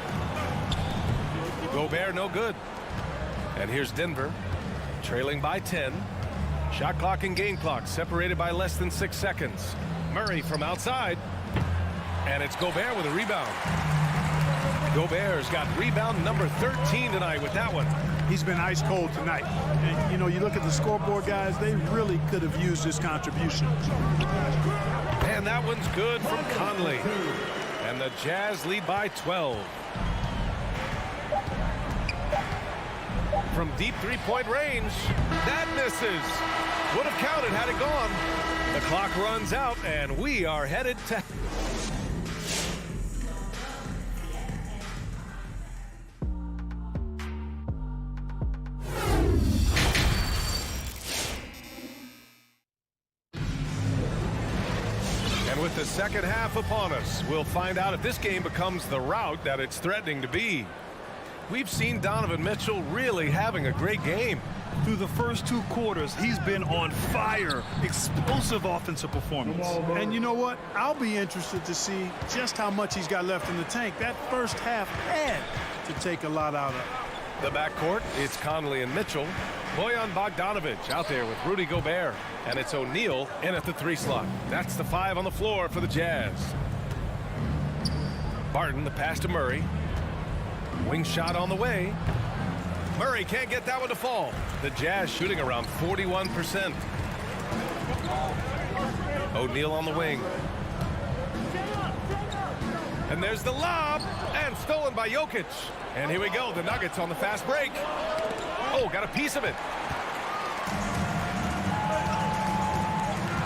Gobert no good. And here's Denver trailing by 10. Shot clock and game clock separated by less than 6 seconds. Murray from outside. And it's Gobert with a rebound. Gobert's got rebound number 13 tonight with that one. He's been ice cold tonight. And, you know, you look at the scoreboard, guys, they really could have used his contribution. And that one's good from Conley. And the Jazz lead by 12. From deep three-point range, that misses. Would have counted had it gone. The clock runs out, and we are headed to... With the second half upon us, we'll find out if this game becomes the rout that it's threatening to be. We've seen Donovan Mitchell really having a great game. Through the first 2 quarters, he's been on fire. Explosive offensive performance. And you know what? I'll be interested to see just how much he's got left in the tank. That first half had to take a lot out of it. The backcourt, it's Conley and Mitchell. Bojan Bogdanovic out there with Rudy Gobert. And it's O'Neal in at the 3 slot. That's the 5 on the floor for the Jazz. Barton, the pass to Murray. Wing shot on the way. Murray can't get that one to fall. The Jazz shooting around 41%. O'Neal on the wing. And there's the lob, and stolen by Jokic. And here we go, the Nuggets on the fast break. Oh, got a piece of it.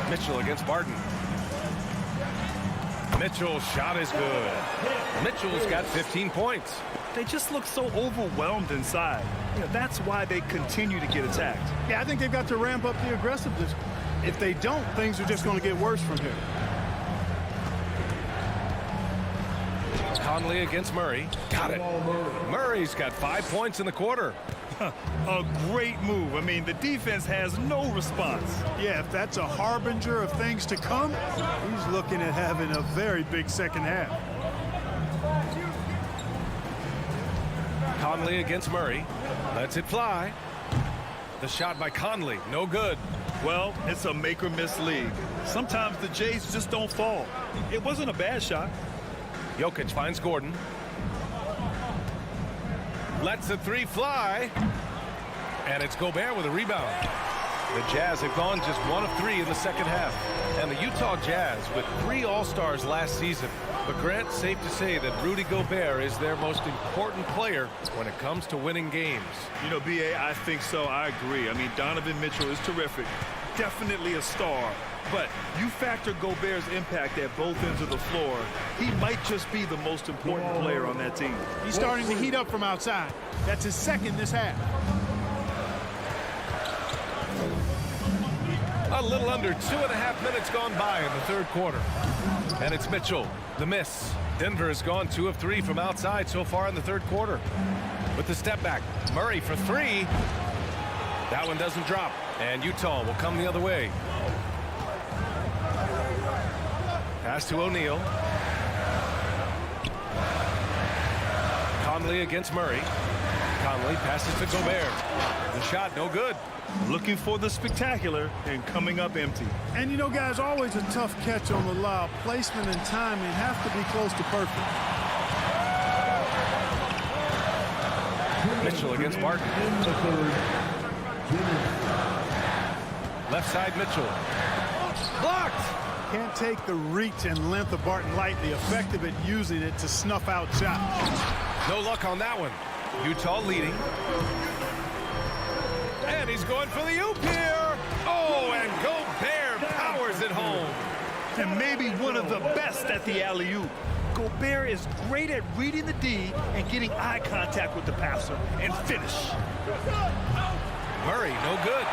Mitchell against Barton. Mitchell's shot is good. Mitchell's got 15 points. They just look so overwhelmed inside. You know, that's why they continue to get attacked. Yeah, I think they've got to ramp up the aggressiveness. If they don't, things are just going to get worse from here. Conley against Murray. Got it. Murray's got 5 points in the quarter. A great move. I mean, the defense has no response. Yeah, if that's a harbinger of things to come, he's looking at having a very big second half. Conley against Murray. Lets it fly. The shot by Conley, no good. Well, it's a make or miss league. Sometimes the Jays just don't fall. It wasn't a bad shot. Jokic finds Gordon. Lets the 3 fly. And it's Gobert with a rebound. The Jazz have gone just 1 of 3 in the second half. And the Utah Jazz with 3 All-Stars last season. But Grant, safe to say that Rudy Gobert is their most important player when it comes to winning games. You know, B.A., I think so. I agree. I mean, Donovan Mitchell is terrific. Definitely a star. But you factor Gobert's impact at both ends of the floor, he might just be the most important player on that team. He's starting to heat up from outside. That's his second this half. A little under 2.5 minutes gone by in the third quarter. And it's Mitchell, the miss. Denver has gone 2 of 3 from outside so far in the third quarter. With the step back, Murray for 3. That one doesn't drop, and Utah will come the other way. Pass to O'Neal. Conley against Murray. Conley passes to Gobert. The shot no good. Looking for the spectacular and coming up empty. And you know, guys, always a tough catch on the lob. Placement and timing have to be close to perfect. Mitchell against Barton. Left side Mitchell. Blocked! Can't take the reach and length of Barton lightly. Effective at using it to snuff out shots. No luck on that one. Utah leading. And he's going for the oop here. Oh, and Gobert powers it home. And maybe one of the best at the alley-oop. Gobert is great at reading the D and getting eye contact with the passer and finish. Murray, no good.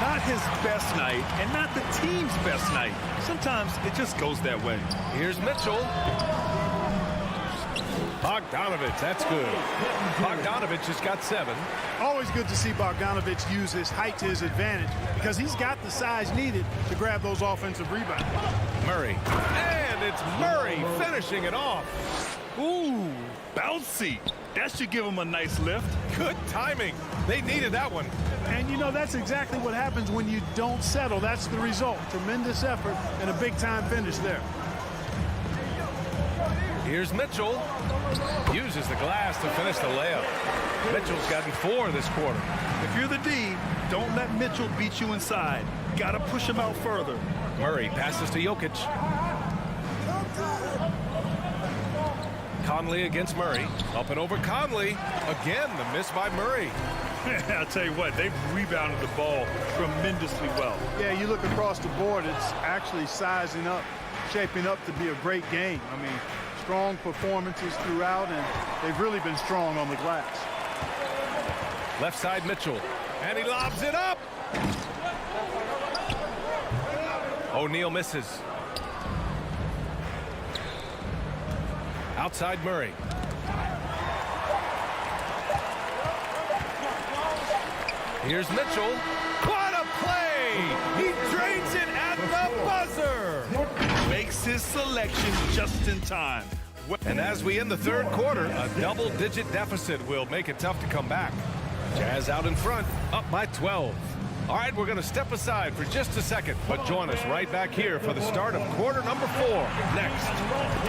Not his best night and not the team's best night. Sometimes it just goes that way. Here's Mitchell. Bogdanovich, that's good. Bogdanovich has got 7. Always good to see Bogdanovich use his height to his advantage because he's got the size needed to grab those offensive rebounds. Murray. And it's Murray finishing it off. Ooh, bouncy. That should give him a nice lift. Good timing. They needed that one. And, you know, that's exactly what happens when you don't settle. That's the result. Tremendous effort and a big-time finish there. Here's Mitchell. Uses the glass to finish the layup. Mitchell's gotten 4 this quarter. If you're the D, don't let Mitchell beat you inside. Got to push him out further. Murray passes to Jokic. Conley against Murray. Up and over Conley. Again, the miss by Murray. I'll tell you what, they've rebounded the ball tremendously well. Yeah, you look across the board, it's actually sizing up, shaping up to be a great game. I mean, strong performances throughout, and they've really been strong on the glass. Left side Mitchell. And he lobs it up. O'Neal misses. Outside Murray. Here's Mitchell. What a play! He drains it at the buzzer! Makes his selection just in time. And as we end the third quarter, a double-digit deficit will make it tough to come back. Jazz out in front, up by 12. All right, we're going to step aside for just a second, but join us right back here for the start of quarter number 4 next.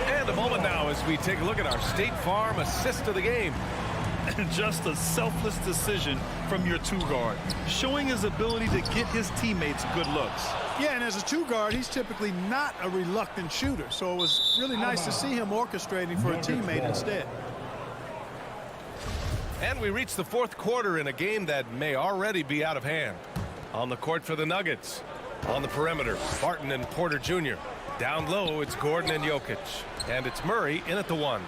And a moment now as we take a look at our State Farm assist of the game. And just a selfless decision from your 2-guard, showing his ability to get his teammates good looks. Yeah, and as a 2-guard, he's typically not a reluctant shooter, so it was really nice to see him orchestrating for a teammate instead. And we reach the fourth quarter in a game that may already be out of hand. On the court for the Nuggets. On the perimeter, Barton and Porter Jr. Down low, it's Gordon and Jokic. And it's Murray in at the 1.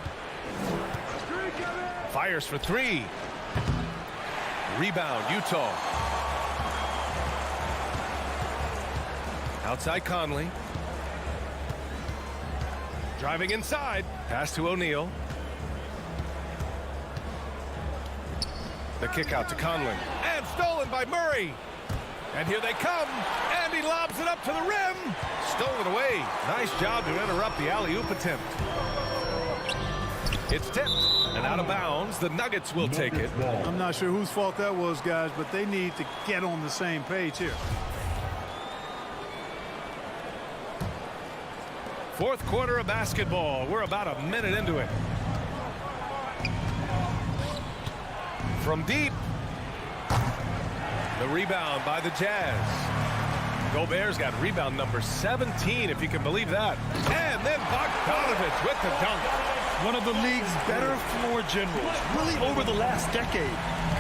Fires for 3. Rebound, Utah. Outside Conley. Driving inside. Pass to O'Neal. The kick out to Conley. And stolen by Murray. And here they come. And he lobs it up to the rim. Stolen away. Nice job to interrupt the alley-oop attempt. It's tipped and out of bounds. The Nuggets will take it. I'm not sure whose fault that was, guys, but they need to get on the same page here. Fourth quarter of basketball. We're about a minute into it. From deep. The rebound by the Jazz. Gobert's got rebound number 17, if you can believe that. And then Bogdanovich with the dunk. One of the league's better floor generals, really over the last decade.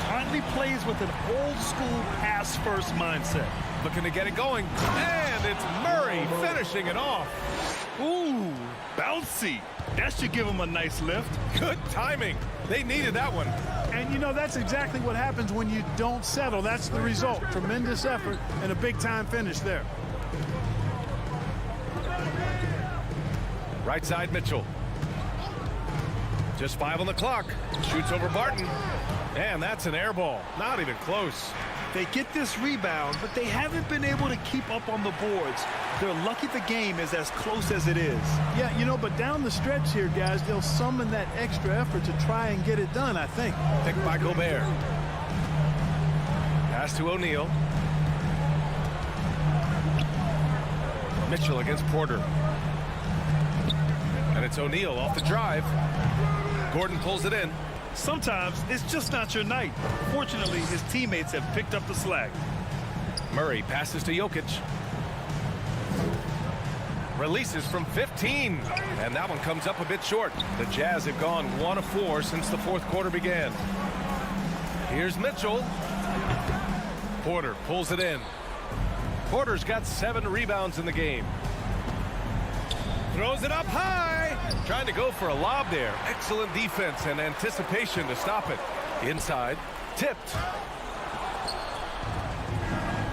Conley plays with an old-school pass-first mindset. Looking to get it going. And it's Murray finishing it off. Ooh, bouncy. That should give him a nice lift. Good timing. They needed that one. And, you know, that's exactly what happens when you don't settle. That's the result. Tremendous effort and a big-time finish there. Right side Mitchell. Just 5 on the clock. Shoots over Barton. And that's an air ball. Not even close. They get this rebound, but they haven't been able to keep up on the boards. They're lucky the game is as close as it is. Yeah, you know, but down the stretch here, guys, they'll summon that extra effort to try and get it done, I think. Picked by Gobert. Pass to O'Neal. Mitchell against Porter. And it's O'Neal off the drive. Gordon pulls it in. Sometimes it's just not your night. Fortunately, his teammates have picked up the slack. Murray passes to Jokic. Releases from 15. And that one comes up a bit short. The Jazz have gone 1 of 4 since the fourth quarter began. Here's Mitchell. Porter pulls it in. Porter's got 7 rebounds in the game. Throws it up high. Trying to go for a lob there. Excellent defense and anticipation to stop it. Inside, tipped.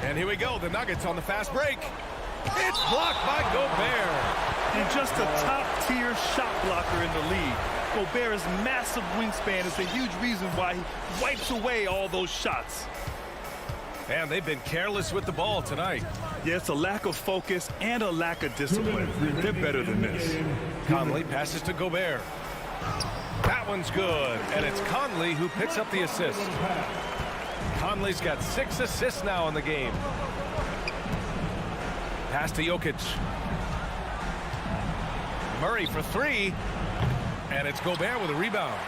And here we go, the Nuggets on the fast break. It's blocked by Gobert. And just a top-tier shot blocker in the league. Gobert's massive wingspan is a huge reason why he wipes away all those shots. And they've been careless with the ball tonight. Yeah, it's a lack of focus and a lack of discipline. They're better than this. Conley passes to Gobert. That one's good, and it's Conley who picks up the assist. Conley's got 6 assists now in the game. Pass to Jokic. Murray for 3, and it's Gobert with a rebound.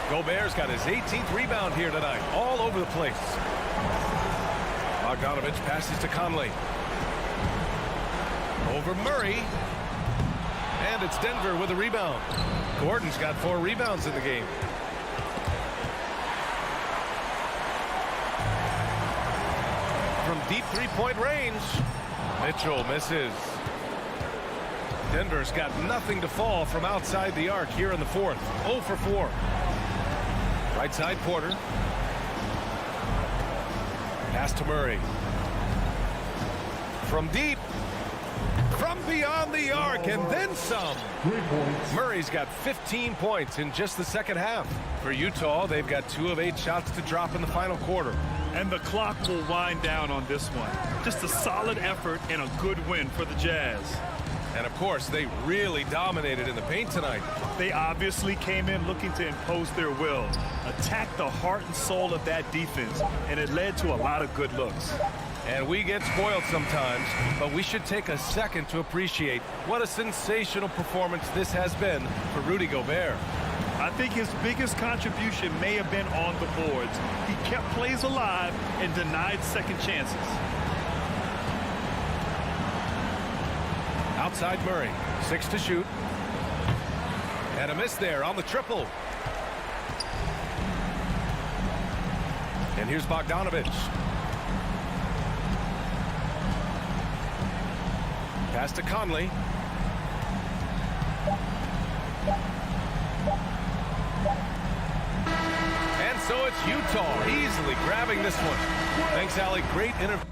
Gobert's got his 18th rebound here tonight, all over the place. Bogdanovich passes to Conley. Over Murray. And it's Denver with a rebound. Gordon's got 4 rebounds in the game. From deep three-point range, Mitchell misses. Denver's got nothing to fall from outside the arc here in the 4th. 0 for 4. Right side, Porter. Pass to Murray. From deep. From beyond the arc, and then some. Murray's got 15 points in just the second half. For Utah, they've got 2 of 8 shots to drop in the final quarter. And the clock will wind down on this one. Just a solid effort and a good win for the Jazz. And, of course, they really dominated in the paint tonight. They obviously came in looking to impose their will, attack the heart and soul of that defense, and it led to a lot of good looks. And we get spoiled sometimes, but we should take a second to appreciate what a sensational performance this has been for Rudy Gobert. I think his biggest contribution may have been on the boards. He kept plays alive and denied second chances. Outside Murray, 6 to shoot. And a miss there on the triple. And here's Bogdanovich. Pass to Conley. And so it's Utah easily grabbing this one. Thanks, Allie. Great interview.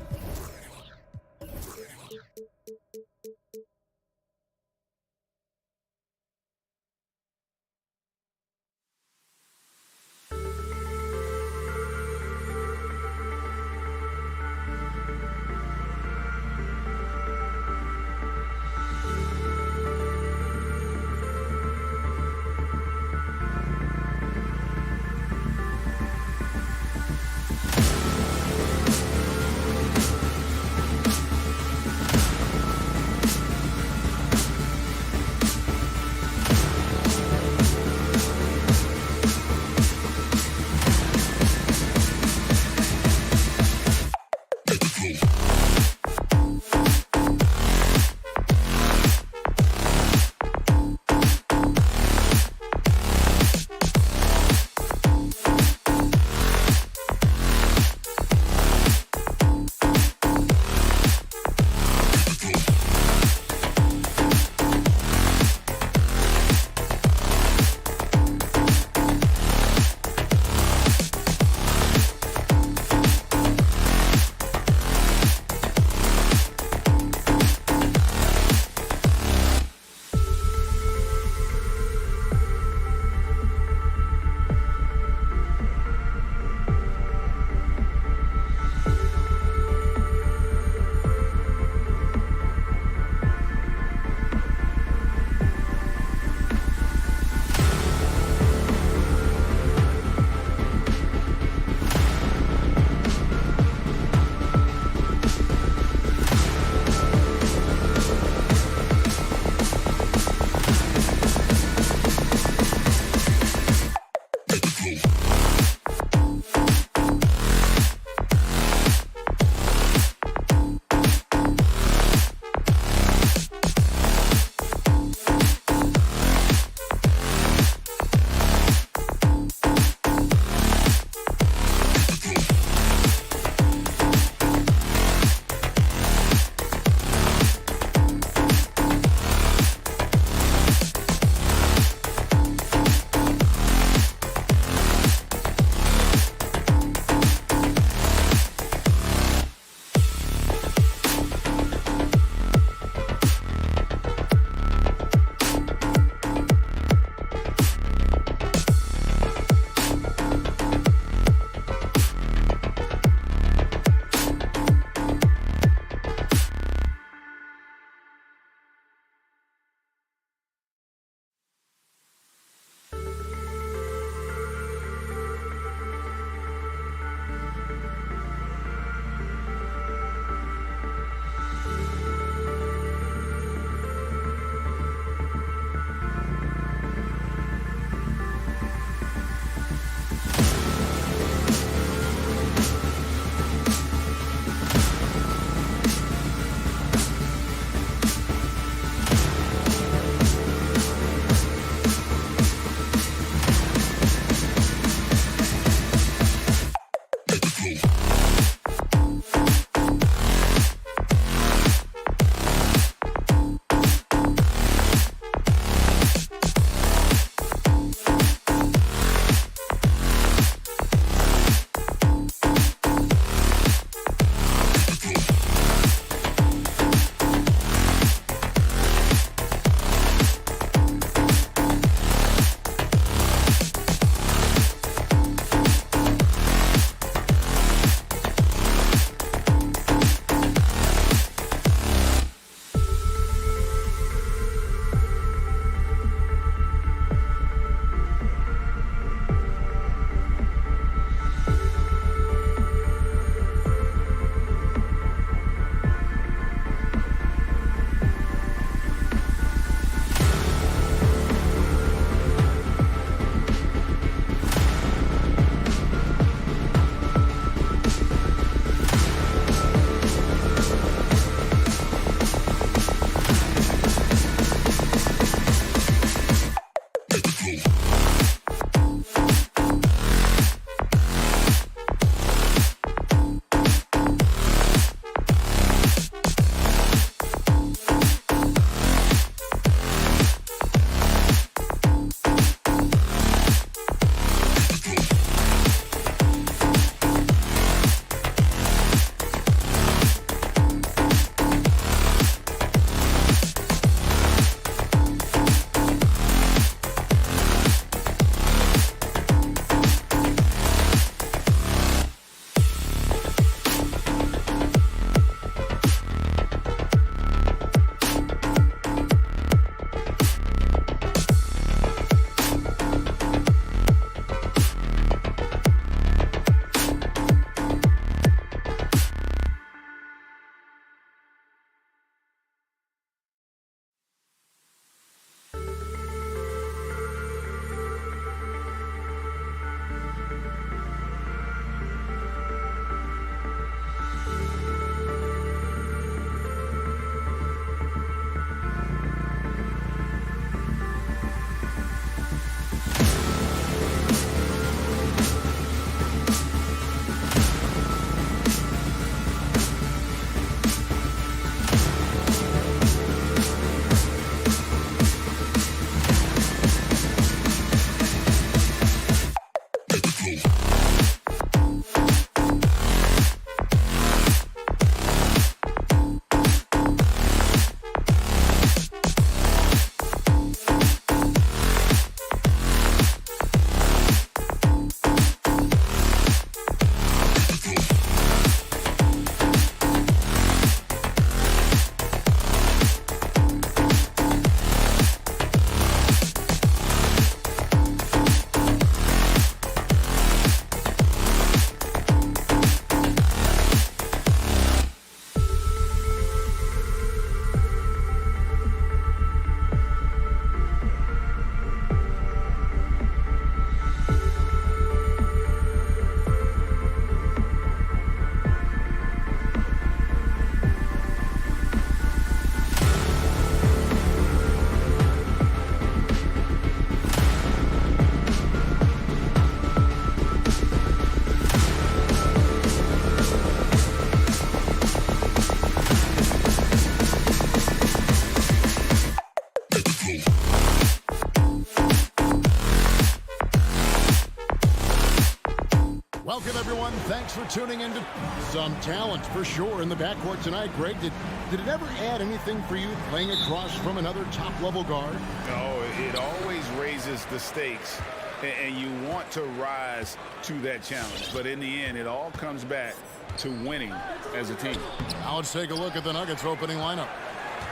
Welcome, everyone. Thanks for tuning in to some talent for sure in the backcourt tonight. Greg, did it ever add anything for you playing across from another top-level guard? No, it always raises the stakes, and you want to rise to that challenge. But in the end, it all comes back to winning as a team. Now let's take a look at the Nuggets opening lineup.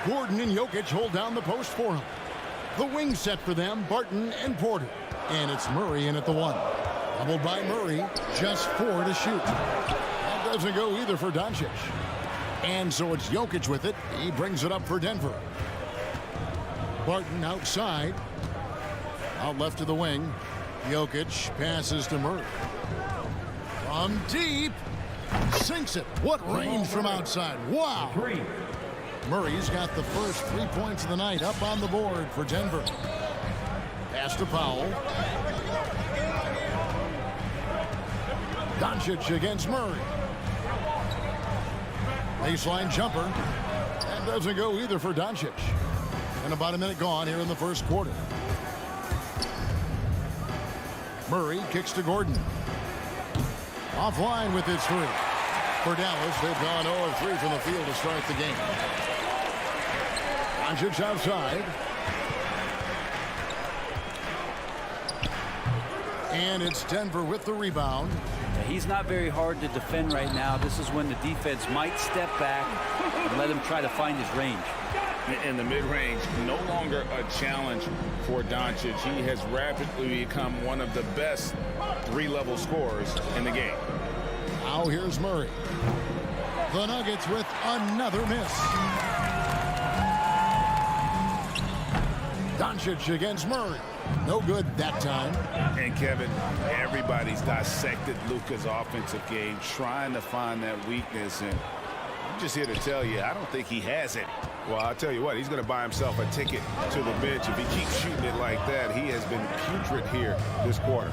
Gordon and Jokic hold down the post for him. The wing set for them, Barton and Porter. And it's Murray in at the 1. Doubled by Murray, just 4 to shoot. That doesn't go either for Doncic. And so it's Jokic with it. He brings it up for Denver. Barton outside. Out left to the wing. Jokic passes to Murray. From deep. Sinks it. What range from outside. Wow. Murray's got the first 3 points of the night up on the board for Denver. Pass to Powell. Doncic against Murray. Baseline jumper. That doesn't go either for Doncic. And about a minute gone here in the first quarter. Murray kicks to Gordon. Offline with his 3. For Dallas, they've gone 0 of 3 from the field to start the game. Doncic outside. And it's Denver with the rebound. He's not very hard to defend right now. This is when the defense might step back and let him try to find his range. In the mid-range, no longer a challenge for Doncic. He has rapidly become one of the best 3-level scorers in the game. Now here's Murray. The Nuggets with another miss. Doncic against Murray. No good that time. And Kevin, everybody's dissected Luka's offensive game, trying to find that weakness. And I'm just here to tell you, I don't think he has it. Well, I'll tell you what, he's going to buy himself a ticket to the bench. If he keeps shooting it like that, he has been putrid here this quarter.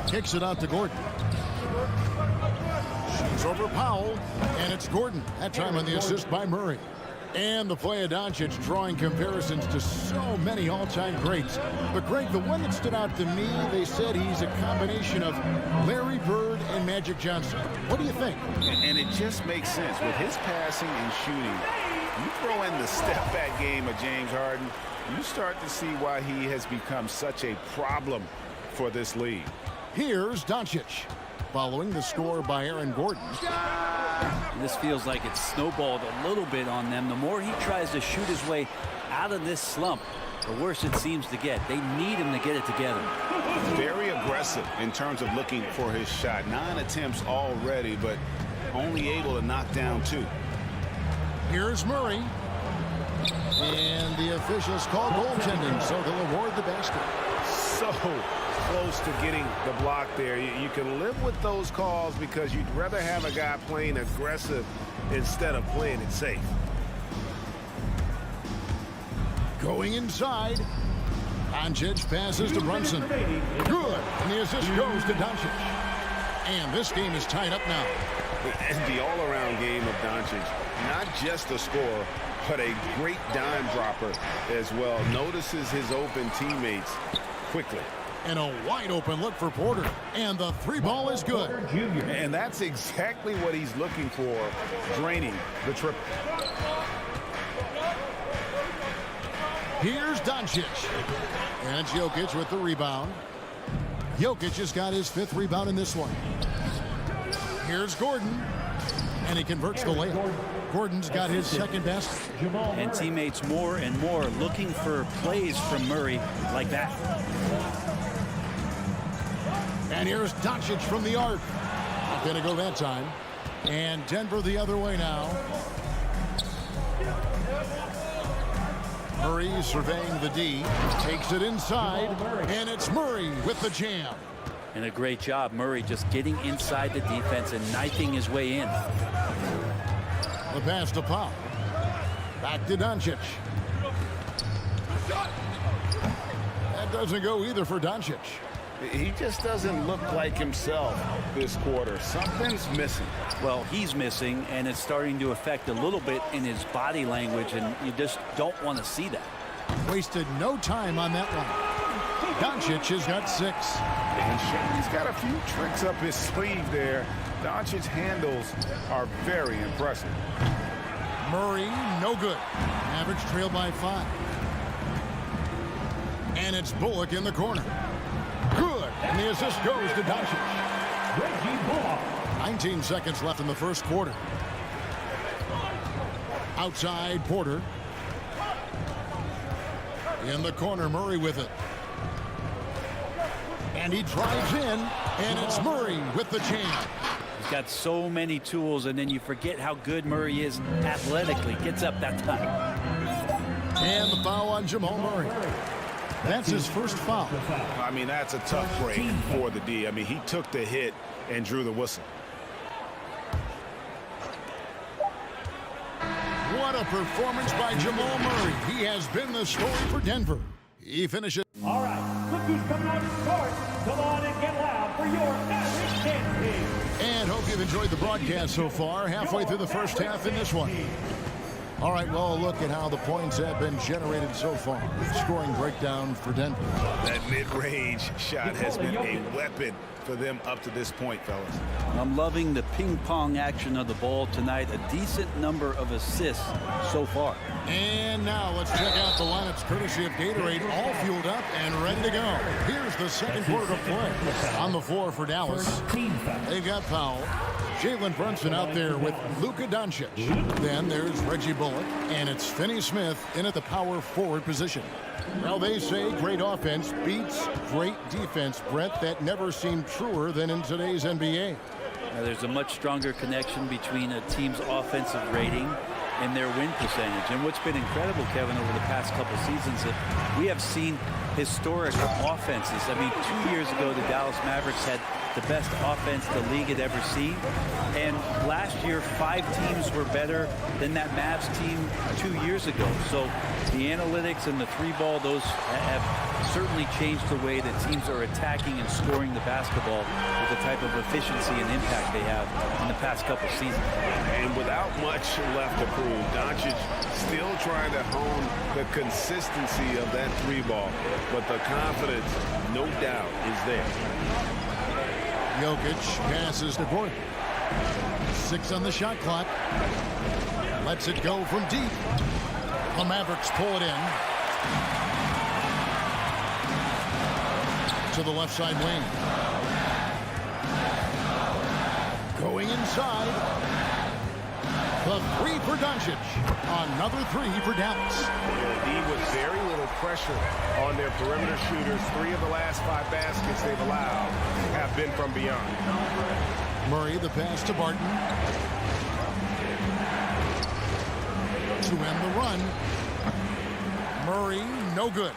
Kicks it out to Gordon. Shoots over Powell, and it's Gordon. That time on the assist by Murray. And the play of Doncic drawing comparisons to so many all-time greats. But, Greg, the one that stood out to me, they said he's a combination of Larry Bird and Magic Johnson. What do you think? And it just makes sense. With his passing and shooting, you throw in the step-back game of James Harden, you start to see why he has become such a problem for this league. Here's Doncic, following the score by Aaron Gordon. This feels like it's snowballed a little bit on them. The more he tries to shoot his way out of this slump, the worse it seems to get. They need him to get it together. Very aggressive in terms of looking for his shot. 9 attempts already, but only able to knock down 2. Here's Murray. And the officials call goaltending, so they'll award the basket. So close to getting the block there. You can live with those calls because you'd rather have a guy playing aggressive instead of playing it safe. Going inside. Doncic passes to Brunson. Good. And the assist goes to Doncic. And this game is tied up now. And the all-around game of Doncic, not just a scorer, but a great dime dropper as well. Notices his open teammates quickly. And a wide open look for Porter. And the 3 ball is good. And that's exactly what he's looking for, draining the triple. Here's Doncic. And it's Jokic with the rebound. Jokic has got his 5th rebound in this one. Here's Gordon. And he converts the layup. Gordon's got his 2nd basket. And teammates more and more looking for plays from Murray like that. And here's Doncic from the arc. Not going to go that time. And Denver the other way now. Murray surveying the D. Takes it inside. And it's Murray with the jam. And a great job, Murray, just getting inside the defense and knifing his way in. The pass to Powell. Back to Doncic. That doesn't go either for Doncic. He just doesn't look like himself this quarter. Something's missing. Well, he's missing, and it's starting to affect a little bit in his body language, and you just don't want to see that. Wasted no time on that one. Doncic has got 6. And he's got a few tricks up his sleeve there. Doncic's handles are very impressive. Murray, no good. Mavericks trail by 5. And it's Bullock in the corner. Good. And the assist goes to Doncic. Reggie Bullock. 19 seconds left in the first quarter. Outside, Porter. In the corner, Murray with it. And he drives in, and it's Murray with the chain. He's got so many tools, and then you forget how good Murray is athletically. Gets up that time. And the foul on Jamal Murray. That's his first foul. I mean, that's a tough break for the D. I mean, he took the hit and drew the whistle. What a performance by Jamal Murray. He has been the story for Denver. He finishes. All right, look who's coming on the court. Come on and get loud for your Mavericks dance team. And hope you've enjoyed the broadcast so far. Halfway through the first half in this one. All right, well, look at how the points have been generated so far. Scoring breakdown for Denver. That mid-range shot has been a weapon for them up to this point, fellas. I'm loving the ping-pong action of the ball tonight. A decent number of assists so far. And now let's check out the lineups courtesy of Gatorade, all fueled up and ready to go. Here's the second quarter of play. On the floor for Dallas, they've got Powell, Jalen Brunson out there with Luka Doncic. Then there's Reggie Bullock, and it's Finney-Smith in at the power forward position. Well, they say great offense beats great defense, Brett. That never seemed truer than in today's NBA. Now, there's a much stronger connection between a team's offensive rating and their win percentage. And what's been incredible, Kevin, over the past couple seasons, that we have seen historic offenses. I mean, 2 years ago, the Dallas Mavericks had the best offense the league had ever seen. And last year, 5 teams were better than that Mavs team 2 years ago. So the analytics and the 3-ball, those have certainly changed the way that teams are attacking and scoring the basketball with the type of efficiency and impact they have in the past couple seasons. And without much left to prove, Doncic still trying to hone the consistency of that 3-ball. But the confidence, no doubt, is there. Jokic passes to Gordon. 6 on the shot clock. Lets it go from deep. The Mavericks pull it in. To the left side lane. Going inside. The 3 for Doncic. Another 3 for Dallas. D with very little pressure on their perimeter shooters. 3 of the last 5 baskets they've allowed have been from beyond. Murray, the pass to Barton. To end the run. Murray, no good.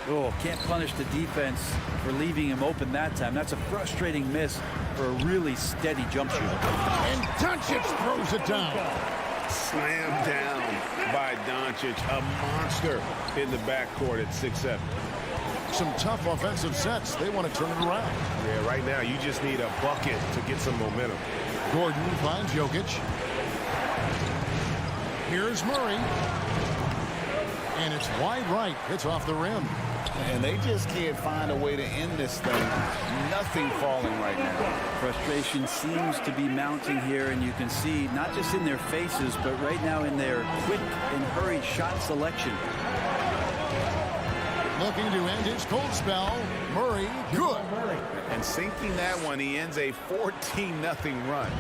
Oh, can't punish the defense for leaving him open that time. That's a frustrating miss for a really steady jump shooter. And Doncic throws it down. Slammed down by Doncic, a monster in the backcourt at 6'7". Some tough offensive sets. They want to turn it around. Yeah, right now you just need a bucket to get some momentum. Gordon finds Jokic. Here's Murray. And it's wide right. It's off the rim. And they just can't find a way to end this thing. Nothing falling right now. Frustration seems to be mounting here, and you can see not just in their faces, but right now in their quick and hurried shot selection. Looking to end his cold spell. Murray, good. And sinking that one, he ends a 14-0 run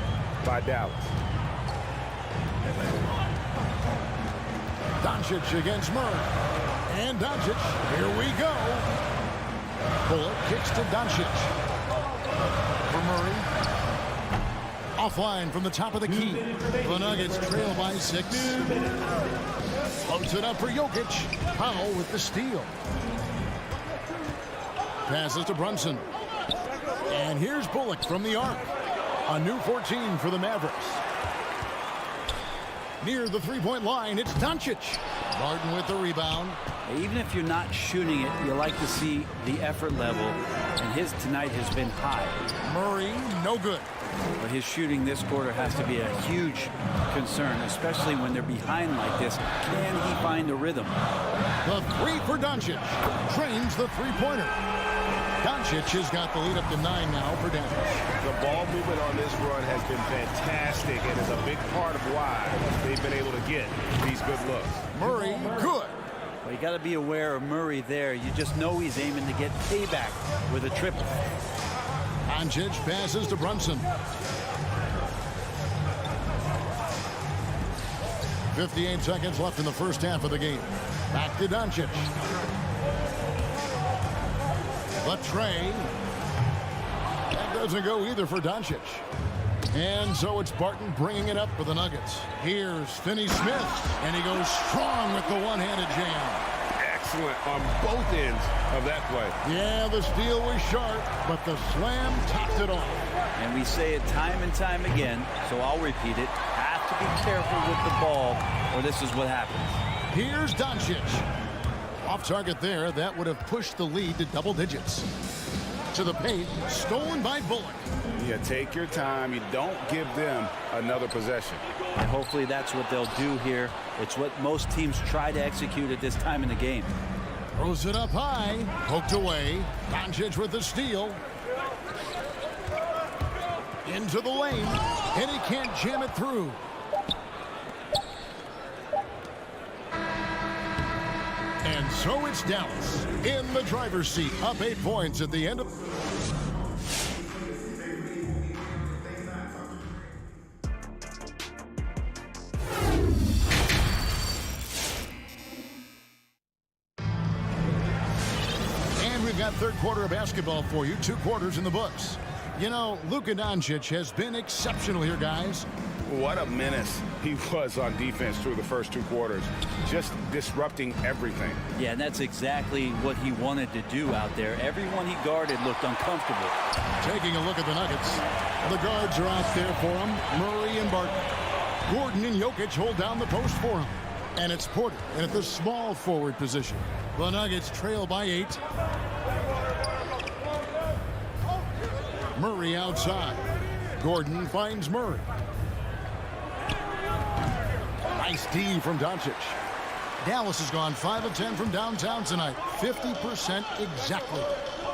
by Dallas. Doncic against Murray. And Doncic, here we go. Bullock kicks to Doncic. For Murray. Offline from the top of the key. The Nuggets trail by 6. Floats it up for Jokic. Powell with the steal. Passes to Brunson. And here's Bullock from the arc. A new 14 for the Mavericks. Near the three-point line, it's Doncic. Martin with the rebound. Even if you're not shooting it, you like to see the effort level, and his tonight has been high. Murray, no good. But his shooting this quarter has to be a huge concern, especially when they're behind like this. Can he find a rhythm? The 3 for Doncic. Drains the three-pointer. Doncic has got the lead up to 9 now for Denver. The ball movement on this run has been fantastic and is a big part of why they've been able to get these good looks. Murray, good. Well, you got to be aware of Murray there. You just know he's aiming to get payback with a triple. Doncic passes to Brunson. 58 seconds left in the first half of the game. Back to Doncic. The tray. That doesn't go either for Doncic. And so it's Barton bringing it up for the Nuggets. Here's Finney-Smith, and he goes strong with the one-handed jam. Excellent on both ends of that play. Yeah, the steal was sharp, but the slam topped it off. And we say it time and time again, so I'll repeat it. Have to be careful with the ball, or this is what happens. Here's Doncic. Off target there. That would have pushed the lead to double digits. To the paint, stolen by Bullock. You take your time. You don't give them another possession. And hopefully that's what they'll do here. It's what most teams try to execute at this time in the game. Throws it up high. Poked away. Doncic with the steal. Into the lane. And he can't jam it through. And so it's Dallas in the driver's seat, up 8 points at the end of... And we've got third quarter of basketball for you, 2 quarters in the books. You know, Luka Doncic has been exceptional here, guys. What a menace he was on defense through the first 2 quarters, just disrupting everything. Yeah, and that's exactly what he wanted to do out there. Everyone he guarded looked uncomfortable. Taking a look at the Nuggets. The guards are out there for him, Murray and Barton. Gordon and Jokic hold down the post for him. And it's Porter in at the small forward position. The Nuggets trail by 8. Murray outside. Gordon finds Murray. Nice D from Doncic. Dallas has gone 5 of 10 from downtown tonight. 50% exactly.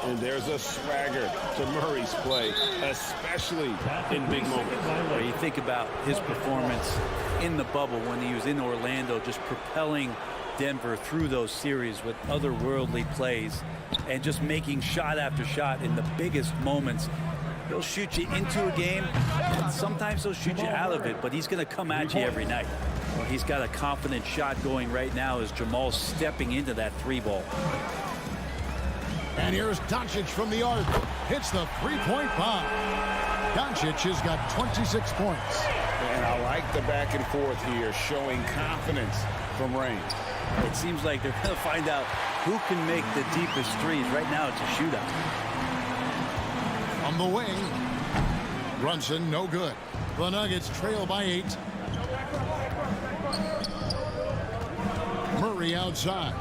And there's a swagger to Murray's play, especially in big moments. Where you think about his performance in the bubble when he was in Orlando, just propelling Denver through those series with otherworldly plays and just making shot after shot in the biggest moments. He'll shoot you into a game, and sometimes he'll shoot you out of it, but he's going to come at you every night. Well, he's got a confident shot going right now as Jamal's stepping into that 3-ball. And here's Doncic from the arc. Hits the 3-point bomb. Doncic has got 26 points. And I like the back and forth here, showing confidence from range. It seems like they're going to find out who can make the deepest threes. Right now, it's a shootout. On the wing, Brunson, no good. The Nuggets trail by 8. Murray outside.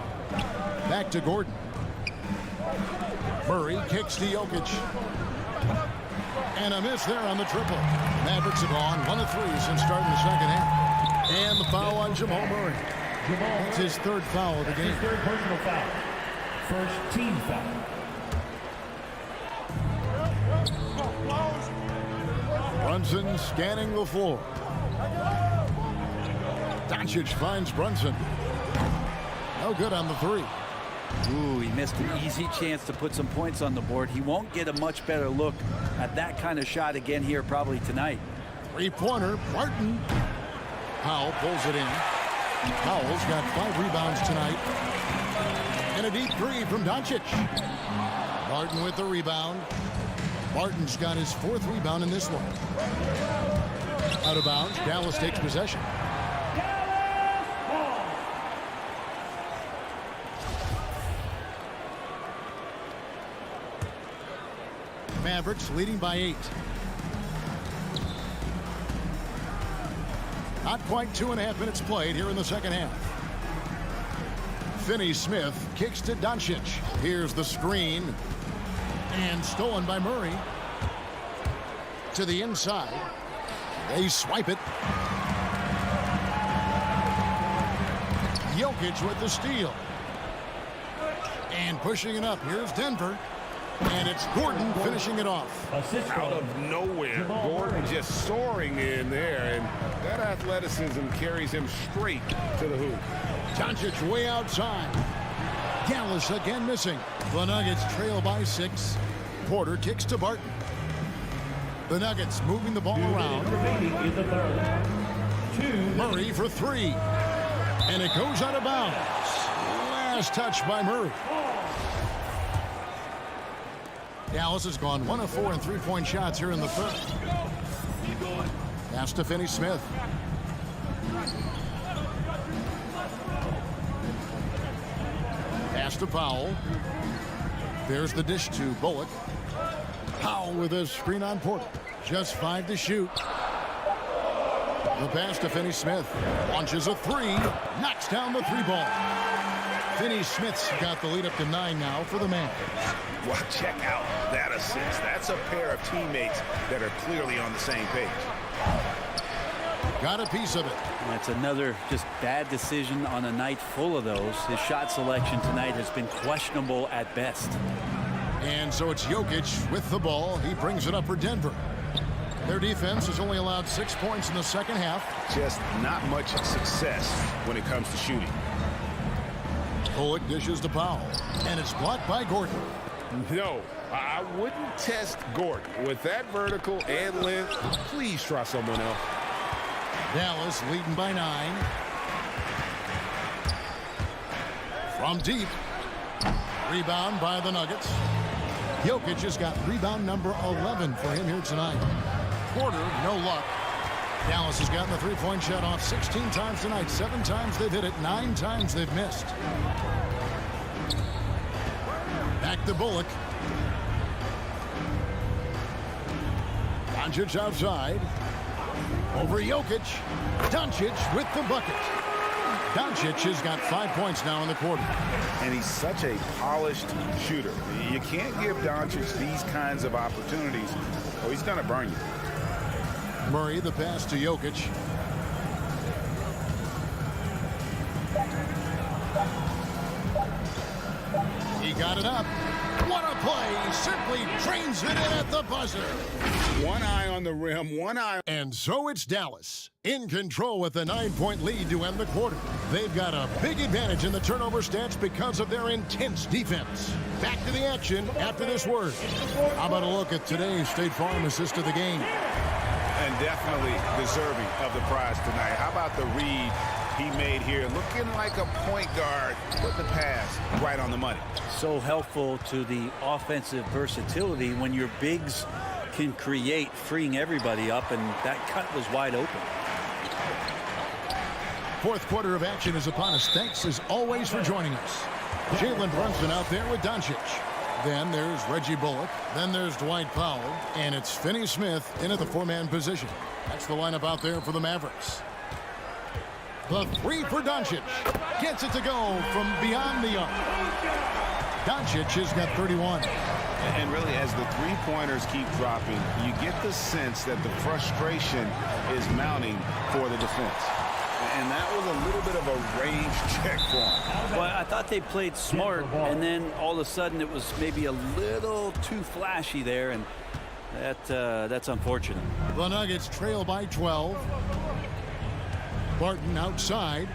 Back to Gordon. Murray kicks to Jokic. And a miss there on the triple. Mavericks have gone 1 of 3 since starting the second half. And the foul on Jamal Murray. That's his 3rd foul of the game. His 3rd personal foul. First team foul. Brunson scanning the floor. Doncic finds Brunson. No good on the 3. Ooh, he missed an easy chance to put some points on the board. He won't get a much better look at that kind of shot again here probably tonight. 3-pointer, Barton. Powell pulls it in. Powell's got 5 rebounds tonight. And a deep 3 from Doncic. Barton with the rebound. Barton's got his 4th rebound in this one. Out of bounds, Dallas takes possession. Mavericks leading by 8. Not quite 2.5 minutes played here in the second half. Finney-Smith kicks to Doncic. Here's the screen. And stolen by Murray. To the inside. They swipe it. Jokic with the steal. And pushing it up. Here's Denver. And it's Gordon finishing it off. Out of nowhere, Gordon just soaring in there, and that athleticism carries him straight to the hoop. Doncic way outside. Dallas again missing. The Nuggets trail by 6. Porter kicks to Barton. The Nuggets moving the ball around. Remaining in the third. Murray for 3. And it goes out of bounds. Last touch by Murray. Dallas has gone 1 of 4 in three-point shots here in the first. Pass to Finney-Smith. Pass to Powell. There's the dish to Bullock. Powell with a screen on Porter. Just 5 to shoot. The pass to Finney-Smith. Launches a 3. Knocks down the 3-ball. Finney-Smith's got the lead up to 9 now for the man. Well, check out that assist. That's a pair of teammates that are clearly on the same page. Got a piece of it. That's another just bad decision on a night full of those. His shot selection tonight has been questionable at best. And so it's Jokic with the ball. He brings it up for Denver. Their defense has only allowed 6 points in the second half. Just not much success when it comes to shooting. Bullock dishes to Powell. And it's blocked by Gordon. No, I wouldn't test Gordon. With that vertical and length, please try someone else. Dallas leading by 9. From deep. Rebound by the Nuggets. Jokic has got rebound number 11 for him here tonight. Porter, no luck. Dallas has gotten the three-point shot off 16 times tonight. 7 times they've hit it. 9 times they've missed. Back to Bullock. Doncic outside. Over Jokic. Doncic with the bucket. Doncic has got 5 points now in the quarter. And he's such a polished shooter. You can't give Doncic these kinds of opportunities, or he's going to burn you. Murray, the pass to Jokic. He got it up. What a play. Simply trains it in at the buzzer. One eye on the rim, one eye. And so it's Dallas in control with a 9-point lead to end the quarter. They've got a big advantage in the turnover stats because of their intense defense. Back to the action after this word. How about a look at today's State Farm assist of the game? And definitely deserving of the prize tonight. How about the read he made here? Looking like a point guard with the pass right on the money. So helpful to the offensive versatility when your bigs can create, freeing everybody up, and that cut was wide open. Fourth quarter of action is upon us. Thanks as always for joining us. Jalen Brunson out there with Doncic. Then there's Reggie Bullock. Then there's Dwight Powell. And it's Finney-Smith in at the 4-man position. That's the lineup out there for the Mavericks. The 3 for Doncic. Gets it to go from beyond the arc. Doncic has got 31. And really, as the three-pointers keep dropping, you get the sense that the frustration is mounting for the defense. And that was a little bit of a range check for him. Well, I thought they played smart, and then all of a sudden it was maybe a little too flashy there, and that's unfortunate. The Nuggets trail by 12. Barton outside.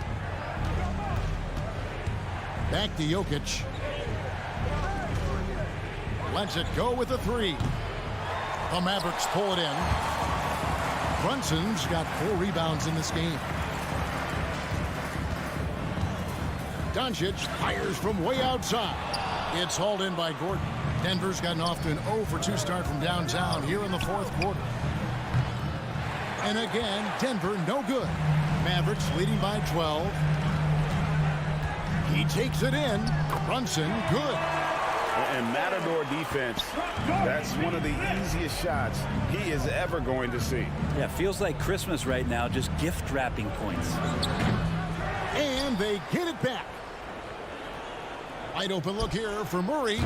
Back to Jokic. Lets it go with a 3. The Mavericks pull it in. Brunson's got 4 rebounds in this game. Doncic fires from way outside. It's hauled in by Gordon. Denver's gotten off to an 0 for 2 start from downtown here in the fourth quarter. And again, Denver no good. Mavericks leading by 12. He takes it in. Brunson good. And Matador defense, that's one of the easiest shots he is ever going to see. Yeah, feels like Christmas right now, just gift wrapping points. And they get it back. Wide open look here for Murray.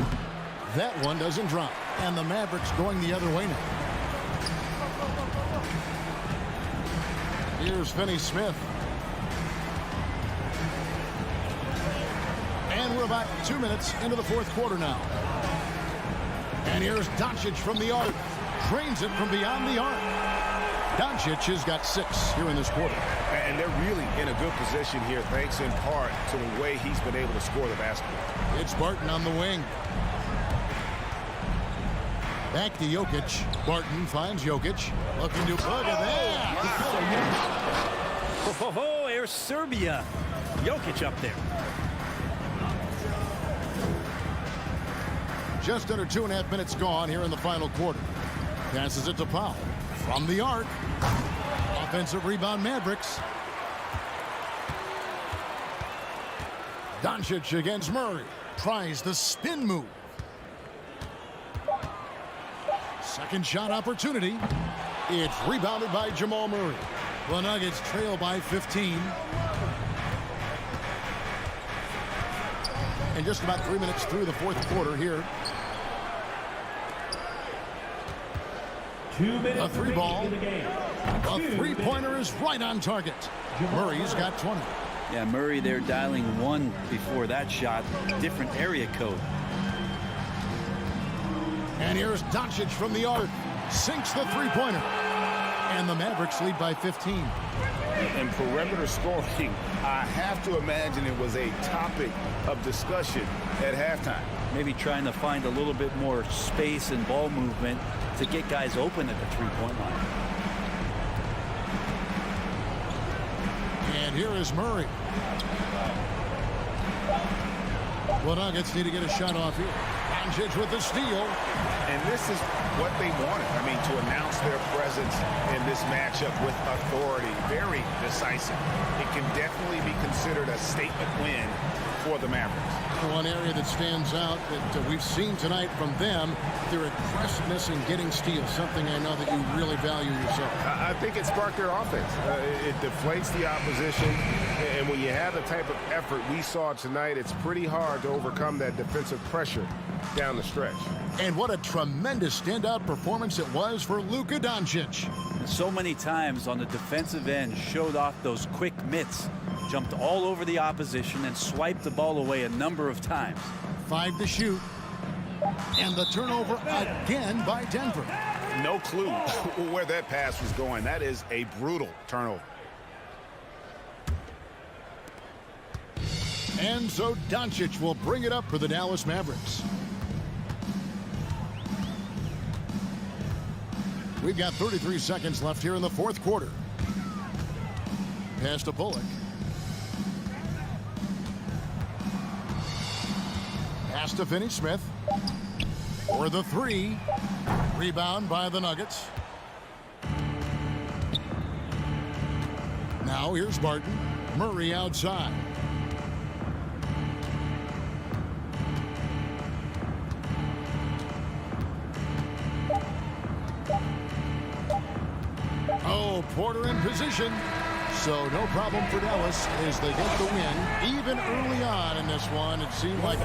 That one doesn't drop. And the Mavericks going the other way now. Here's Finney-Smith. And we're about 2 minutes into the fourth quarter now. And here's Doncic from the arc. Drains it from beyond the arc. Doncic has got 6 here in this quarter. And they're really in a good position here, thanks in part to the way he's been able to score the basketball. It's Barton on the wing. Back to Jokic. Barton finds Jokic. Looking to look at that. Oh, here's Serbia. Jokic up there. Just under 2.5 minutes gone here in the final quarter. Passes it to Powell. From the arc. Offensive rebound, Mavericks. Doncic against Murray. Tries the spin move. Second shot opportunity. It's rebounded by Jamal Murray. The Nuggets trail by 15. And just about 3 minutes through the fourth quarter here. 2 minutes A three ball. in the game. A three-pointer is right on target. Murray's got 20. Yeah, Murray there dialing 1 before that shot. Different area code. And here's Doncic from the arc. Sinks the three-pointer. And the Mavericks lead by 15. And perimeter scoring, I have to imagine it was a topic of discussion at halftime. Maybe trying to find a little bit more space and ball movement to get guys open at the three-point line. And here is Murray. Well, Nuggets need to get a shot off here. Doncic with the steal. And this is what they wanted. I mean, to announce their presence in this matchup with authority. Very decisive. It can definitely be considered a statement win for the Mavericks. One area that stands out that we've seen tonight from them, their aggressiveness in getting steals, something I know that you really value yourself. I think it sparked their offense. It deflates the opposition, and when you have the type of effort we saw tonight, it's pretty hard to overcome that defensive pressure down the stretch. And what a tremendous standout performance it was for Luka Doncic. So many times on the defensive end, showed off those quick mitts, jumped all over the opposition and swiped the ball away a number of times. 5 to shoot. And the turnover again by Denver. No clue where that pass was going. That is a brutal turnover. And so Doncic will bring it up for the Dallas Mavericks. We've got 33 seconds left here in the fourth quarter. Pass to Bullock. Pass to Finney-Smith. For the three. Rebound by the Nuggets. Now here's Barton. Murray outside. Oh, Porter in position. So no problem for Dallas as they get the win. Even early on in this one, it seemed like